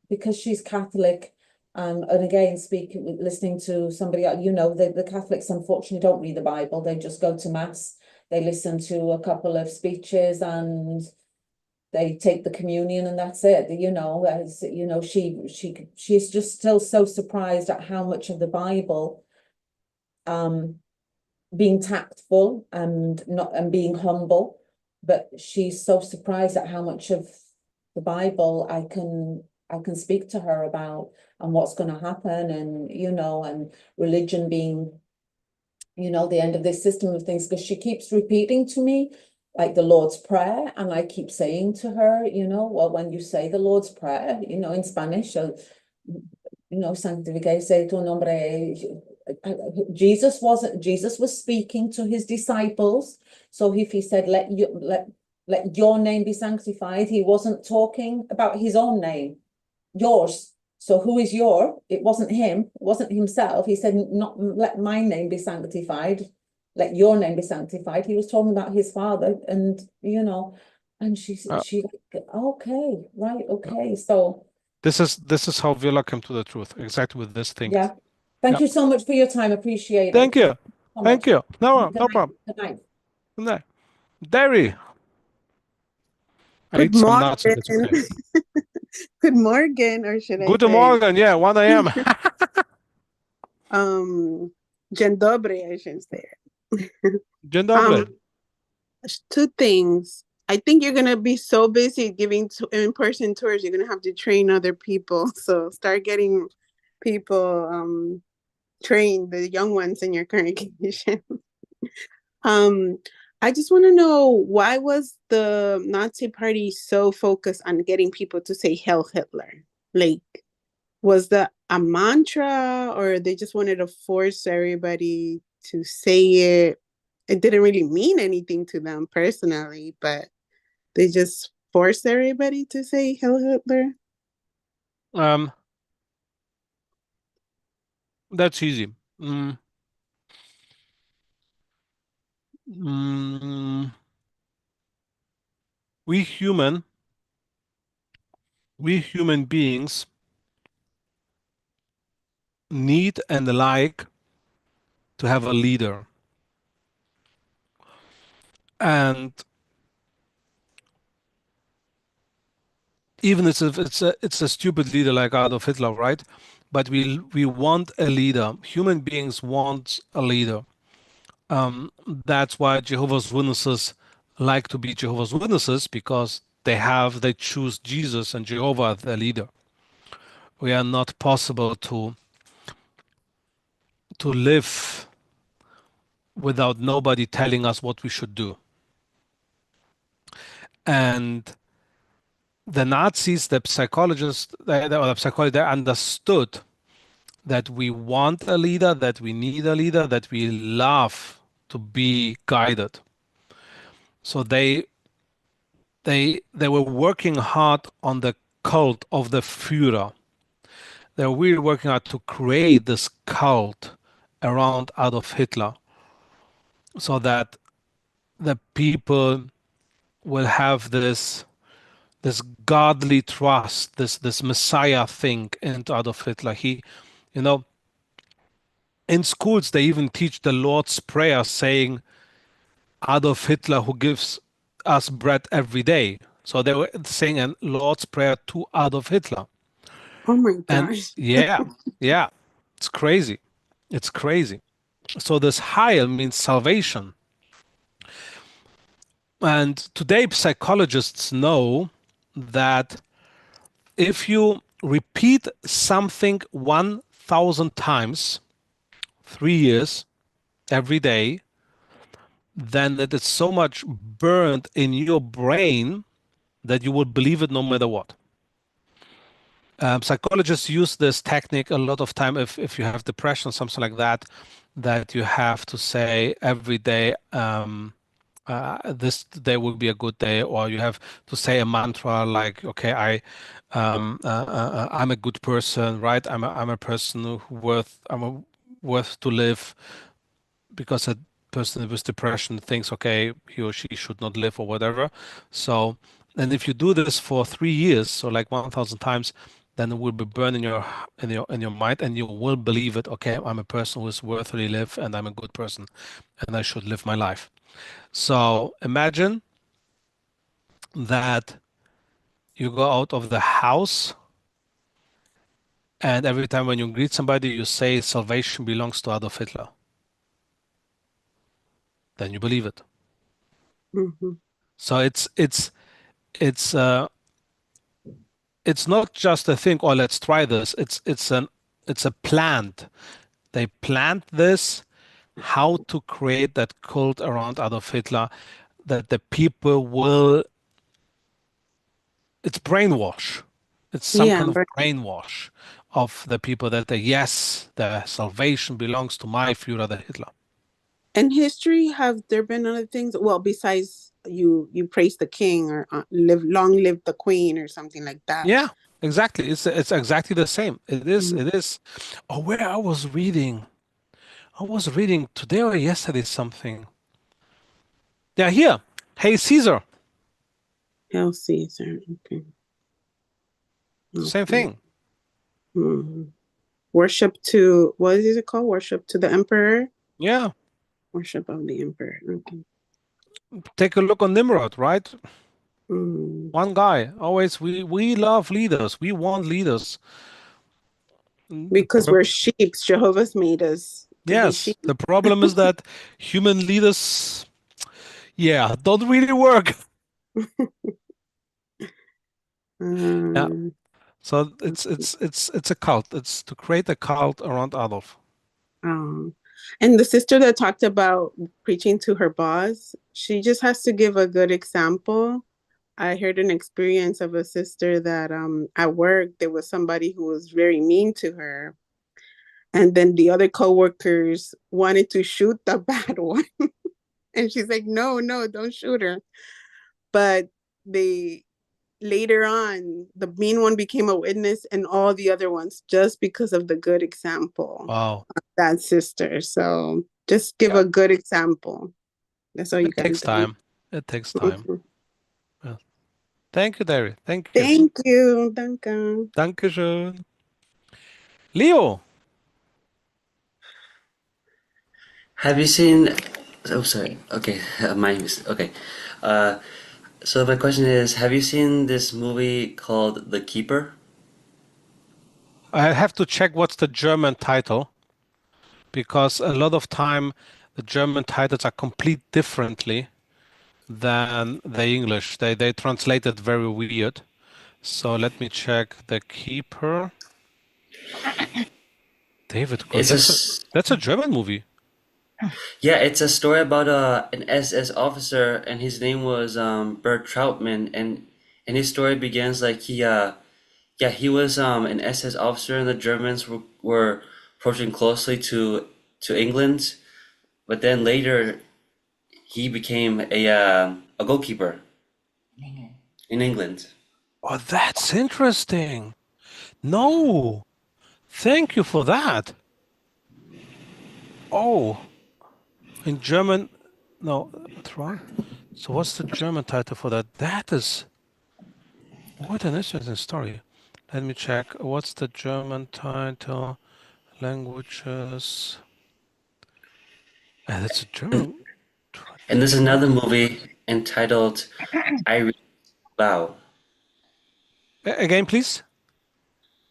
because she's Catholic, and again listening to somebody else, you know, the Catholics unfortunately don't read the Bible. They just go to mass, they listen to a couple of speeches, and they take the communion, and that's it. You know, as you know, she's just still so surprised at how much of the Bible, being tactful and being humble, but she's so surprised at how much of the Bible I can speak to her about, and what's going to happen, and you know, and religion being, you know, the end of this system of things, because she keeps repeating to me like the Lord's Prayer, and I keep saying to her, you know, well, when you say the Lord's Prayer, you know, in Spanish, so, you know, sanctificase tu nombre. Jesus was speaking to his disciples. So if he said, let your name be sanctified, he wasn't talking about his own name, yours. So who is it wasn't him, it wasn't himself. He said, not let my name be sanctified, let your name be sanctified. He was talking about his father, and and she okay, right, okay. So this is how Villa came to the truth, exactly with this thing. yeah. Thank Yeah. you so much for your time. Appreciate Thank it. you. So Thank much. you. No, Good no night. problem. Good night. Good night. Derry. I Good ate some morning. nuts, so it's okay. Good morning, or should I Guten say, Morgen. Yeah, 1 a.m. Dzień dobry, I should say. Dzień dobry. Two things. I think you're gonna be so busy giving in-person tours, you're gonna have to train other people. So start getting people trained, the young ones in your congregation. I just want to know, why was the Nazi Party so focused on getting people to say Hail Hitler? Like, was that a mantra, or they just wanted to force everybody to say it? It didn't really mean anything to them personally, but they just forced everybody to say Hail Hitler? That's easy. We human beings need and like to have a leader. And even if it's a stupid leader like Adolf Hitler, right? But we want a leader. Human beings want a leader. That's why Jehovah's Witnesses like to be Jehovah's Witnesses, because they choose Jesus and Jehovah as their leader. We are not possible to live without nobody telling us what we should do. And the Nazis, the psychologists, they understood that we want a leader, that we need a leader, that we love to be guided. So they were working hard on the cult of the Führer. They were really working hard to create this cult around Adolf Hitler, so that the people will have this godly trust, this Messiah thing into Adolf Hitler. You know, in schools they even teach the Lord's Prayer, saying Adolf Hitler who gives us bread every day. So they were saying a Lord's Prayer to Adolf Hitler. Oh my And gosh. yeah, it's crazy. It's crazy. So this Heil means salvation. And today psychologists know that if you repeat something 1,000 times, 3 years, every day, then it is so much burned in your brain that you will believe it no matter what. Psychologists use this technique a lot of time if you have depression, something like that, that you have to say every day, this day will be a good day, or you have to say a mantra like, okay, I'm a good person, right? I'm a person worth to live, because a person with depression thinks, okay, he or she should not live or whatever. So, and if you do this for 3 years, so like 1,000 times, then it will be burned in your mind, and you will believe it. Okay, I'm a person who is worthily live, and I'm a good person, and I should live my life. So imagine that you go out of the house, and every time when you greet somebody, you say salvation belongs to Adolf Hitler. Then you believe it. Mm-hmm. So it's not just a thing, oh, let's try this. It's a plant. They plant this, how to create that cult around Adolf Hitler, that the people will, it's brainwash. It's some Yeah, kind of but brainwash of the people, that yes, the salvation belongs to my Führer, the Hitler. in history, have there been other things? Well, besides you praise the king, or long live the queen, or something like that. Yeah, Exactly. It's exactly the same. It is. It is. Oh, where I was reading. I was reading today or yesterday something. Yeah, here. Hey, Caesar. Hail Caesar. Okay. Same Okay. thing. Worship to, what is it called? Worship to the emperor? Yeah. Worship of the emperor. Okay. Take a look on Nimrod, right? Mm. One guy. Always, we love leaders. We want leaders. Because we're sheep. Jehovah's made us to be Yes. sheep. The problem is that human leaders, yeah, don't really work. Yeah. So it's a cult. It's to create a cult around Adolf. And the sister that talked about preaching to her boss, she just has to give a good example. I heard an experience of a sister that at work there was somebody who was very mean to her. And then the other coworkers wanted to shoot the bad one. And she's like, no, no, don't shoot her. But they later on, the mean one became a witness and all the other ones just because of the good example Wow. of that sister. So just give a good example. That's all you It gotta takes do. time. It takes time. Yeah. Thank you, Derry. Thank you. Thank you, Duncan. Dankeschön. Leo. Have you seen? Oh, sorry. Okay, okay. Uh, so my question is, have you seen this movie called The Keeper? I have to check what's the German title because a lot of time the German titles are complete differently than the English. They translate it very weird. So let me check The Keeper. David, It's that's a German movie. Yeah, it's a story about an SS officer, and his name was Bert Troutman, and his story begins like he was an SS officer, and the Germans were approaching closely to England, but then later he became a goalkeeper in England. Oh, that's interesting. No, thank you for that. Oh, in German, no, try. So what's the German title for that? That is what an interesting story. Let me check. What's the German title? Languages. That's a German. And there's another movie entitled Irene's Vow. Again, please.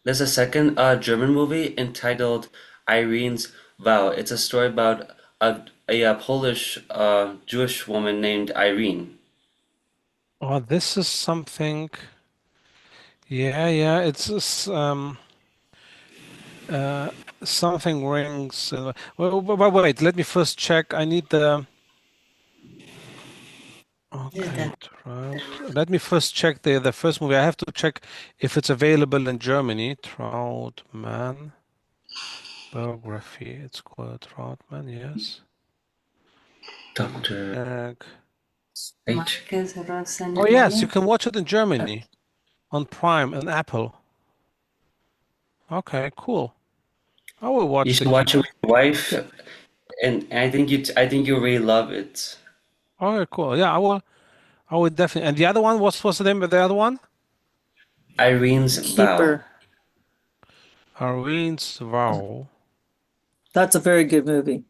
There's a second German movie entitled Irene's Vow. It's a story about a Polish Jewish woman named Irene. Oh, this is something. Yeah, yeah. Something rings. Wait. Let me first check. I need the. Okay, let me first check the first movie. I have to check if it's available in Germany. Troutman biography. It's called Troutman. Yes. Doctor. Check. Wait. Oh yes, you can watch it in Germany on Prime and Apple. Okay, cool. I will You watch should The watch it Keeper. with your wife, and I think you really love it. Okay, cool. Yeah, I will. I would definitely. And the other one, what's the name of the other one? Irene's Vow. Irene's Vow. That's a very good movie.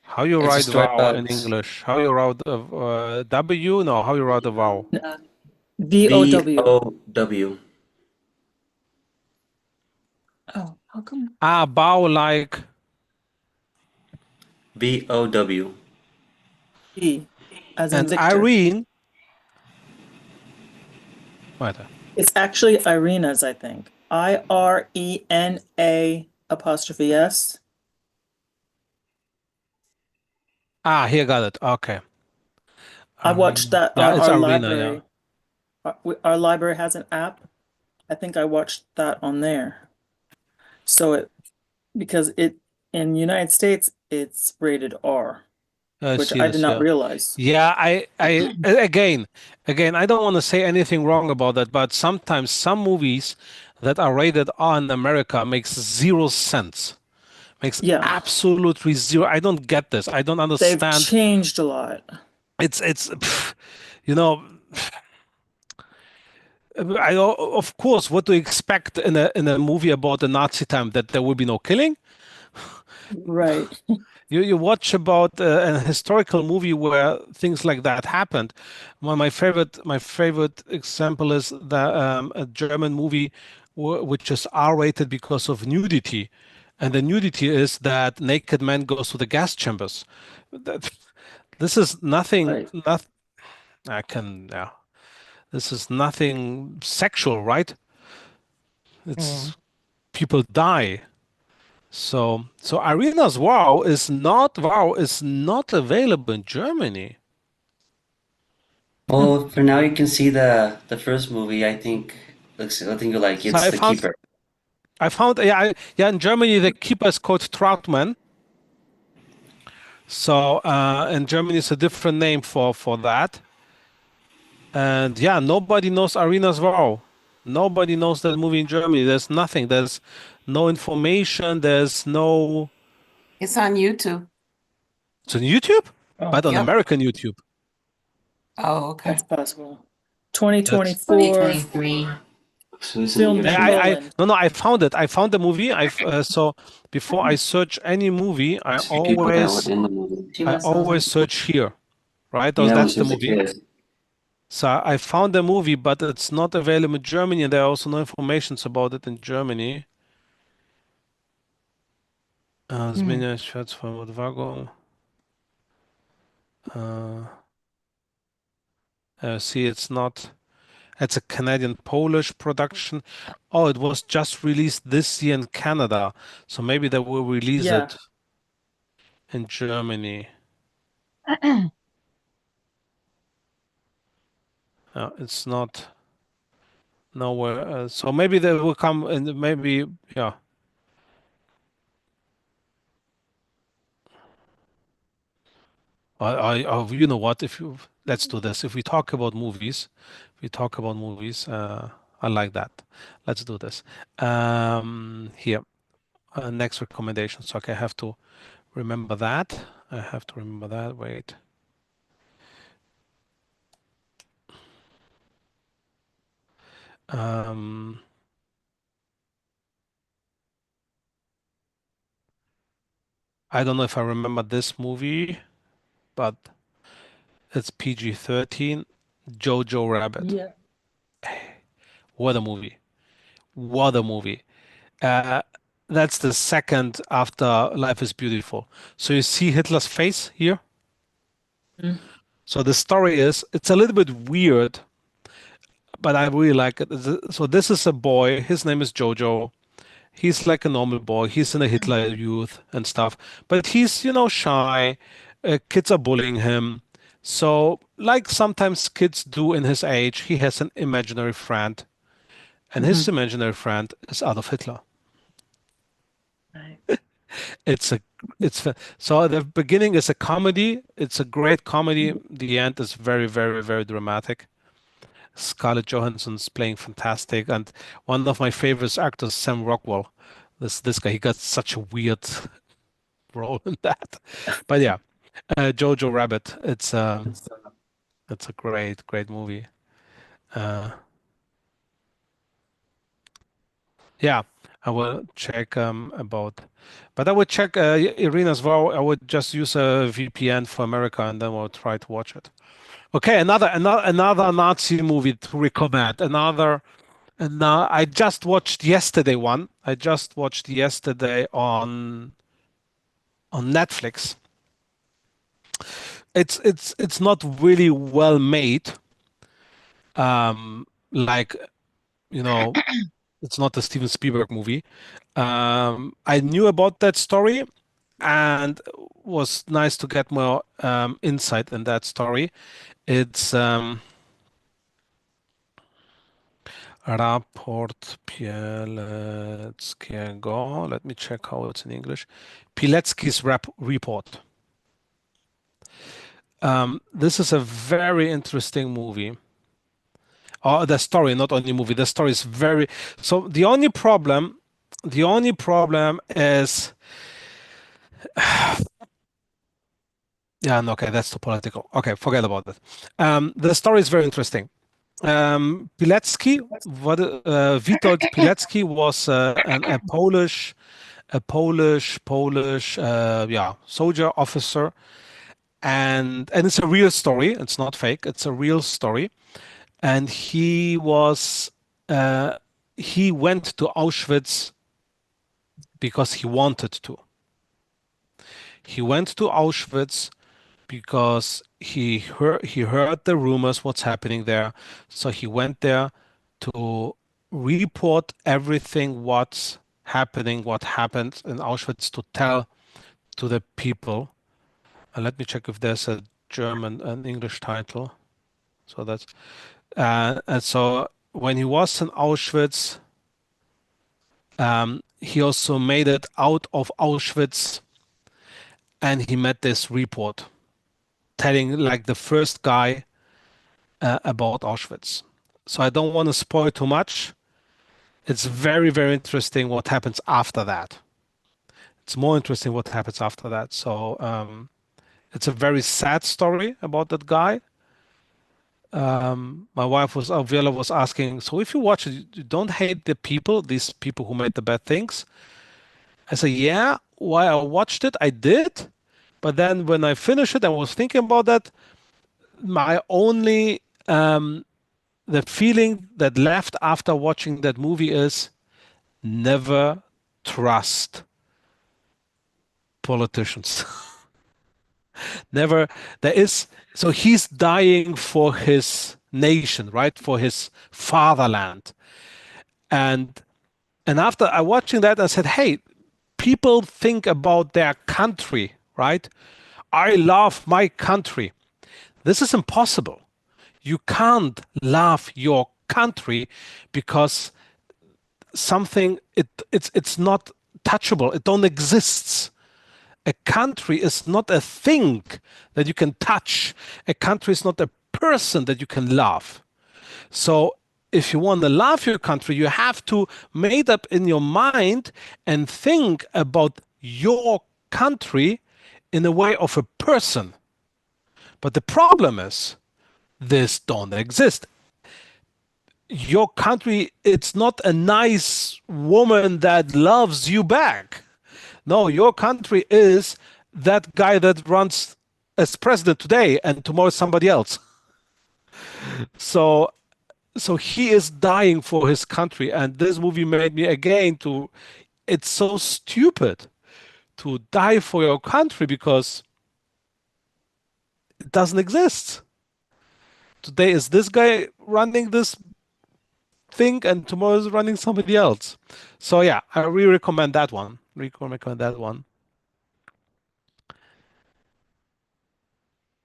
How you It's a write story vow in about English? How you write W? No, how you write the vow? VOW. VOW. Oh, how come? Ah, bow like. VOW. E, as in And Victor. Irene. Wait. It's actually Irina's, I think. IRENA apostrophe S. Ah, here got it. Okay. I watched that. Yeah, it's Our Arena. Yeah. library. Our library has an app. I think I watched that on there. So because it in United States it's rated R. which see I did this. not Yeah, realize. yeah. Again, I don't want to say anything wrong about that, but sometimes some movies that are rated R in America makes zero sense. Makes Yeah, absolutely zero. I don't get this. I don't they've understand. changed a lot. It's you know, of course, what do you expect in a movie about the Nazi time, that there will be no killing? Right. You watch about a historical movie where things like that happened. One of my favorite example is a German movie which is R-rated because of nudity, and the nudity is that naked man goes to the gas chambers. That, this is nothing. Right. Not I can yeah. This is nothing sexual, right? Mm. It's people die. So Arena's Wow is not available in Germany. Well, for now you can see the first movie. I think you like So it's I The found Keeper. yeah, in Germany the keeper is called Troutman. So in Germany it's a different name for that. And yeah, nobody knows Arena's Wow. Nobody knows that movie in Germany. There's nothing. There's no information. There's no. It's on YouTube. It's on YouTube, Oh, but on Yep. American YouTube. Oh, okay. that's possible. That's 2024 2023. Exclusively filmed on in Tubi. Poland. No, I found it. I found the movie. So before I search any movie, So people that were in the movie. I always search here, right? Yeah, when That's she the was a movie. kid. So I found the movie, but it's not available in Germany, and there are also no informations about it in Germany. Zmienia świat swoją odwagą. See, it's not. It's a Canadian-Polish production. Oh, it was just released this year in Canada, so maybe they will release Yeah. it in Germany. It's not nowhere. So maybe they will come, and maybe yeah. You know what? If you Let's do this. If we talk about movies, I like that. Let's do this. Here, next recommendations. Okay, I have to remember that. Wait. Um, I don't know if I remember this movie, but it's PG-13. Jojo Rabbit. Yeah. What a movie! What a movie! Uh, that's the second after Life is Beautiful. So you see Hitler's face here. Mm. So the story is, it's a little bit weird, but I really like it. So this is a boy. His name is Jojo. He's like a normal boy. He's in a Hitler youth and stuff, but he's, shy. Kids are bullying him. So, like sometimes kids do in his age, he has an imaginary friend, and his imaginary friend is Adolf Hitler. Right. It's a, so the beginning is a comedy. It's a great comedy. The end is very, very, very dramatic. Scarlett Johansson's playing fantastic, and one of my favorite actors, Sam Rockwell. This guy, he got such a weird role in that. But yeah, Jojo Rabbit. It's a great, great movie. Yeah, I will check but I would check Irina as well. I would just use a VPN for America, and then we'll try to watch it. Okay, another Nazi movie to recommend. And I just watched yesterday one. I just watched yesterday on Netflix. It's not really well made. Like, it's not a Steven Spielberg movie. I knew about that story, and was nice to get more insight in that story. It's Raport Pieleckiego. Let me check how it's in English. Pilecki's report. This is a very interesting movie. Oh, the story, not only movie. The story is very. So the only problem is, yeah, no, okay, that's too political. Okay, forget about it. The story is very interesting. Pilecki, Witold Pilecki was a Polish, yeah, soldier officer, and it's a real story. It's not fake. It's a real story, and he went to Auschwitz because he wanted to. He went to Auschwitz because he heard the rumors what's happening there. So he went there to report everything what's happening, what happened in Auschwitz, to tell to the people. Let me check if there's a German and English title. So that's and so when he was in Auschwitz, he also made it out of Auschwitz, and he met this report telling like the first guy about Auschwitz. So I don't want to spoil too much. It's very, very interesting what happens after that. It's more interesting what happens after that. So it's a very sad story about that guy. My wife Viola was asking, so if you watch it, you don't hate the people, these people who made the bad things? I said, yeah, while I watched it, I did. But then when I finished it, I was thinking about that. My only the feeling that left after watching that movie is never trust politicians. Never. There is, so he's dying for his nation, right? For his fatherland. And after I watching that, I said, hey, people think about their country, right? I love my country. This is impossible. You can't love your country because something it's not touchable. It don't exists. A country is not a thing that you can touch. A country is not a person that you can love. So if you want to love your country, you have to make up in your mind and think about your country in a way of a person. But the problem is this don't exist. Your country, it's not a nice woman that loves you back. No, your country is that guy that runs as president today and tomorrow somebody else. So he is dying for his country, and this movie made me again to, it's so stupid to die for your country because it doesn't exist. Today is this guy running this thing and tomorrow is running somebody else. So yeah, I really recommend that one.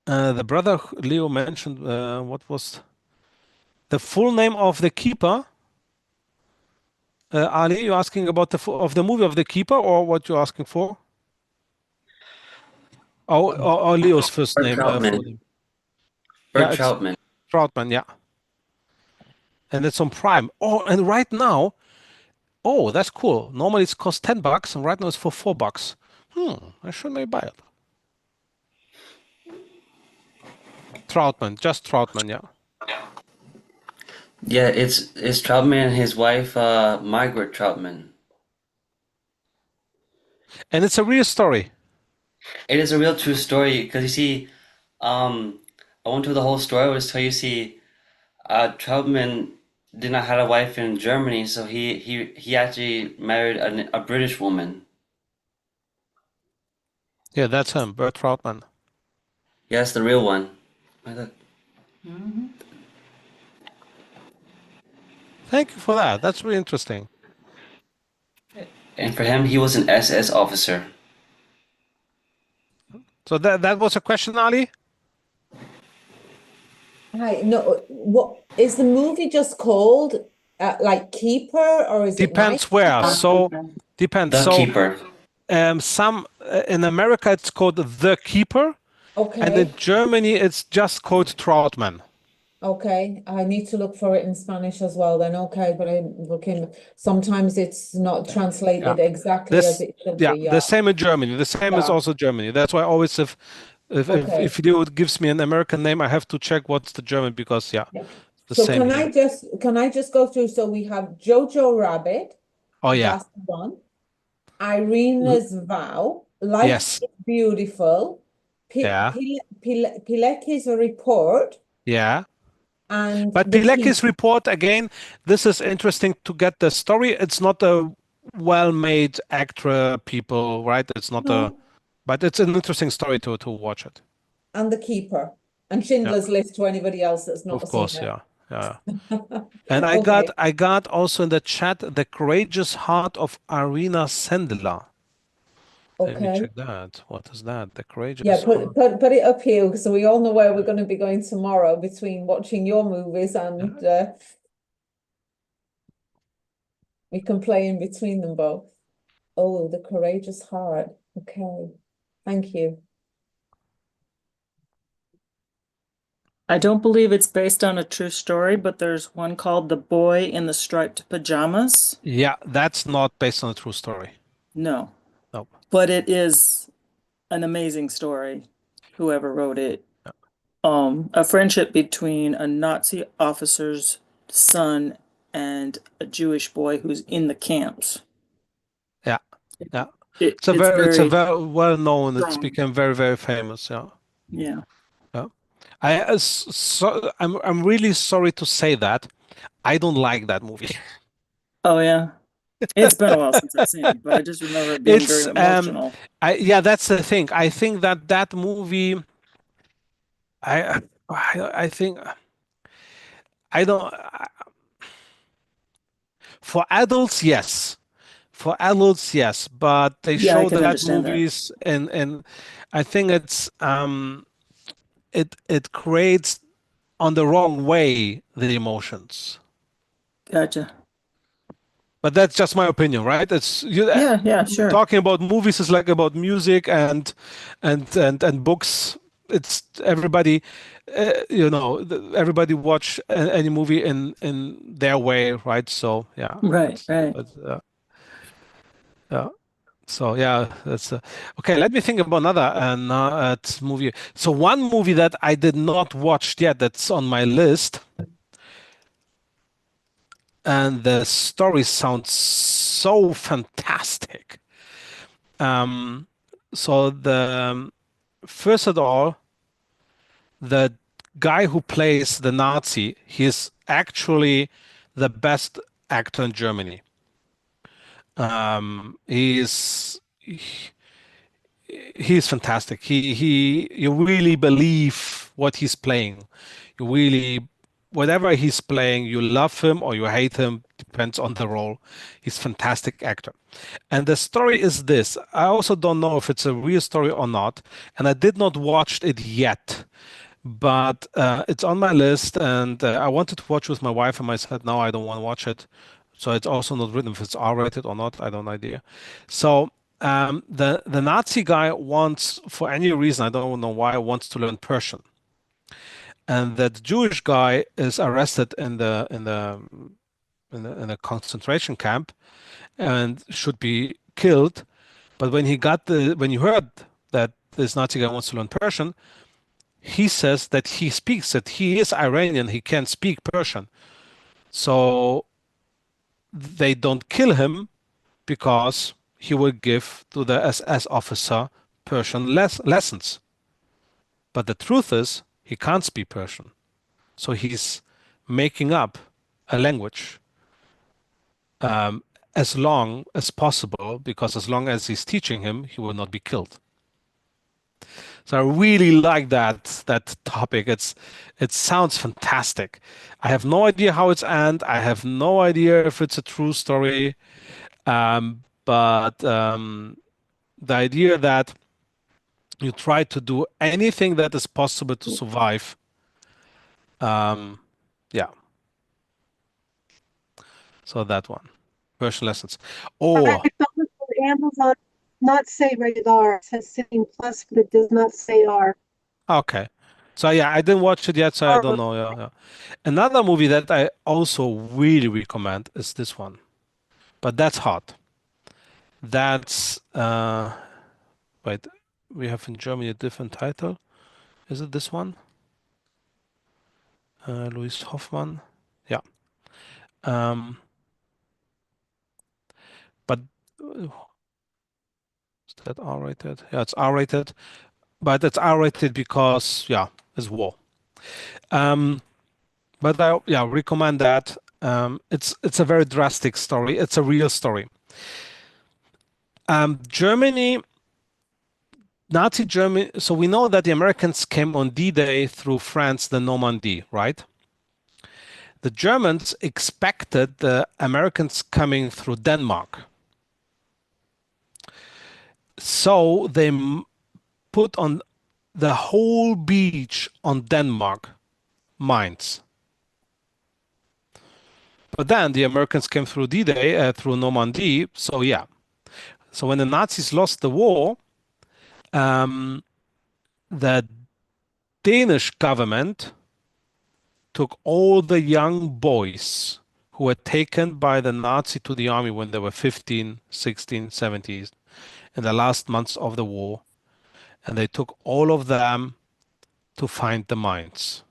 The brother Leo mentioned what was the full name of the keeper. Ali, you asking about the movie of the keeper, or what you're asking for? Or Leo's first Bert name. Troutman. Yeah, Bert it's Troutman. Troutman, yeah. And it's on Prime. Oh, and right now, oh, that's cool. Normally it's cost $10, and right now it's for $4. I should maybe buy it. Troutman, just Troutman, yeah. Yeah, it's Troutman and his wife, Margaret Troutman. And it's a real story. It is a real true story because you see, I went through the whole story was so you see, Troutman did not have a wife in Germany, so he actually married a British woman. Yeah, that's him, Bert Troutman. Yeah, that's the real one. Thank you for that. That's really interesting. And for him, he was an SS officer. So that was a question, Ali? Hi, no, what is the movie just called? Like Keeper, or is Depends it where. So depends. The so Keeper. some in America it's called The Keeper, And in Okay. Germany, it's just called Troutman. Okay, I need to look for it in Spanish as well then. Okay, but I'm looking, sometimes it's not Yeah. translated exactly as it should be. The Yeah. same in Germany. The same is Yeah. also Germany. That's why always Okay. if it gives me an American name, I have to check what's the German because Yeah. the So same here. can I just go through? So we have Jojo Rabbit, Oh yeah. that's one. Irina's Vow, Life Yes. is Beautiful, Yeah. Pileki's Report, Yeah. and But The Keep. Pilecki's report again, this is interesting to get the story. It's not a well-made actor people, right? It's not No, but it's an interesting story to watch it. and The Keeper, and Yeah. Schindler's List to anybody else that's Of not seen course, it. yeah. Yeah. And Okay. I got also in the chat The Courageous Heart of Arina Sendler. Let me Okay. check that. What is that? The Yeah, Courageous Heart. put it up here so we all know where we're going to be going tomorrow between watching your movies and we can play in between them both. Oh, The Courageous Heart. Okay. Thank you. I don't believe it's based on a true story, but there's one called The Boy in the Striped Pajamas. Yeah, that's not based on a true story. No, Nope. but it is an amazing story, whoever wrote it. A friendship between a Nazi officer's son and a Jewish boy who's in the camps. Yeah. Yeah. It's It's a very very well known. It's strong. become very, very famous. Yeah. Yeah. Yeah. I'm really sorry to say that. I don't like that movie. Oh yeah. It's been a while since I've seen it, but I just remember it being very It's emotional. yeah, that's the thing. I think that movie I think I don't for adults, yes. For adults, yes, but they Yeah, I show can that understand that. movies and I think it creates on the wrong way the emotions. Gotcha. But that's just my opinion, right? It's Yeah, sure. talking about movies is like about music and books. It's everybody, everybody watch any movie in their way, right? So yeah, Right, right. yeah. So yeah, that's okay. Let me think about another movie. So one movie that I did not watch yet that's on my list, and the story sounds so fantastic. So first of all, the guy who plays the Nazi, he's actually the best actor in Germany. He's fantastic. You really believe what he's playing. You really, whatever he's playing, you love him or you hate him, depends on the role. He's fantastic actor. And the story is this. I also don't know if it's a real story or not, and I did not watch it yet, but it's on my list, and I wanted to watch with my wife, and I said, no, I don't want to watch it. So it's also not written if it's R-rated or not. I don't idea. So the Nazi guy wants, for any reason, I don't know why, wants to learn Persian, and that Jewish guy is arrested in a concentration camp and should be killed. But when he heard that this Nazi guy wants to learn Persian, he says that he is Iranian, he can speak Persian. So they don't kill him because he will give to the SS officer Persian lessons. But the truth is, he can't speak Persian. So he's making up a language as long as possible, because as long as he's teaching him, he will not be killed. So I really like that topic. It sounds fantastic. I have no idea how it's end. I have no idea if it's a true story. But the idea that you try to do anything that is possible to survive. Yeah. So that one. Persian lessons. I Oh, found it on Amazon, not say rated R. It says 16 plus, but it does not say R. Okay. So yeah, I didn't watch it yet, so I don't know. Yeah, yeah. Another movie that I also really recommend is this one, but that's hot. That's wait, we have in Germany a different title. Is it this one? Louis Hoffmann. Yeah. Um, but is that R-rated? Yeah, it's R-rated, but it's R-rated because yeah, it's war. Um, but I yeah recommend that. It's a very drastic story. It's a real story. Germany, Nazi Germany. So we know that the Americans came on D-Day through France, the Normandy, right? The Germans expected the Americans coming through Denmark. So they put on the whole beach on Denmark mines. But then the Americans came through D-Day, through Normandy. So yeah. So when the Nazis lost the war, the Danish government took all the young boys who were taken by the Nazi to the army when they were 15, 16, 17 in the last months of the war, and they took all of them to find the mines.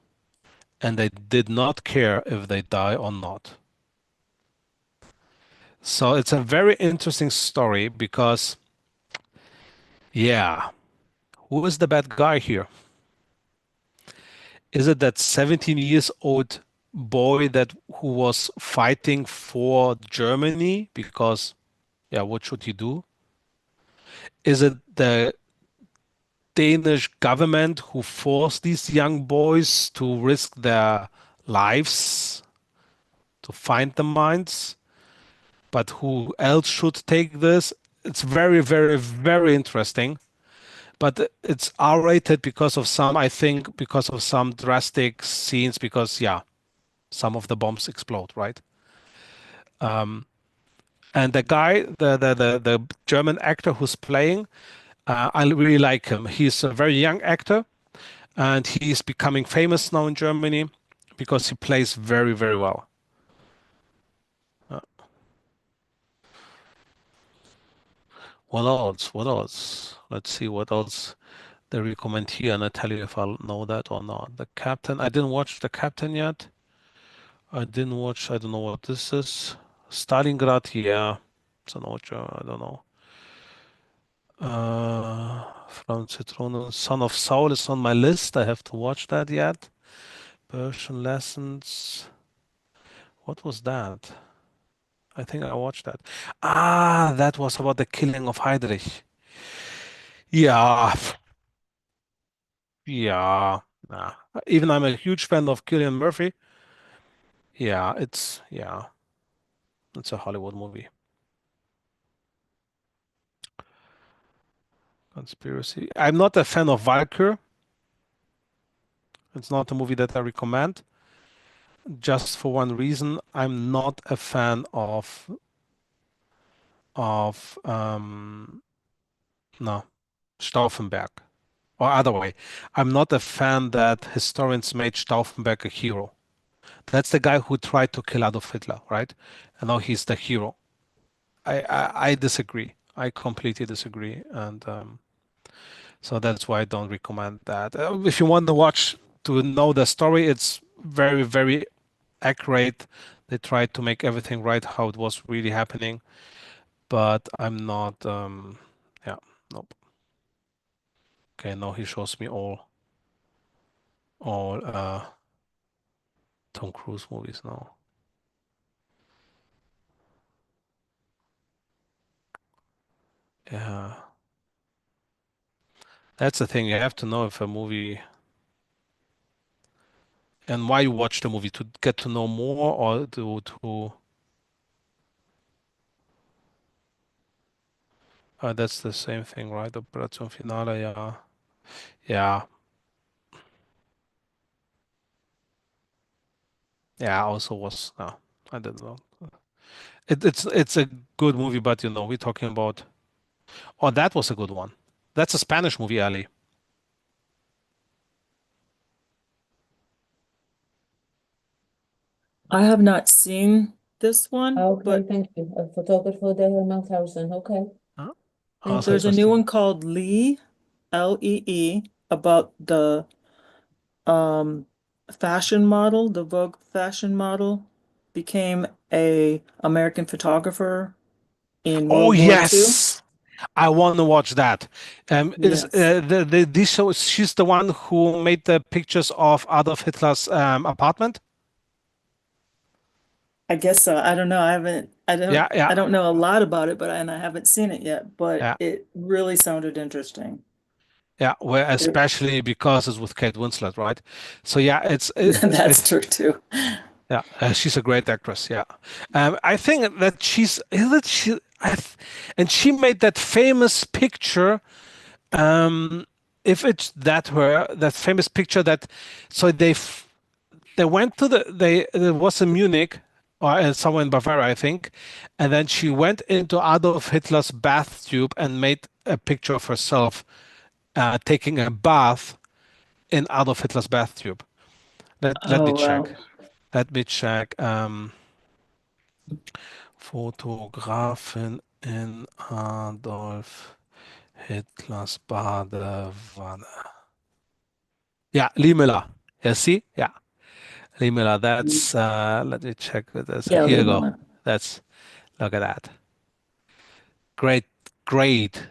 And they did not care if they die or not. So it's a very interesting story because, yeah, who is the bad guy here? Is it that 17 years old boy that who was fighting for Germany because, yeah, what should he do? Is it the Danish government who forced these young boys to risk their lives to find the mines? But who else should take this? It's very, very, very interesting. But it's R-rated because of some, I think, because of some drastic scenes, because, yeah, some of the bombs explode, right? And the guy, the German actor who's playing, I really like him. He's a very young actor, and he's becoming famous now in Germany because he plays very, very well. Uh, what else? What else? Let's see what else they recommend here, and I tell you if I'll know that or not. The Captain. I didn't watch The Captain yet. I didn't watch. I don't know what this is. Stalingrad. Yeah, it's an old German. I don't know. From Zitronen, Son of Saul is on my list. I have to watch that yet. Persian lessons. What was that? I think I watched that. Ah, that was about the killing of Heydrich. Yeah, yeah. Nah. Even I'm a huge fan of Cillian Murphy. Yeah, it's a Hollywood movie. Conspiracy. I'm not a fan of Valkyr. It's not a movie that I recommend. Just for one reason, I'm not a fan of no Stauffenberg. Or other way, I'm not a fan that historians made Stauffenberg a hero. That's the guy who tried to kill Adolf Hitler, right? And now he's the hero. I disagree. I completely disagree, and so that's why I don't recommend that. If you want to watch to know the story, it's very, very accurate. They tried to make everything right how it was really happening, but I'm not. Yeah, nope. Okay, now he shows me all Tom Cruise movies now. Yeah, that's the thing. You have to know if a movie and why you watch the movie to get to know more or to that's the same thing, right? Operation Finale, yeah. Yeah. Yeah, also was no, I didn't know. It's a good movie, but we're talking about oh that was a good one. That's a Spanish movie, Ali. I have not seen this one, Okay, but thank you. A photographer there, Mouthhausen. Okay. Oh, Thank that's you. there's a new interesting. one called Lee, Lee, about the fashion model, the Vogue fashion model, became a American photographer in Oh World War II. yes, I want to watch that. Is Yes, the this show? She's the one who made the pictures of Adolf Hitler's apartment. I guess so. I don't know. Yeah, I yeah, don't know a lot about it, and I haven't seen it yet, but yeah, it really sounded interesting. yeah. Well, It- especially because it's with Kate Winslet, right? So yeah, that's true too. yeah, she's a great actress. Yeah, I think that that she, and she made that famous picture. Um, if it's that famous picture that, so they went to they it was in Munich or somewhere in Bavaria, I think, and then she went into Adolf Hitler's bath tube and made a picture of herself taking a bath in Adolf Hitler's bath tube. Let me Oh, check. wow. Let me check. Fotografin in Adolf Hitlers Badewanne. Yeah, Lee Miller. You see? Yeah, Lee Miller. That's let me check with this. Yeah, Here Lee you go. Miller. That's Look at that. Great, great,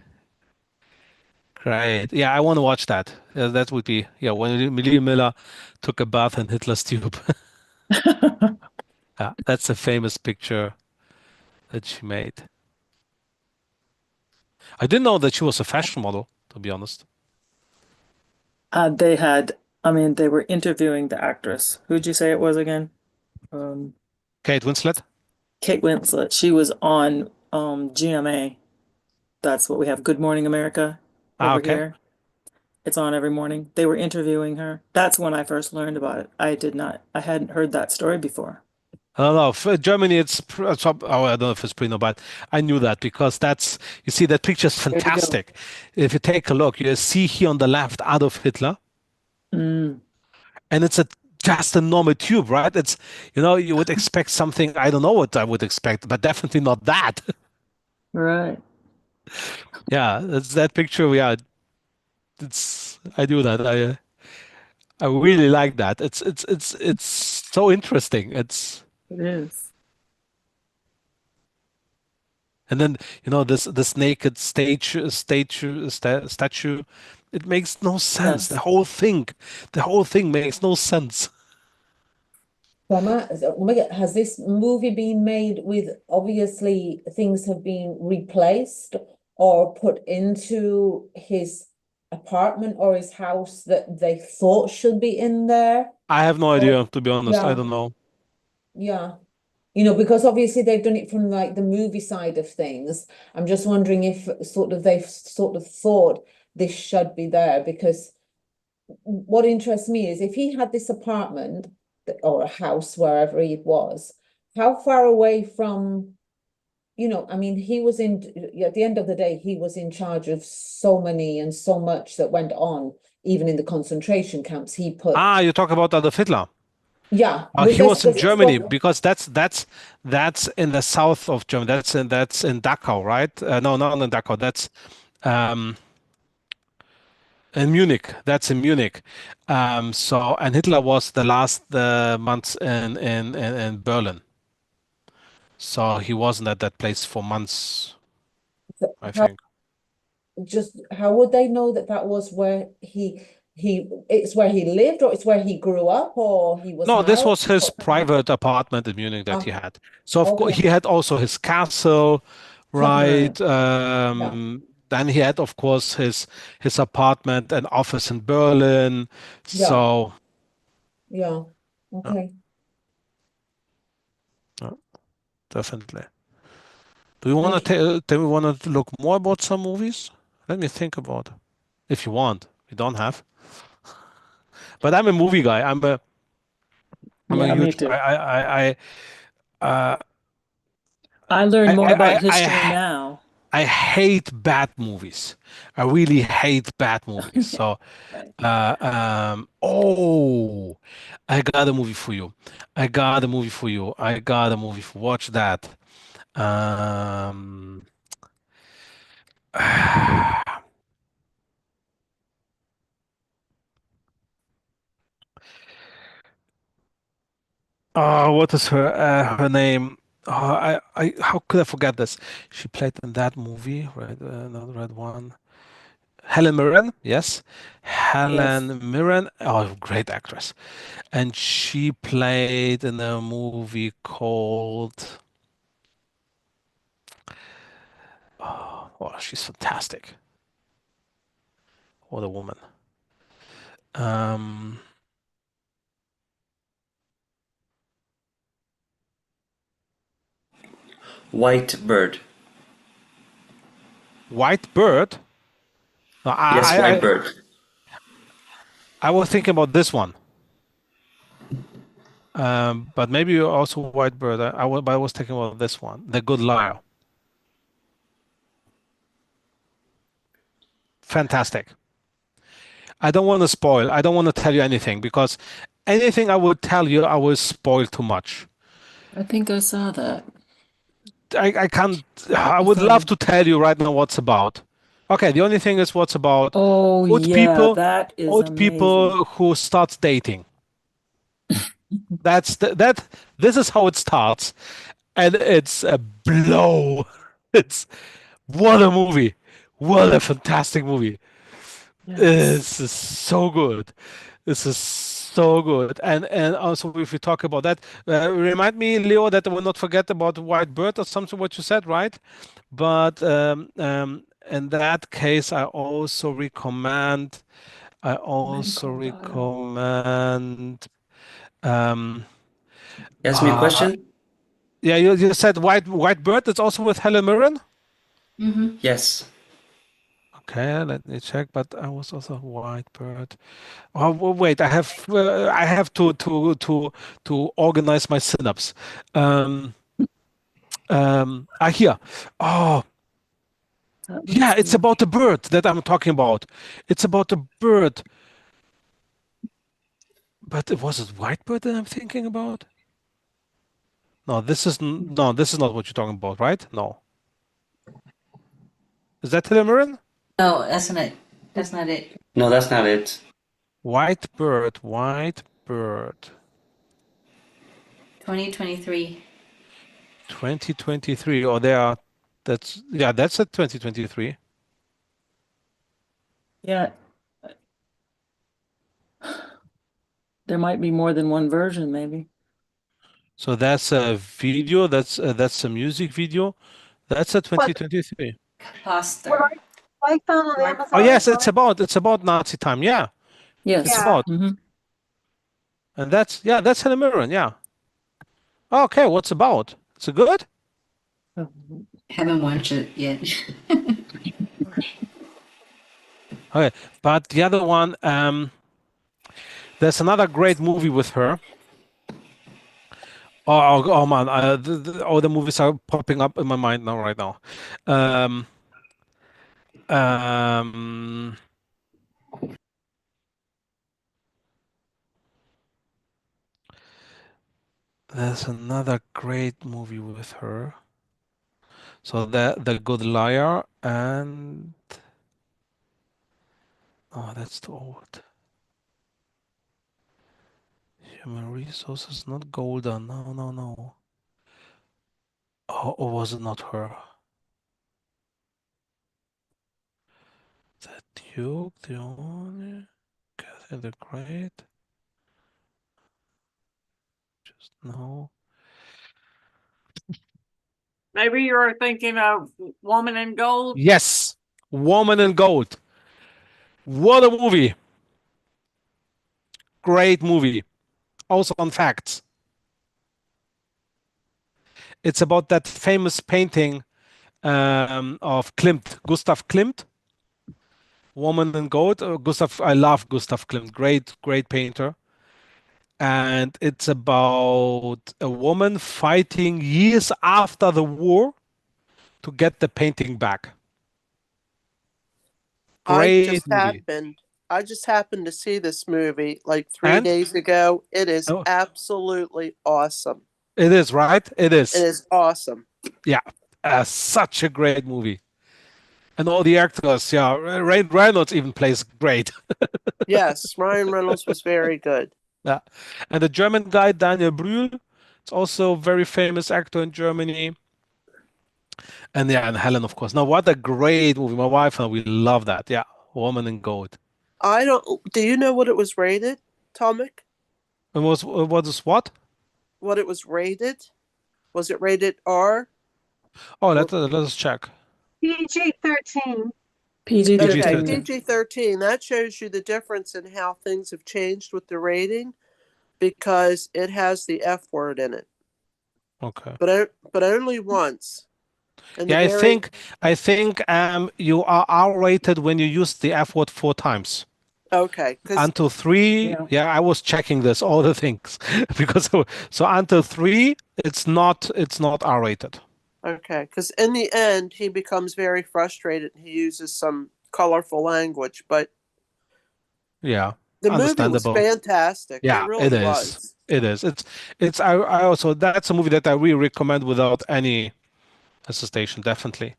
great. Yeah, I want to watch that. That would be when Lee Miller took a bath in Hitler's tube. Yeah, that's a famous picture that she made. I didn't know that she was a fashion model, to be honest. They had, I mean, they were interviewing the actress. Who'd you say it was again? Um, Kate Winslet. Kate Winslet. She was on GMA. That's what we have. Good Morning America Ah, over okay. here. It's on every morning. They were interviewing her. That's when I first learned about it. I hadn't heard that story before. I don't know. For Germany, I don't know if it's Prino, but I knew that because you see, that picture is There you go. fantastic. If you take a look, you see here on the left Adolf Hitler, Mm, and it's just a normal tube, right? You would expect something, I don't know what I would expect, but definitely not that. right. Yeah, it's that picture. Yeah, I do that. I really like that. It's so interesting. It is. And then this naked statue. It makes no sense. Yes. The whole thing makes no sense. Oh my God, has this movie been made with obviously things have been replaced or put into his apartment or his house that they thought should be in there? I have no Or idea, to be honest. I yeah, don't know. yeah. Because obviously they've done it from like the movie side of things. I'm just wondering if they've sort of thought this should be there because what interests me is if he had this apartment or a house wherever he was, how far away from, I mean, he was at the end of the day, he was in charge of so many and so much that went on, even in the concentration camps. He put, Ah, you talk about Adolf Hitler. yeah, He was in this is Germany what, because that's in the south of Germany. That's in Dachau, right? No, not in Dachau. That's um, in Munich. That's in Munich. And Hitler was the last months in Berlin. So he wasn't at that place for months, I how think. how would they know that that was where it's where he lived or it's where he grew up or he was No, this married? was his private apartment in Munich that he Ah, had. So of course okay. he had also his castle, Right. right? Yeah. Then he had, of course, his apartment and office in Berlin. Yeah. So Yeah. uh, Okay. uh, definitely. Do you want Thank you. to do we want to look more about some movies? Let me think about it. If you want, you don't have. But I'm a movie guy. I'm a Yeah, me huge. too. Uh, I learn more about I history now. I hate bad movies. I really hate bad movies. So, Right. oh, I got a movie for you. I got a movie for you. I got a movie for watch that. Um, oh, what is her name? Oh, how could I forget this? She played in that movie, right? Not Red One. Helen Mirren, yes. Yes. Helen Mirren, oh, great actress. And she played in a movie called, oh, she's fantastic. What a woman. Um, White Bird. White Bird. No, Yes, White Bird. I was thinking about this one. But maybe also White Bird. But I was thinking about this one, The Good Liar. Fantastic. I don't want to spoil. I don't want to tell you anything because anything I would tell you, I will spoil too much. I think I saw that. I can't. I I would thought love it. to tell you right now what's about. Okay, the only thing is what's about Oh old yeah, people, that is old amazing. people who start dating. That. This is how it starts, and it's a blow. It's what a movie! What a fantastic movie! Yes. This is so good. This is so good. And also, if we talk about that, remind me, Leo, that I will not forget about White Bird or something what you said, right? But in that case, I also recommend. I also Medical daughter. recommend. Um, Ask me a uh, question? yeah, you said White Bird. It's also with Helen Mirren. Yes. Okay, let me check. But I was also White Bird. Oh, wait, I have to organize my synapse. Um, here. Oh, That yeah, looks it's good. about the bird that I'm talking about. It's about the bird. But was it white bird that I'm thinking about? No, this is not what you're talking about, right? No. Is that Telemurin? No, that's not it. That's not it. No, that's not it. White bird, white bird. 2023. 2023. Oh, they are. That's a 2023. Yeah, there might be more than one version, maybe. So that's a video. That's a music video. That's a What 2023. what Poster. I found on Oh Amazon yes, as well. it's about Nazi time. Yeah, it's Yes. Yeah. about, Mm-hmm. and that's Telemurin. Yeah. Okay, what's about? It's a good. Haven't watched it yet. Okay, but the other one, there's another great movie with her. Oh man, all the movies are popping up in my mind now, right now. Um, um, there's another great movie with her. So the Good Liar and oh, that's too old. Human Resources, not Golden. No, no, no. Oh, or was it not her? The Duke, the only Catherine the Great. Just no. Maybe you're thinking of Woman in Gold. Yes, Woman in Gold. What a movie! Great movie. Also on facts. It's about that famous painting of Klimt, Gustav Klimt, Woman in Gold. I love Gustav Klimt. Great, great painter. And it's about a woman fighting years after the war to get the painting back. I Great just movie. happened to see this movie like 3 And days ago. It is oh, absolutely awesome. it is, right? It It is. is awesome. Yeah. Such a great movie. And all the actors, yeah. Ryan Reynolds even plays great. Yes, Ryan Reynolds was very good. Yeah. And the German guy, Daniel Brühl, is also a very famous actor in Germany. And yeah, and Helen, of course. Now, what a great movie. My wife and I, we love that. Yeah. Woman in Gold. Do you know what it was rated, Tomic? And what is what? What it was rated? Was it rated R? Oh, Or let us check. PG-13. PG-13. okay, PG-13. PG-13. That shows you the difference in how things have changed with the rating because it has the F word in it, Okay. but only once. In Yeah, the very I think you are R-rated when you use the F word 4 times. okay, because Until 3, yeah, I was checking this, all the things. Because so until 3, it's not R-rated. okay, because in the end he becomes very frustrated and he uses some colorful language, but Yeah, the movie was understandable. fantastic. It Yeah, it really is. was. It is. I also, that's a movie that I really recommend without any hesitation, definitely.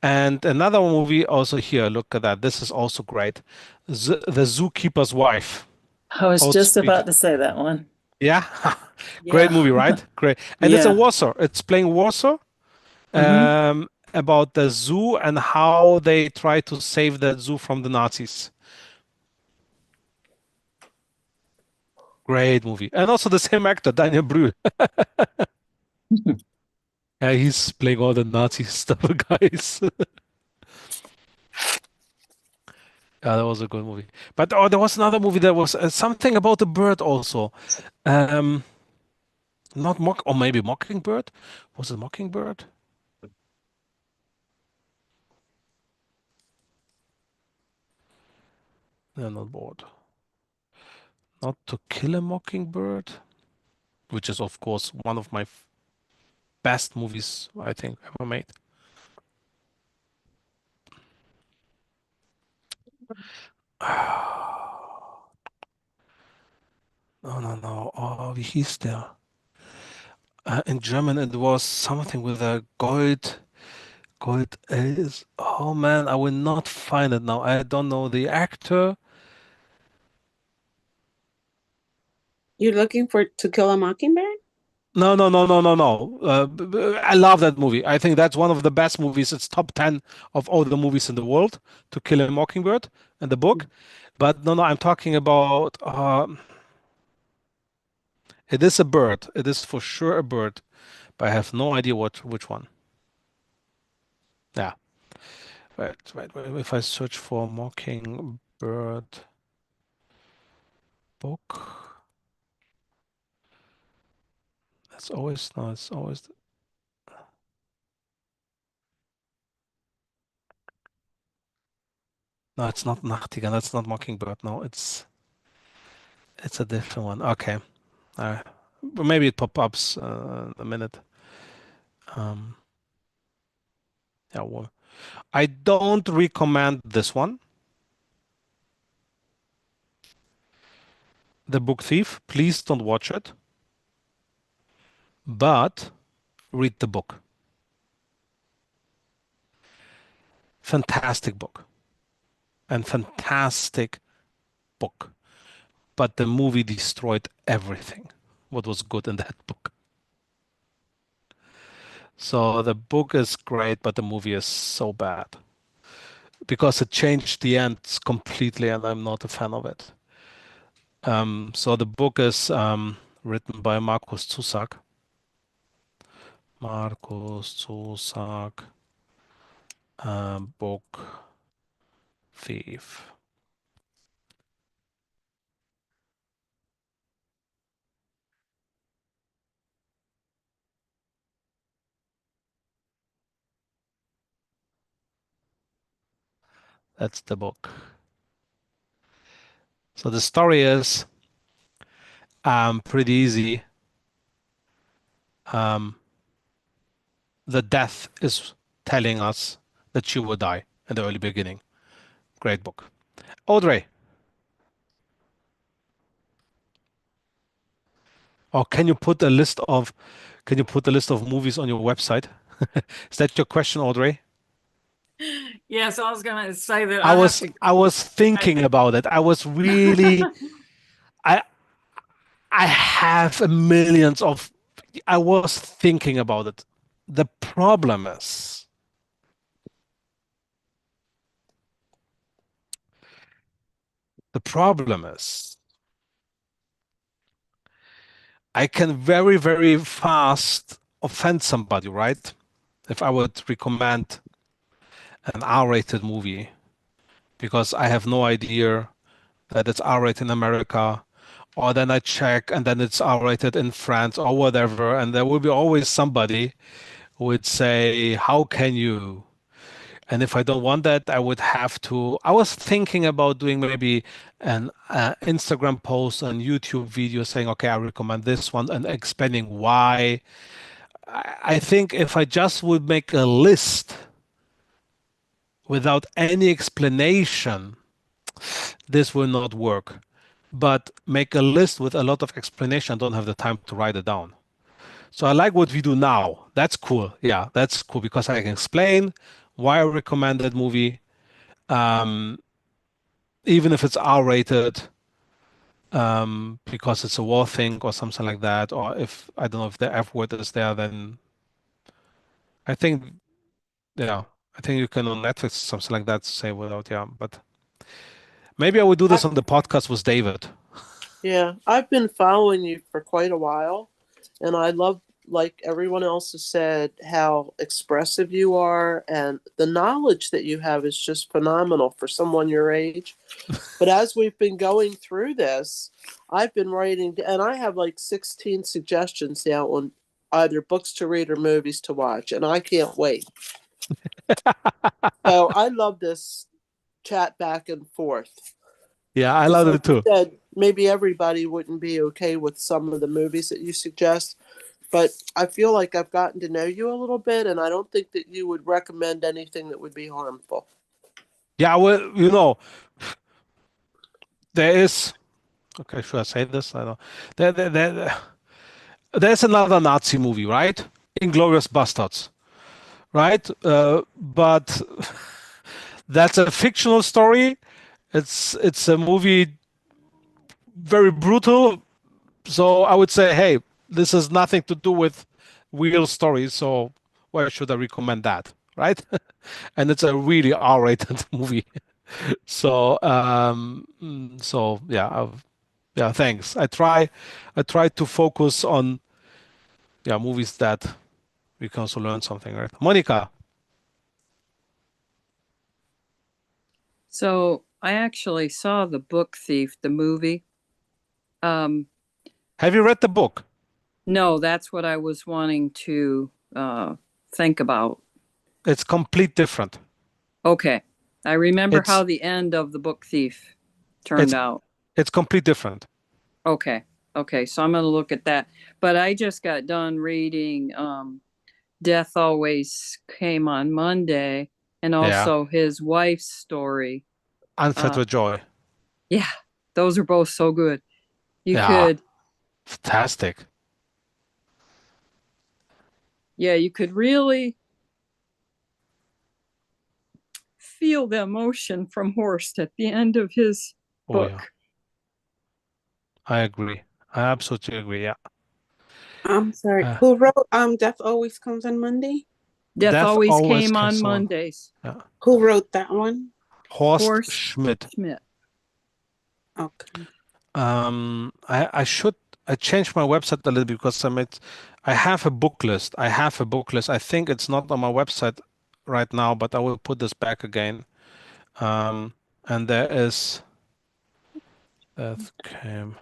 And another movie also here, look at that. This is also great. The Zookeeper's Wife. I was Old just Street. about to say that one. Yeah. Great Yeah. movie, right? Great. And it's a Yeah. Warsaw. It's playing Warsaw, Mm-hmm. about the zoo and how they try to save the zoo from the Nazis. Great movie. And also the same actor, Daniel Brühl. Yeah, he's playing all the Nazi stuff, guys. Yeah, that was a good movie. But there was another movie that was something about a bird also. Um, not mock, or maybe Mockingbird. Was it Mockingbird? No, not bored. Not To Kill a Mockingbird, which is of course one of my best movies I think ever made. No, no, no. Oh, wie hieß der? In German, it was something with a Gold. Gold is. Oh man, I will not find it now. I don't know the actor. You're looking for To Kill a Mockingbird? No, no, no, no, no, no. I love that movie. I think that's one of the best movies. It's top 10 of all the movies in the world, To Kill a Mockingbird and the book. But no, no, I'm talking about. It is a bird. It is for sure a bird, but I have no idea which one. Yeah. Wait. If I search for Mockingbird book, that's always no. It's always no. It's not Nachtigall. That's not Mockingbird. No, it's a different one. Okay. Uh, Maybe it pop ups in a minute. Um, yeah. Well, I don't recommend this one. The Book Thief. Please don't watch it. But read the book. Fantastic book. And fantastic book. But the movie destroyed everything what was good in that book. So the book is great, but the movie is so bad because it changed the ends completely, and I'm not a fan of it. So the book is written by Markus Zusak. Markus Zusak, Book Thief. That's the book. So the story is pretty easy. The death is telling us that she would die in the early beginning. Great book. Audrey. Or can you put a list of movies on your website? Is that your question, Audrey? Yes, I was gonna say that I was thinking about it. I was really I I have millions of I was thinking about it. The problem is the problem is I can very, very fast offend somebody, right? If I would recommend an R-rated movie because I have no idea that it's R-rated in America, or then I check and then it's R-rated in France or whatever, and there will be always somebody who would say, "How can you?" And if I don't want that, I would have to. I was thinking about doing maybe an Instagram post and YouTube video saying, "Okay, I recommend this one," and explaining why. I think if I just would make a list without any explanation, this will not work. But make a list with a lot of explanation. I don't have the time to write it down. So I like what we do now. That's cool. Yeah, that's cool because I can explain why I recommend that movie, um, even if it's R-rated, because it's a war thing or something like that. Or if I don't know if the F word is there, then I think, yeah, I think you can on Netflix something like that say without, yeah. But maybe I would do this on the podcast with David. Yeah, I've been following you for quite a while, and I love, like everyone else has said, how expressive you are, and the knowledge that you have is just phenomenal for someone your age. But as we've been going through this, I've been writing, and I have like 16 suggestions now on either books to read or movies to watch, and I can't wait. So I love this chat back and forth. Yeah, I love Like it you too. said, maybe everybody wouldn't be okay with some of the movies that you suggest, but I feel like I've gotten to know you a little bit, and I don't think that you would recommend anything that would be harmful. Yeah, well, there is. Okay, should I say this? I don't. There's another Nazi movie, right? Inglorious Bastards, right? But that's a fictional story. It's a movie very brutal. So I would say, hey, this has nothing to do with real stories. So why should I recommend that, right? And it's a really R-rated movie. So yeah, yeah. Thanks. I try to focus on movies that we can also learn something, right? Monica, So I actually saw The Book Thief, the movie. have you read the book? No, that's what I was wanting to think about. It's complete different. Okay. I remember It's how the end of The Book Thief turned it's out. it's complete different. Okay. Okay. So I'm going to look at that. But I just got done reading Death Always Came on Monday and Yeah. also his wife's story. Unfed with Joy. Yeah. Those are both so good. You Yeah. could, Fantastic. yeah, you could really feel the emotion from Horst at the end of his Oh book. yeah. I agree. I absolutely agree. Yeah. I'm sorry. Uh, Who wrote Death Always Comes on Monday? Death Death Always always Came on comes on. Mondays. Yeah. Who wrote that one? Horst Horst Schmidt. Schmidt. Okay. I changed my website a little bit because I have a book list. I think it's not on my website right now, but I will put this back again. And there is Death came.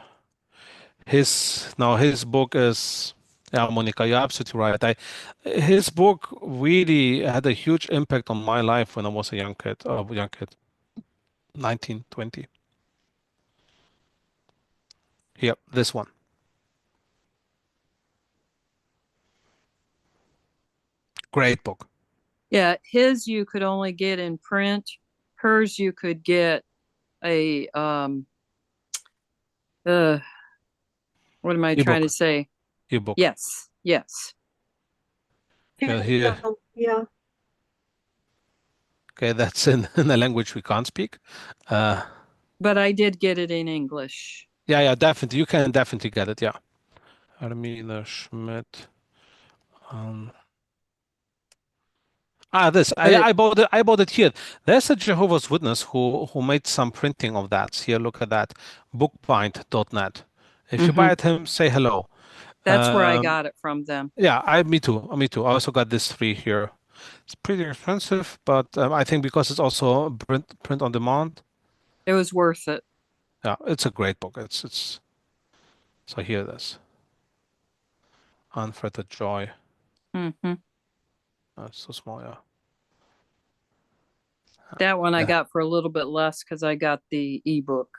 His book is, yeah, Monica, you're absolutely right. His book really had a huge impact on my life when I was a young kid, 19, 20. Yep, this one. Great book. Yeah, his you could only get in print. Hers you could get a what am I trying to Ebook. say? Ebook. Yes, yes. Yeah, here. Yeah. Okay, that's in a language we can't speak. But I did get it in English. Yeah, definitely. You can definitely get it. Yeah. Hermine Schmidt. This I bought it. I bought it here. There's a Jehovah's Witness who made some printing of that. Here, look at that. Bookbind.net. If you buy it him, say hello. That's where I got it from them. Yeah, me too. Me too. I also got this 3 here. It's pretty expensive, but I think because it's also print on demand. It was worth it. Yeah, it's a great book. It's so here it is. Unfettered Joy. Mm-hmm. So small, yeah. That one I got for a little bit less because I got the ebook.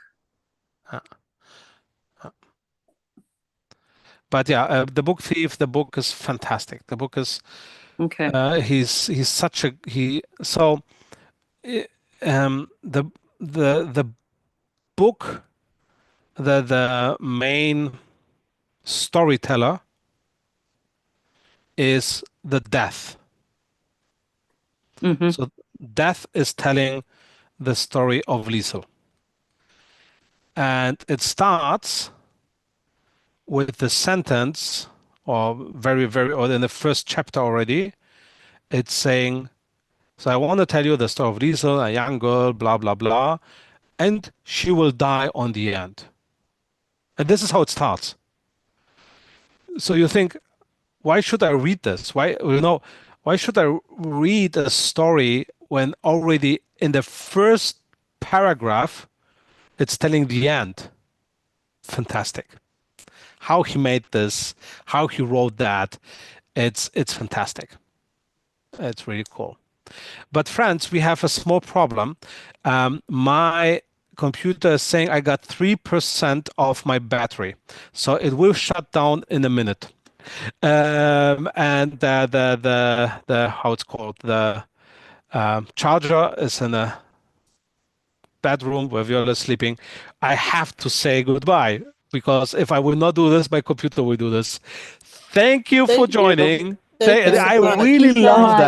But yeah, the book Thief. The book is fantastic. The book is okay. He's such a so the book the main storyteller is the death. So death is telling the story of Liesel. And it starts with the sentence, or or in the first chapter already, it's saying, so I want to tell you the story of Liesel, a young girl, blah, blah, blah, and she will die on the end. And this is how it starts. So you think, why should I read this? Why should I read a story when already in the first paragraph it's telling the end? Fantastic. How he made this, how he wrote that, it's fantastic. It's really cool. But friends, we have a small problem. My computer is saying I got 3% of my battery, so it will shut down in a minute. And the how it's called, the charger is in a bedroom where Viola is sleeping. I have to say goodbye because if I will not do this, my computer will do this. Thank you for joining. Thank you so I much. really love that.